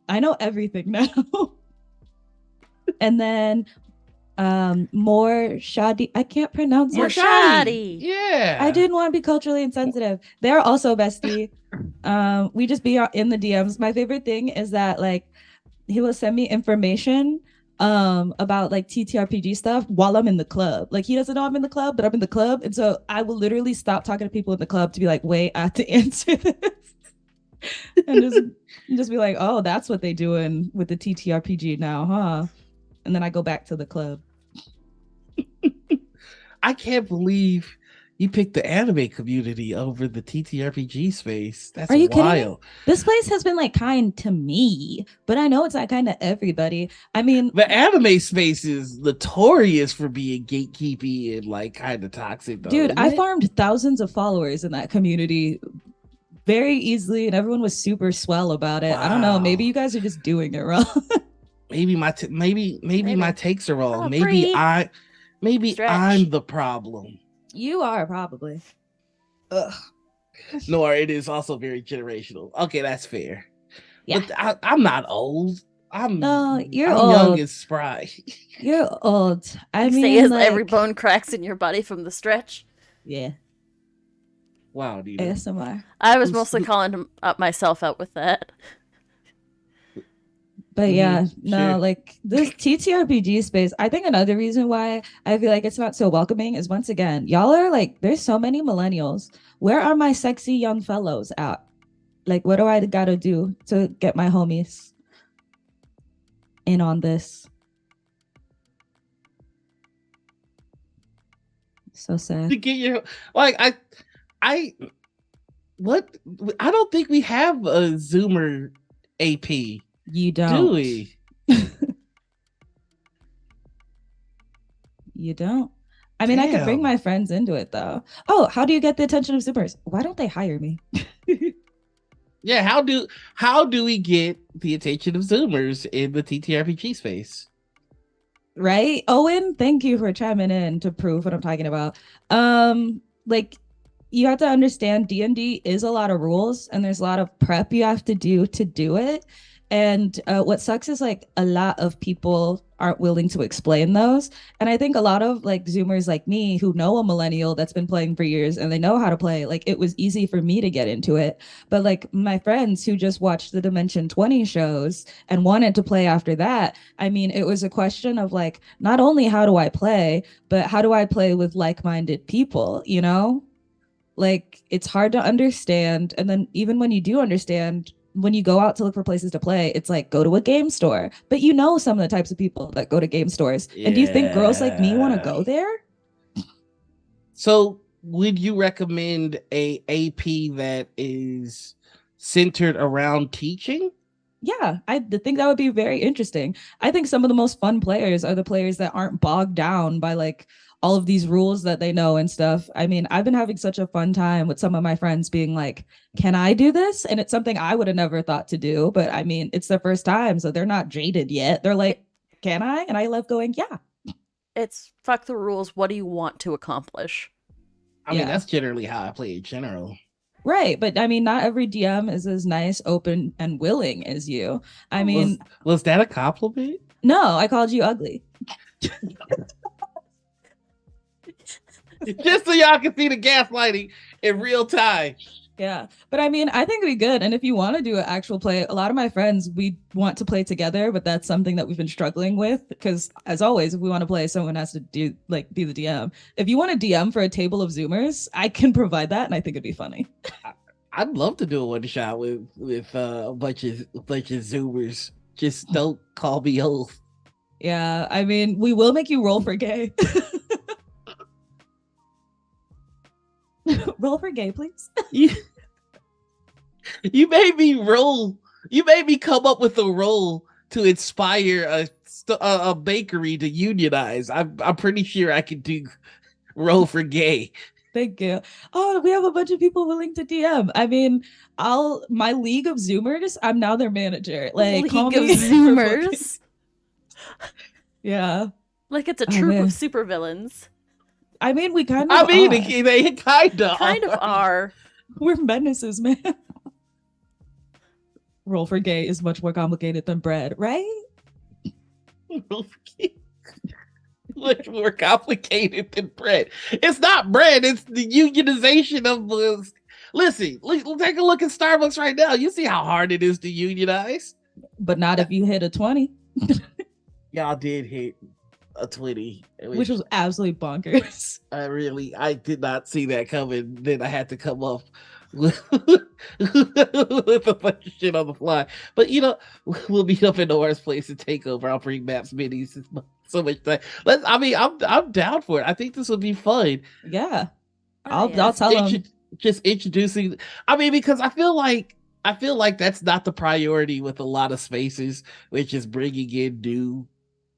I know everything now. And then more Shadi, I can't pronounce More it. shoddy. Yeah. I didn't want to be culturally insensitive. They're also bestie. We just be in the DMs. My favorite thing is that like he will send me information about like TTRPG stuff while I'm in the club. Like, he doesn't know I'm in the club, but I'm in the club, and so I will literally stop talking to people in the club to be like, wait, I have to answer this, and just be like, oh, that's what they doing with the TTRPG now, huh? And then I go back to the club. I can't believe you picked the anime community over the TTRPG space. That's Are you kidding me? wild. This place has been like kind to me, but I know it's not kind to everybody. I mean, The anime space is notorious for being gatekeepy and like kind of toxic, though, dude, isn't I it? farmed thousands of followers in that community very easily, and everyone was super swell about it. I don't know. Maybe Wow. you guys are just doing it wrong. Maybe my Maybe. takes are wrong. Oh, Bree. Maybe Stretch. I'm the problem. You are probably. Ugh. Nor it is also very generational. Okay, that's fair. Yeah. But I'm not old. I'm No, you're I'm young old. and spry. You're old. I You say mean, as every like, bone cracks in your body from the stretch. yeah, Wow, Nita. ASMR. I was Who's mostly calling up myself out with that. But yeah, sure. no, like this TTRPG space, I think another reason why I feel like it's not so welcoming is once again, y'all are like, there's so many millennials. Where are my sexy young fellows at? Like, what do I gotta do to get my homies in on this? So sad. To get your like I what I don't think we have a Zoomer AP, You do don't. we? You don't. I mean, I could bring Damn. my friends into it though. Oh, how do you get the attention of Zoomers? Why don't they hire me? Yeah, how do we get the attention of Zoomers in the TTRPG space? Right? Owen, thank you for chiming in to prove what I'm talking about. Like you have to understand D&D is a lot of rules and there's a lot of prep you have to do it. And what sucks is like a lot of people aren't willing to explain those. And I think a lot of like Zoomers like me who know a millennial that's been playing for years and they know how to play, like it was easy for me to get into it. But like my friends who just watched the Dimension 20 shows and wanted to play after that, I mean, it was a question of like, not only how do I play, but how do I play with like minded people, you know? Like, it's hard to understand. And then, even when you do understand, when you go out to look for places to play, it's like go to a game store. But you know some of the types of people that go to game stores. And do you think girls like me want to Yeah. go there? So, would you recommend a AP that is centered around teaching? Yeah, I think that would be very interesting. I think some of the most fun players are the players that aren't bogged down by like all of these rules that they know and stuff. I mean, I've been having such a fun time with some of my friends being like, "Can I do this?" And it's something I would have never thought to do, but I mean, it's their first time, so they're not jaded yet. They're It, like, "Can I?" And I love going, "Yeah." it's fuck the rules. What do you want to accomplish? I mean, Yeah. that's generally how I play in general. Right, but I mean, not every DM is as nice, open, and willing as you. I Was mean, was that a compliment? no, I called you ugly. Just so y'all can see the gaslighting in real time. Yeah. But I mean, I think it'd be good. And if you want to do an actual play, a lot of my friends, we want to play together, but that's something that we've been struggling with. Because as always, if we want to play, someone has to do like be the DM. If you want a DM for a table of Zoomers, I can provide that and I think it'd be funny. I'd love to do a one shot with a bunch of Zoomers. Just don't call me old. Yeah. I mean, we will make you roll for gay. Roll for gay, please. You you made me roll. You made me come up with a role to inspire a bakery to unionize. I'm pretty sure I could do roll for gay. Thank you. Oh, we have a bunch of people willing to DM. I mean, I'll my league of Zoomers, I'm now their manager. Like, call League of me for booking. Zoomers. Yeah. Like it's a Oh troop of man. supervillains. I mean, we kind of I mean, are. they kind of Kind of are. We're menaces, man. Roll for gay is much more complicated than bread, right? much more complicated than bread. It's not bread. It's the unionization of the. Listen, take a look at Starbucks right now. You see how hard it is to unionize. But not if you hit a 20, Y'all did hit a 20, which was absolutely bonkers. I did not see that coming. Then I had to come up with, with a bunch of shit on the fly. But we'll meet up in Nora's place and take over. I'll bring maps minis. It's so much time. I'm down for it. I think this would be fun. Yeah. Oh, yeah. I'll tell them. Just introducing. I mean, because I feel like that's not the priority with a lot of spaces, which is bringing in new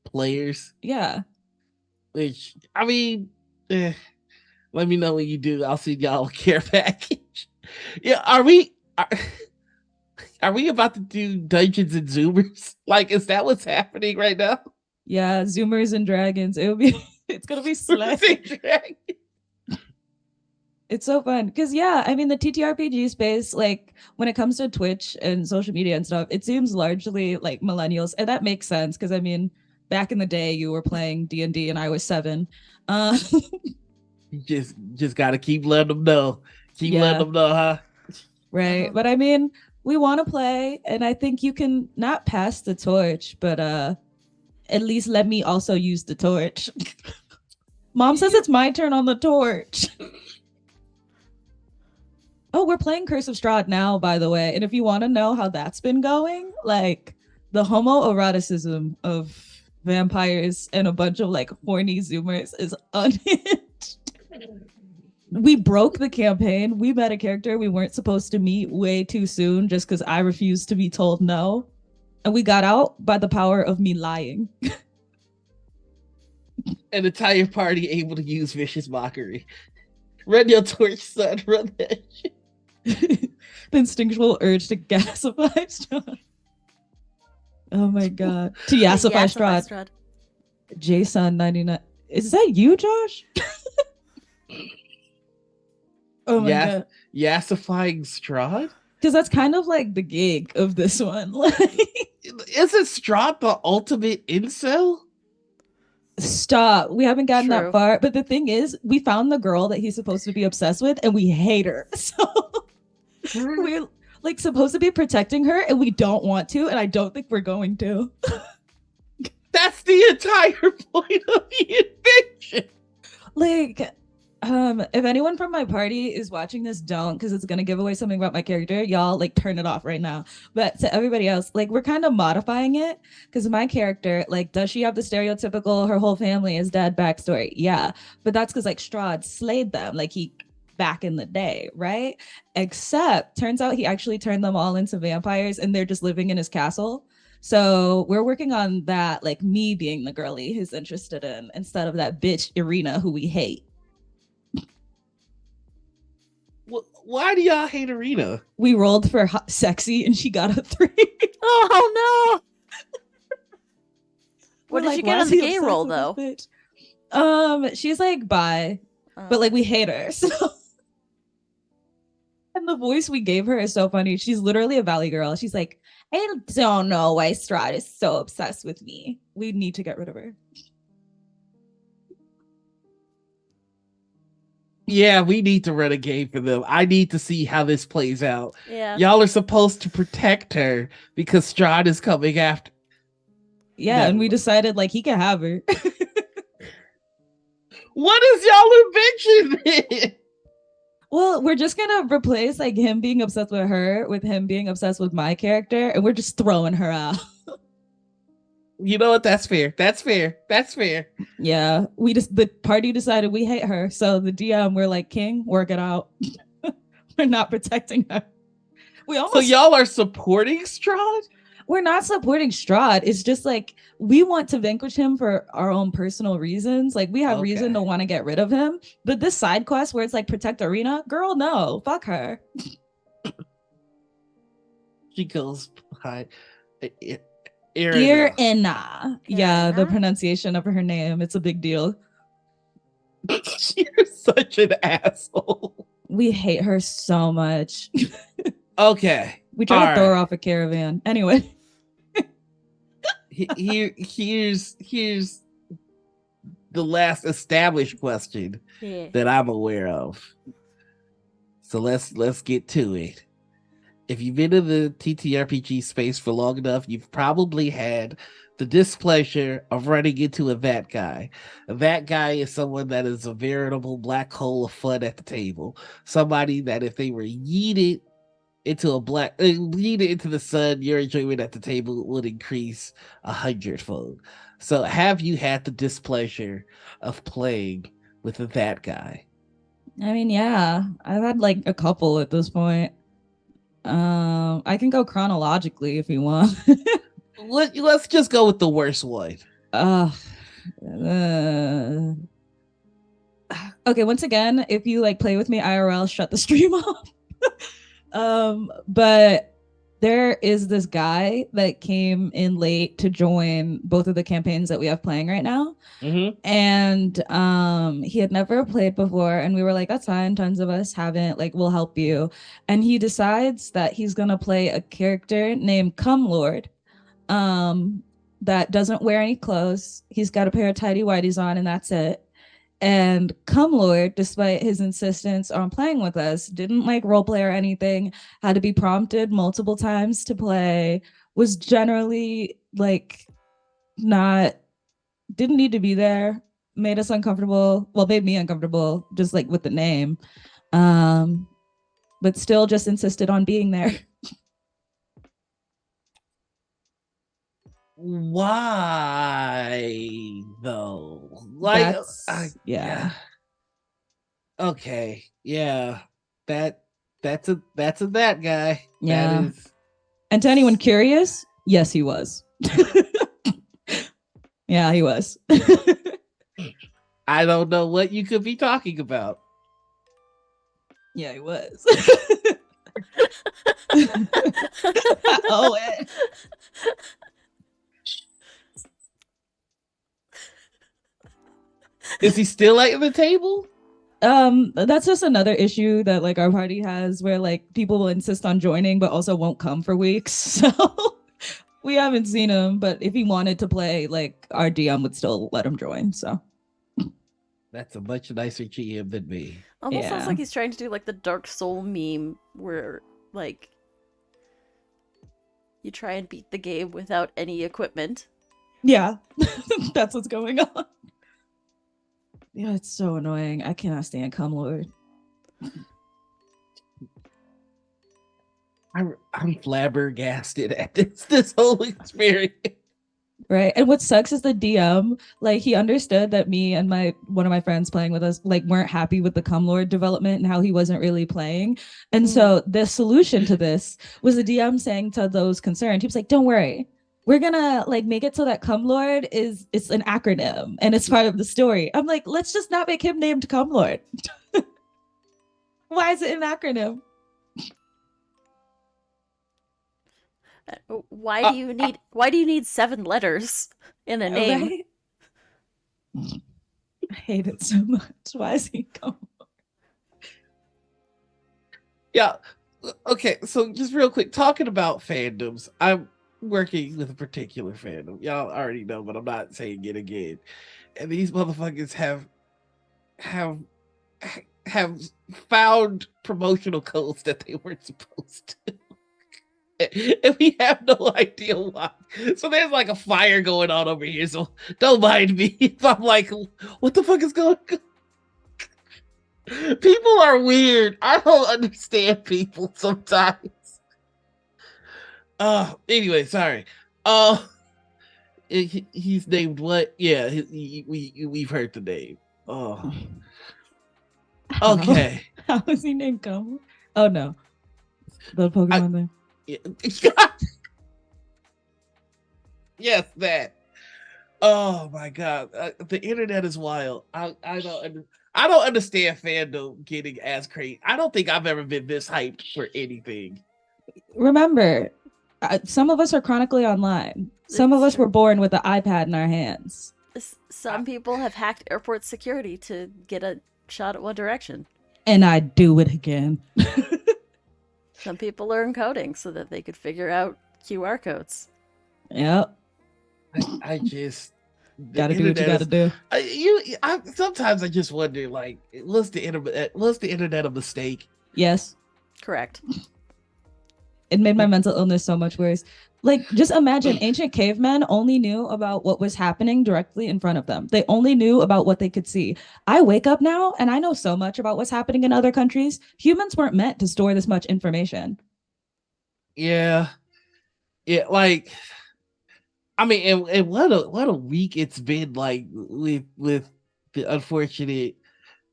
players. Yeah. Which I mean, let me know when you do. I'll see y'all a care package. Yeah, are we about to do Dungeons and Zoomers? Like, is that what's happening right now? Yeah. Zoomers and dragons. It'll be it's gonna be slick. It's so fun because yeah, I mean the TTRPG space, like when it comes to Twitch and social media and stuff, it seems largely like millennials, and that makes sense because I mean, back in the day, you were playing D&D and I was 7. Uh, You just got to keep letting them know. Keep letting yeah, them know, huh? right. But I mean, we want to play, and I think you can not pass the torch, but at least let me also use the torch. Mom says it's my turn on the torch. Oh, we're playing Curse of Strahd now, by the way. And if you want to know how that's been going, like the homoeroticism of vampires and a bunch of like horny Zoomers is unhinged. We broke the campaign. We met a character we weren't supposed to meet way too soon just because I refused to be told no. And we got out by the power of me lying. An entire party able to use vicious mockery. Run your torch, son. Run that shit. The instinctual urge to gasify Strahd. Oh my god. To yassify Strahd. Jason 99. Is that you, Josh? Oh my god. Yassifying Strahd? Because that's kind of like the gig of this one. Isn't Strahd the ultimate incel? Stop. We haven't gotten that far. But the thing is, we found the girl that he's supposed to be obsessed with and we hate her. So we're like supposed to be protecting her and we don't want to. And I don't think we're going to. That's the entire point of the invention. Like, if anyone from my party is watching this, don't, because it's gonna give away something about my character. Y'all like turn it off right now. But to everybody else, like we're kind of modifying it because my character, like, does she have the stereotypical her whole family is dead backstory? Yeah, but that's because like Strahd slayed them, like he back in the day, right? Except turns out he actually turned them all into vampires and they're just living in his castle. So we're working on that, like me being the girly he's interested in instead of that bitch Irina who we hate. Why do y'all hate Irina? We rolled for hot, sexy and she got a 3. Oh no! What did you get on the gay roll though? She's like bi, but like we hate her. So. And the voice we gave her is so funny. She's literally a Valley girl. She's like, I don't know why Strahd is so obsessed with me. We need to get rid of her. Yeah, we need to run a game for them. I need to see how this plays out. Yeah. Y'all are supposed to protect her because Strahd is coming after. Yeah, and we decided like he can have her. What is y'all invention? Well, we're just gonna replace like him being obsessed with her with him being obsessed with my character, and we're just throwing her out. You know what? That's fair. That's fair. That's fair. Yeah, the party decided we hate her, so the DM we're like, King, work it out. We're not protecting her. So y'all are supporting Strahd? We're not supporting Strahd. It's just like we want to vanquish him for our own personal reasons. Like we have reason to want to get rid of him. But this side quest where it's like protect Irina, girl, no, fuck her. She goes behind Irina. Yeah, the pronunciation of her name. It's a big deal. You're such an asshole. We hate her so much. Okay. We try to throw her off a caravan. Anyway. Here's the last established question that I'm aware of. So let's get to it. If you've been in the TTRPG space for long enough, you've probably had the displeasure of running into a that guy. A that guy is someone that is a veritable black hole of fun at the table. Somebody that if they were yeeted into the sun, your enjoyment at the table would increase 100-fold. So have you had the displeasure of playing with that guy? I mean, yeah, I've had like a couple at this point. I can go chronologically if you want. Let's just go with the worst one. Okay, once again, if you like play with me IRL, shut the stream off. But there is this guy that came in late to join both of the campaigns that we have playing right now. Mm-hmm. And he had never played before, and we were like, that's fine, tons of us haven't, like, we'll help you. And he decides that he's gonna play a character named Cum Lord, um that doesn't wear any clothes. He's got a pair of tidy whities on, and that's it. And Cumlord, despite his insistence on playing with us, didn't like roleplay or anything, had to be prompted multiple times to play, was generally like not, didn't need to be there, made us uncomfortable. Well, made me uncomfortable just like with the name. Um, but still just insisted on being there. Why though? Like, Yeah. yeah. Okay, yeah. That that's a that guy. That Yeah. is. And to anyone curious, yes, he was. Yeah, he was. I don't know what you could be talking about. Yeah, he was. Oh, Is he still at the table? that's just another issue that like our party has, where like people will insist on joining but also won't come for weeks. So we haven't seen him, but if he wanted to play, like our DM would still let him join. So That's a much nicer GM than me. Almost sounds yeah. like he's trying to do like the Dark Soul meme where like you try and beat the game without any equipment. Yeah. That's what's going on. Yeah, it's so annoying. I cannot stand Cum Lord. I'm flabbergasted at this whole experience. Right. And what sucks is the DM, like he understood that me and my one of my friends playing with us like weren't happy with the Cum Lord development and how he wasn't really playing. And so the solution to this was the DM saying to those concerned, he was like, don't worry. We're gonna like make it so that Cum Lord is it's an acronym and it's part of the story. I'm like, let's just not make him named Cum Lord. Why is it an acronym? Why do you need 7 letters in a name? Right? I hate it so much. Why is he Cum Lord? Yeah. Okay, so just real quick, talking about fandoms, I'm working with a particular fandom. Y'all already know, but I'm not saying it again. And these motherfuckers have have found promotional codes that they weren't supposed to. And we have no idea why. So there's like a fire going on over here. So don't mind me if I'm like, what the fuck is going on? People are weird. I don't understand people sometimes. Anyway, sorry. He's named what? Yeah, we've heard the name. Oh, okay. How is he named Cum? Oh no, the Pokemon thing. Yeah. Yes, that. Oh my god, the internet is wild. I don't understand fandom getting as crazy. I don't think I've ever been this hyped for anything. Remember, some of us are chronically online. Some of us were born with the iPad in our hands. Some people have hacked airport security to get a shot at One Direction. And I'd do it again. Some people learn coding so that they could figure out QR codes. Yep. I just gotta do what you gotta do. Sometimes I just wonder, like, was the internet a mistake? Yes. Correct. It made my mental illness so much worse. Like, just imagine ancient cavemen only knew about what was happening directly in front of them. They only knew about what they could see. I wake up now and I know so much about what's happening in other countries. Humans weren't meant to store this much information. Yeah. Yeah, like, I mean, and what a week it's been, like, with the unfortunate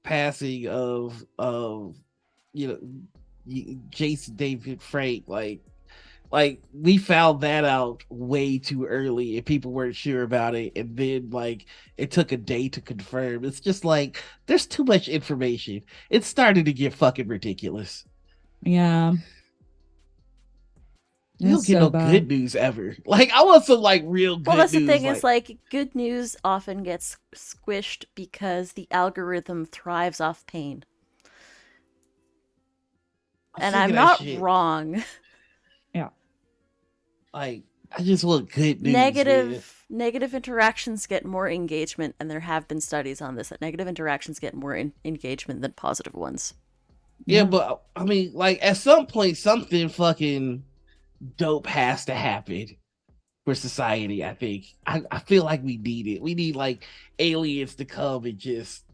passing of you know, Jason David Frank. Like we found that out way too early and people weren't sure about it, and then like it took a day to confirm. It's just like there's too much information. It's starting to get fucking ridiculous. Yeah. You don't That's get so no bad. good news ever. Like I want some like real Well, good that's the news. thing is Like like good news often gets squished because the algorithm thrives off pain. I'm And sick I'm of that not shit. wrong. Yeah. Like I just want good news, man. Negative interactions get more engagement, and there have been studies on this that negative interactions get more engagement than positive ones. Yeah, Yeah. but I mean, like at some point, something fucking dope has to happen for society. I think. I feel like we need it. We need like aliens to come and just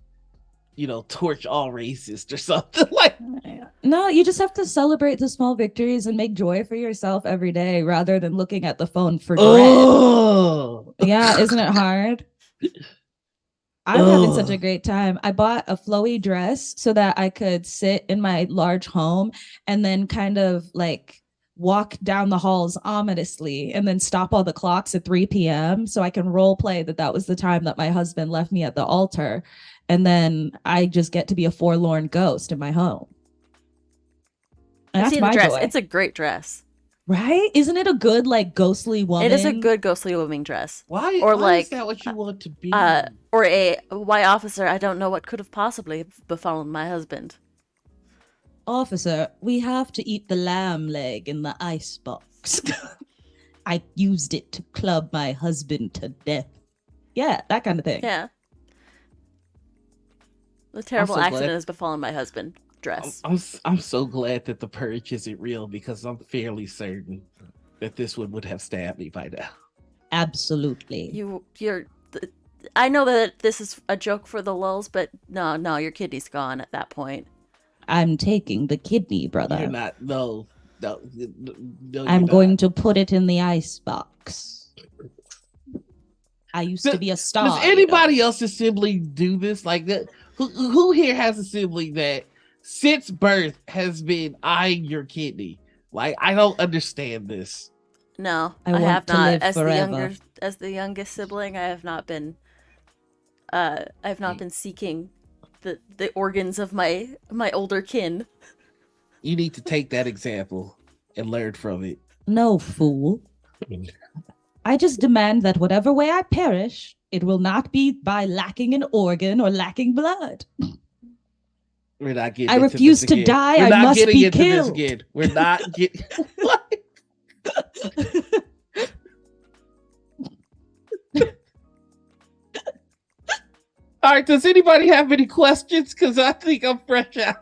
torch all racists or something like. No, you just have to celebrate the small victories and make joy for yourself every day rather than looking at the phone for dread. Oh, Yeah, isn't it hard? I'm having such a oh. great time. I bought a flowy dress so that I could sit in my large home and then kind of like walk down the halls ominously and then stop all the clocks at 3 p.m. so I can role play that that was the time that my husband left me at the altar. And then I just get to be a forlorn ghost in my home. And I've that's seen the my dress. joy. It's a great dress. Right? Isn't it a good, like, ghostly It is a woman? good ghostly woman dress. Why? Or Why is like, that what you want to be? or a why officer? I don't know what could have possibly befallen my husband. Officer, we have to eat the lamb leg in the ice box. I used it to club my husband to death. Yeah, that kind of thing. Yeah, a I'm terrible so accident glad. has befallen my husband. I'm, Dress. I'm I'm so glad that the purge isn't real because I'm fairly certain that this one would have stabbed me by now. Absolutely. You're. I know that this is a joke for the lulz, but no, your kidney's gone at that point. I'm taking the kidney, You're brother. not. No, no, no. You're I'm not. going to put it in the ice box. I used to Does, be a does star, you know. anybody else's sibling do this like that? Who here has a sibling that since birth has been eyeing your kidney? Like I don't understand this. No, I I want have to not. live forever. As the youngest sibling, I have not been. I have not been seeking the organs of my older kin. You need to take that example and learn from it. No, fool. I just demand that whatever way I perish, it will not be by lacking an organ or lacking blood. We're not I getting into this refuse to again. die. We're I not must getting be into this killed. again. We're not getting. What? All right. Does anybody have any questions? Because I think I'm fresh out.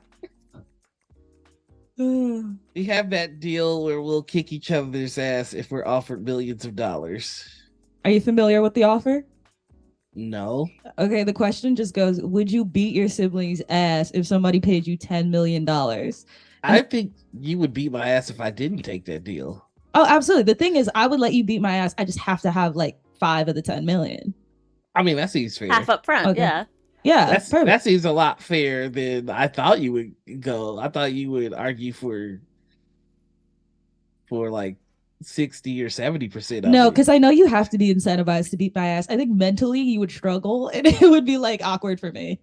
We have that deal where we'll kick each other's ass if we're offered millions of dollars. Are you familiar with the offer? No. Okay, the question just goes, would you beat your sibling's ass if somebody paid you $10 million? I And think you would beat my ass if I didn't take that deal. oh, absolutely. The thing is, I would let you beat my ass. I just have to have like 5 of the 10 million. I mean, that seems Half fair. up front, Okay. yeah. Yeah, That perfect. seems a lot fair than I thought you would go. I thought you would argue for like 60 or 70% of No, it. because I know you have to be incentivized to beat my ass. I think mentally you would struggle and it would be like awkward for me.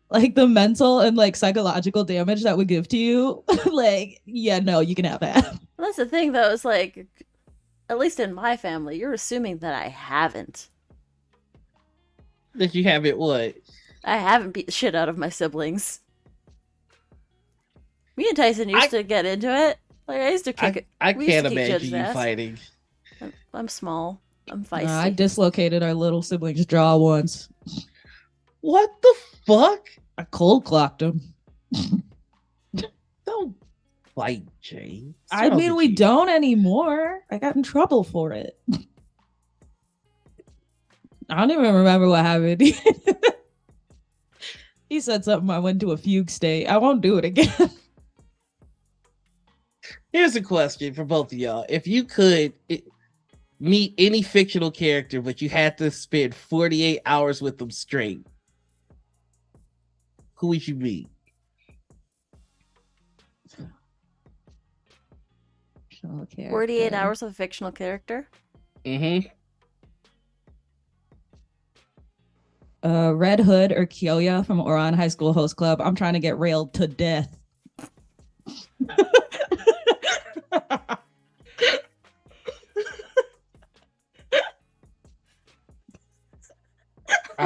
Like the mental and like psychological damage that would give to you. Like, yeah, no, you can have that. Well, that's the thing, though. Is like, at least in my family, you're assuming that I haven't. That you haven't what? I haven't beat the shit out of my siblings. Me and Tyson used I to get into it. Like I used to kick I it. I We used to can't kick each imagine other's you ass. fighting. I'm small. I'm I feisty. dislocated our little sibling's jaw once. What the fuck? I cold clocked him. Don't fight, James. What's I wrong mean, with we you? don't anymore. I got in trouble for it. I don't even remember what happened. He said something. I went to a fugue state. I won't do it again. Here's a question for both of y'all. If you could meet any fictional character, but you had to spend 48 hours with them straight, who would you meet? 48 hours of a fictional character. Mm-hmm. Red Hood or Kyoya from Oran High School Host Club. I'm trying to get railed to death.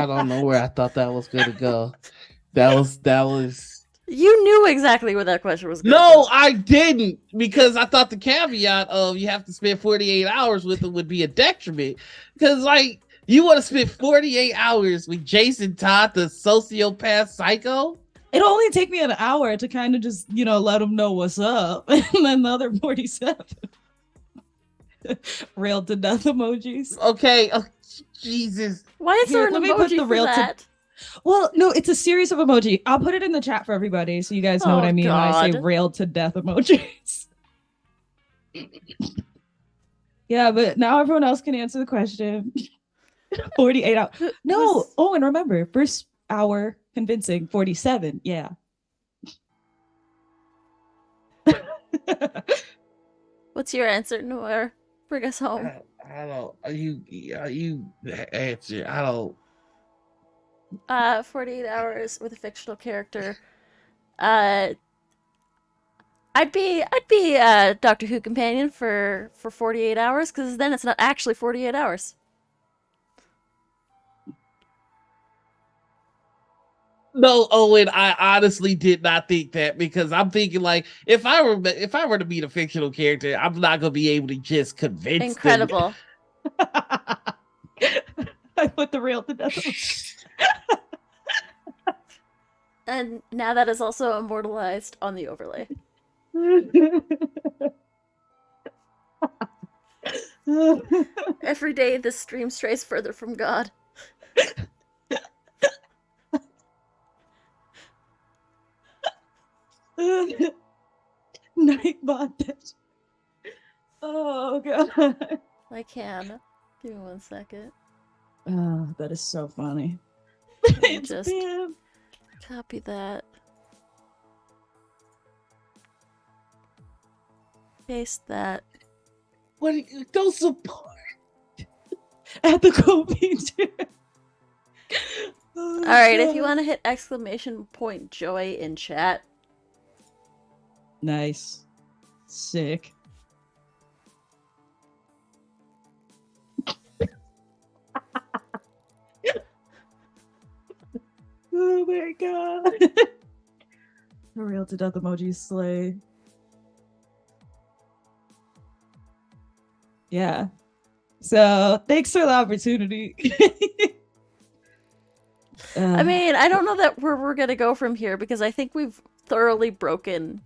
don't know where I thought that was gonna go. That was. You knew exactly where that question was going. No, I didn't, because I thought the caveat of you have to spend 48 hours with it would be a detriment. Because like you want to spend 48 hours with Jason Todd, the sociopath psycho. It'll only take me an hour to kind of just, let them know what's up. And then the other 47. Rail to death emojis. Okay, oh, Jesus. Why is there an emoji for that? Well, no, it's a series of emoji. I'll put it in the chat for everybody so you guys know what I mean when I say rail to death emojis. Yeah, but now everyone else can answer the question. 48 hours. No. Oh, and remember, first hour convincing, 47. Yeah. What's your answer, Noir? Bring us home. I don't. You answer. I don't. 48 hours with a fictional character. I'd be Doctor Who companion for 48 hours, because then it's not actually 48 hours. No, Owen, I honestly did not think that, because I'm thinking like if I were to meet a fictional character, I'm not gonna be able to just convince Incredible. them. I put the rail to death. And now that is also immortalized on the overlay. Every day this stream strays further from God. Night bondage. Oh god. I can. Give me 1 second. Oh, that is so funny. It's just copy that. Paste that. What do you don't support? At the computer. Oh, alright, if you want to hit ! joy in chat. Nice. Sick. Oh my god. The real to death emoji slay. Yeah. So thanks for the opportunity. I mean, I don't know that where we're gonna go from here, because I think we've thoroughly broken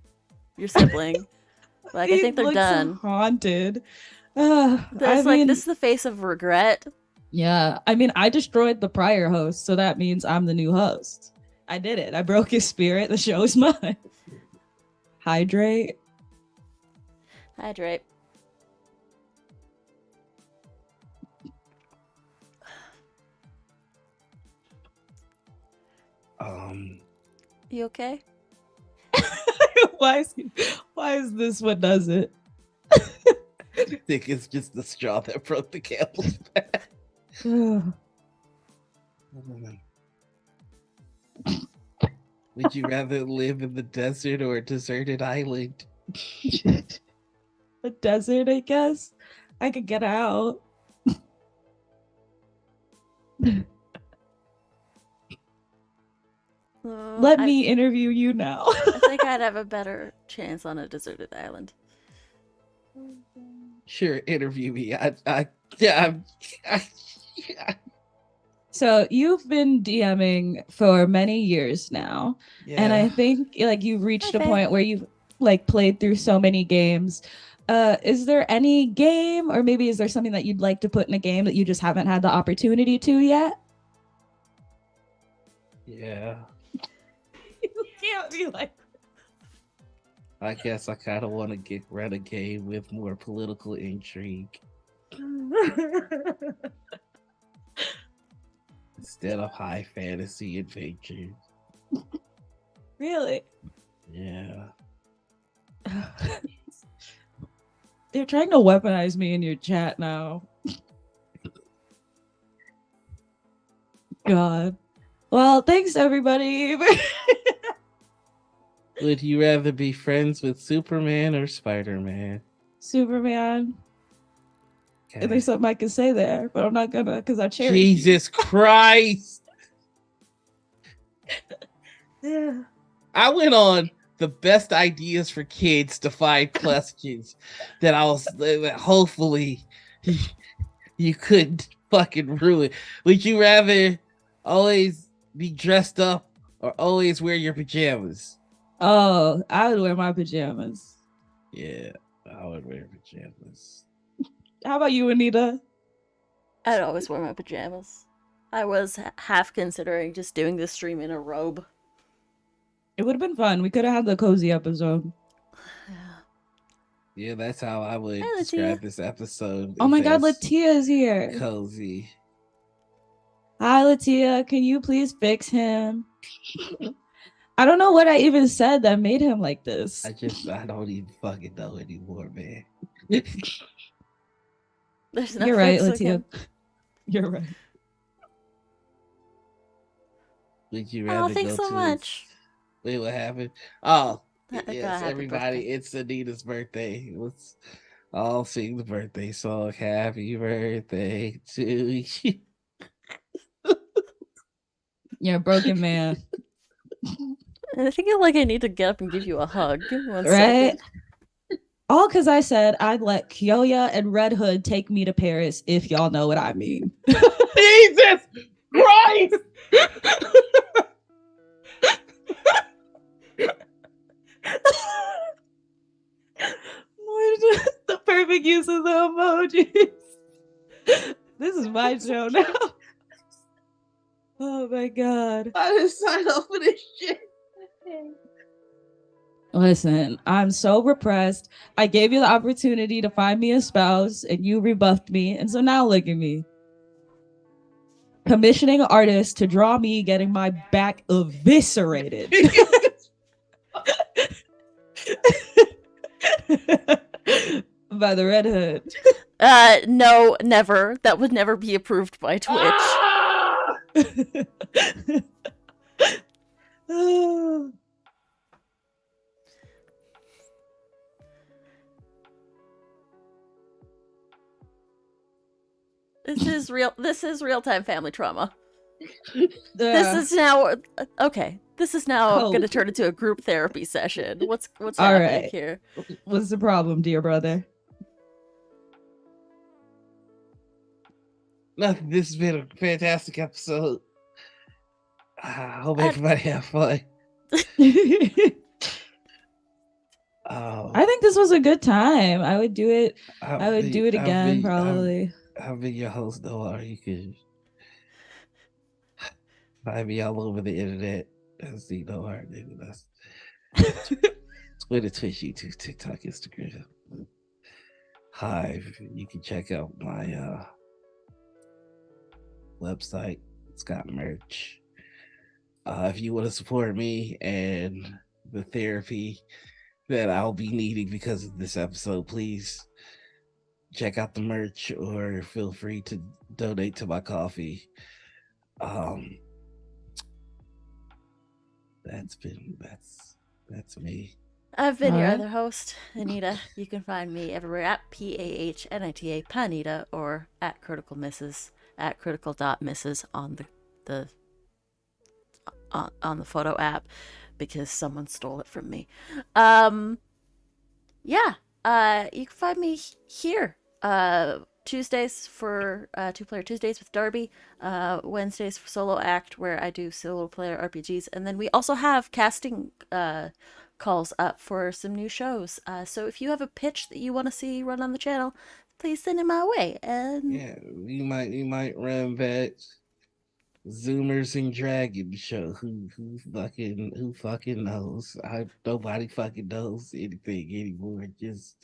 your sibling. Like, I think they're done. Haunted. This is the face of regret. Yeah, I mean, I destroyed the prior host, so that means I'm the new host. I did it. I broke his spirit. The show's mine. Hydrate. Hydrate. You okay? Why is this what does it? I think it's just the straw that broke the camel's back. Would you rather live in the desert or a deserted island? A desert, I guess. I could get out. Let me interview you now. I think I'd have a better chance on a deserted island. Sure, interview me. So you've been DMing for many years now, and I think like you've reached a point where you've like played through so many games. Is there any game, or maybe is there something that you'd like to put in a game that you just haven't had the opportunity to yet? Yeah. You can't be like. I guess I kind of want to run a game with more political intrigue instead of high fantasy adventure. Really? Yeah. They're trying to weaponize me in your chat now. God. Well, thanks everybody. Would you rather be friends with Superman or Spider-Man? Superman. Okay. There's something I can say there, but I'm not gonna because I cherish Jesus Christ! Yeah. I went on the best ideas for kids to find questions that hopefully you couldn't fucking ruin. Would you rather always be dressed up or always wear your pajamas? Oh, I would wear my pajamas. Yeah, I would wear pajamas. How about you, Anita? I'd always wear my pajamas. I was half considering just doing this stream in a robe. It would have been fun. We could have had the cozy episode. Yeah, that's how I would Hey, describe Latia. this episode. Oh It's my God, as Latia is here. cozy. Hi, Latia. Can you please fix him? I don't know what I even said that made him like this. I don't even fucking know anymore, man. There's no You're right, fixing Latia. him. You're right. Would you Oh, rather thanks go so to much. wait, what happened? Oh, God, yes, happy everybody, birthday. it's Anita's birthday. Let's all sing the birthday song. Happy birthday to you. You're a broken man. I think I need to get up and give you a hug. Give me one Right? second. All because I said I'd let Kyoya and Red Hood take me to Paris, if y'all know what I mean. Jesus Christ! The perfect use of the emojis. This is my show now. Oh my God. I didn't sign up for this shit. Listen, I'm so repressed. I gave you the opportunity to find me a spouse and you rebuffed me. And so now look at me. Commissioning artists to draw me getting my back eviscerated. By the Red Hood. No, never. That would never be approved by Twitch. This is real-time family trauma. This is now okay. This is now going to turn into a group therapy session. What's happening here? What's the problem, dear brother? Nothing. This has been a fantastic episode. I hope everybody have fun. I think this was a good time. I would do it. I would do it again, probably. I've been your host, Noir. You can find me all over the internet as the Noir. That's Twitter, Twitch, YouTube, TikTok, Instagram, Hive. You can check out my website. It's got merch. If you want to support me and the therapy that I'll be needing because of this episode, please check out the merch or feel free to donate to my coffee. That's me. I've been your other host, Anita. You can find me everywhere at PAHNITA Panita or at Critical Misses at critical.misses on the on the photo app because someone stole it from me. You can find me here. Tuesdays for two-player Tuesdays with Darby, Wednesdays for solo act where I do solo player RPGs, and then we also have casting calls up for some new shows. So if you have a pitch that you want to see run on the channel, please send it my way. And yeah, you might run that Zoomers and Dragons show. Who fucking knows? Nobody fucking knows anything anymore. Just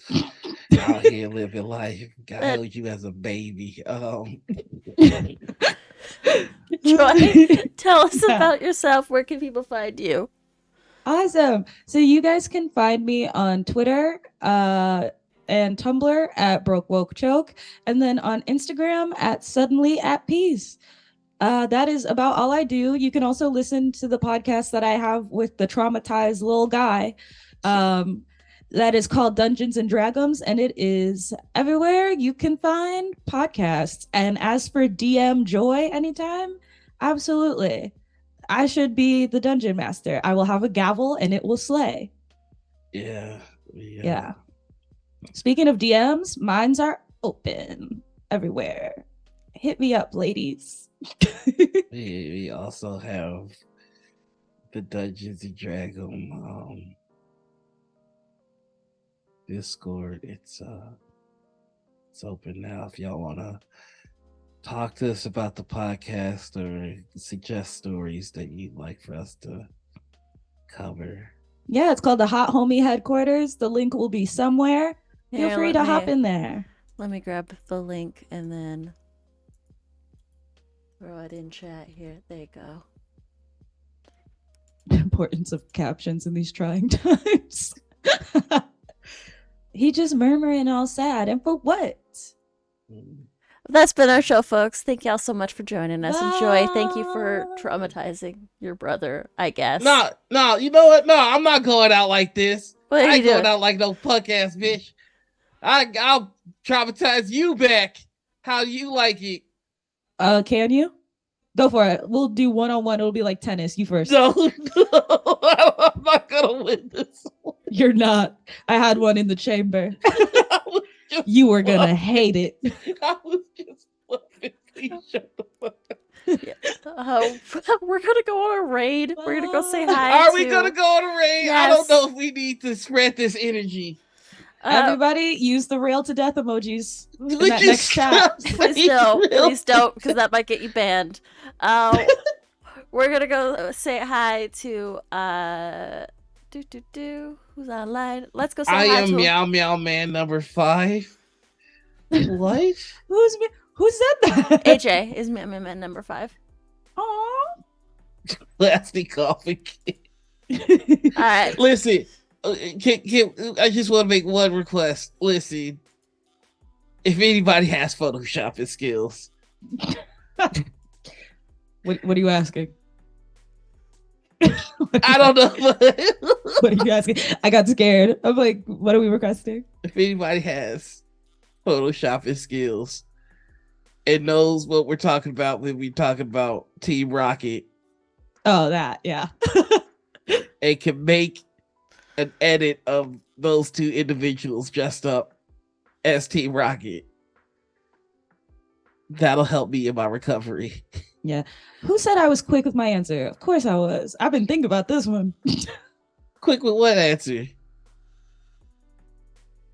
out here living life. God held you as a baby. Joy, tell us about yourself. Where can people find you? Awesome. So you guys can find me on Twitter and Tumblr at Broke Woke Choke, and then on Instagram at Suddenly at Peace. That is about all I do. You can also listen to the podcast that I have with the traumatized little guy. That is called Dungeons and Dragons, and it is everywhere you can find podcasts. And as for DM Joy anytime, absolutely. I should be the dungeon master. I will have a gavel and it will slay. Yeah. Yeah. Speaking of DMs, mines are open everywhere. Hit me up, ladies. We also have the Dungeons and Dragons Discord. It's open now if y'all wanna talk to us about the podcast or suggest stories that you'd like for us to cover. Yeah, it's called the Hot Homie Headquarters. The link will be somewhere. Feel free to hop in there. Let me grab the link and then throw it in chat here. There you go. The importance of captions in these trying times. He just murmuring all sad. And for what? That's been our show, folks. Thank y'all so much for joining us. Enjoy. Thank you for traumatizing your brother, I guess. No, you know what? No, I'm not going out like this. What I are ain't you going doing? out like no punk ass bitch. I'll traumatize you back. How you like it? Can you? Go for it. We'll do one-on-one. It'll be like tennis. You first. No, I'm not gonna win this one. You're not. I had one in the chamber. You were gonna hate it. I was just flipping. Please shut the fuck up. We're gonna go on a raid. We're gonna go say hi. Are we gonna go on a raid? Yes. I don't know if we need to spread this energy. Everybody, use the rail to death emojis in that next chat. Please don't, because that might get you banned. We're gonna go say hi to who's online. Let's go say hi to I am Meow Meow Man number 5. What? Who said that? AJ is Meow Meow Man number 5. Aww. Plastic coffee. All right. Listen, I just want to make one request. Listen, if anybody has photoshopping skills, what are you asking? I don't know. What are you asking? I got scared. I'm like, what are we requesting? If anybody has photoshopping skills and knows what we're talking about when we talk about Team Rocket, oh, that, yeah, and can make an edit of those two individuals dressed up as Team Rocket, that'll help me in my recovery. Yeah. Who said I was quick with my answer? Of course I was. I've been thinking about this one. Quick with what answer?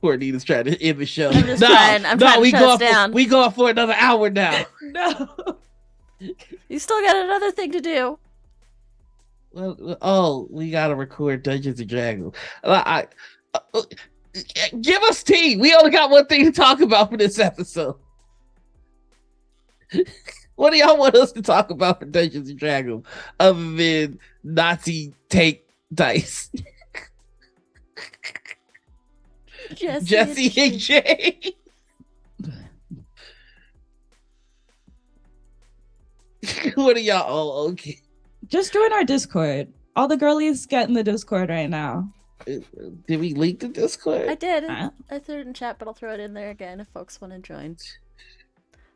Courtney's trying to end the show. I'm just trying. I'm trying to shut us down. We going for another hour now. No. You still got another thing to do. Well, we gotta record Dungeons and Dragons. Give us tea. We only got one thing to talk about for this episode. What do y'all want us to talk about for Dungeons and Dragons other than Nazi take dice? Jesse and Jay. What are y'all? Oh, okay. Just join our Discord. All the girlies get in the Discord right now. Did we link the Discord? I did. I threw it in chat, but I'll throw it in there again if folks want to join.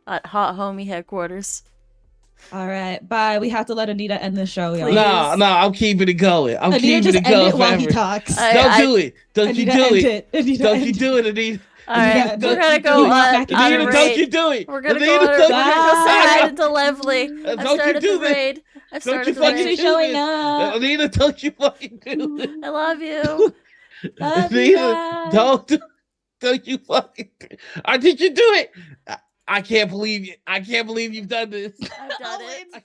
At Hot Homie Headquarters. All right, bye. We have to let Anita end the show, y'all. No, I'm keeping it going. Anita keeping it going while he talks. Don't do it. Don't you do it. Don't you do it, Anita. All right, we're gonna go on a Anita, don't you do it. We're gonna go say hi to Lovely. I've started the raid. I've started the raid. Showing up. Anita, don't you fucking do it. I love you. Anita, don't you fucking do it. Did you do it? I can't believe you. I can't believe you've done this. I've done it.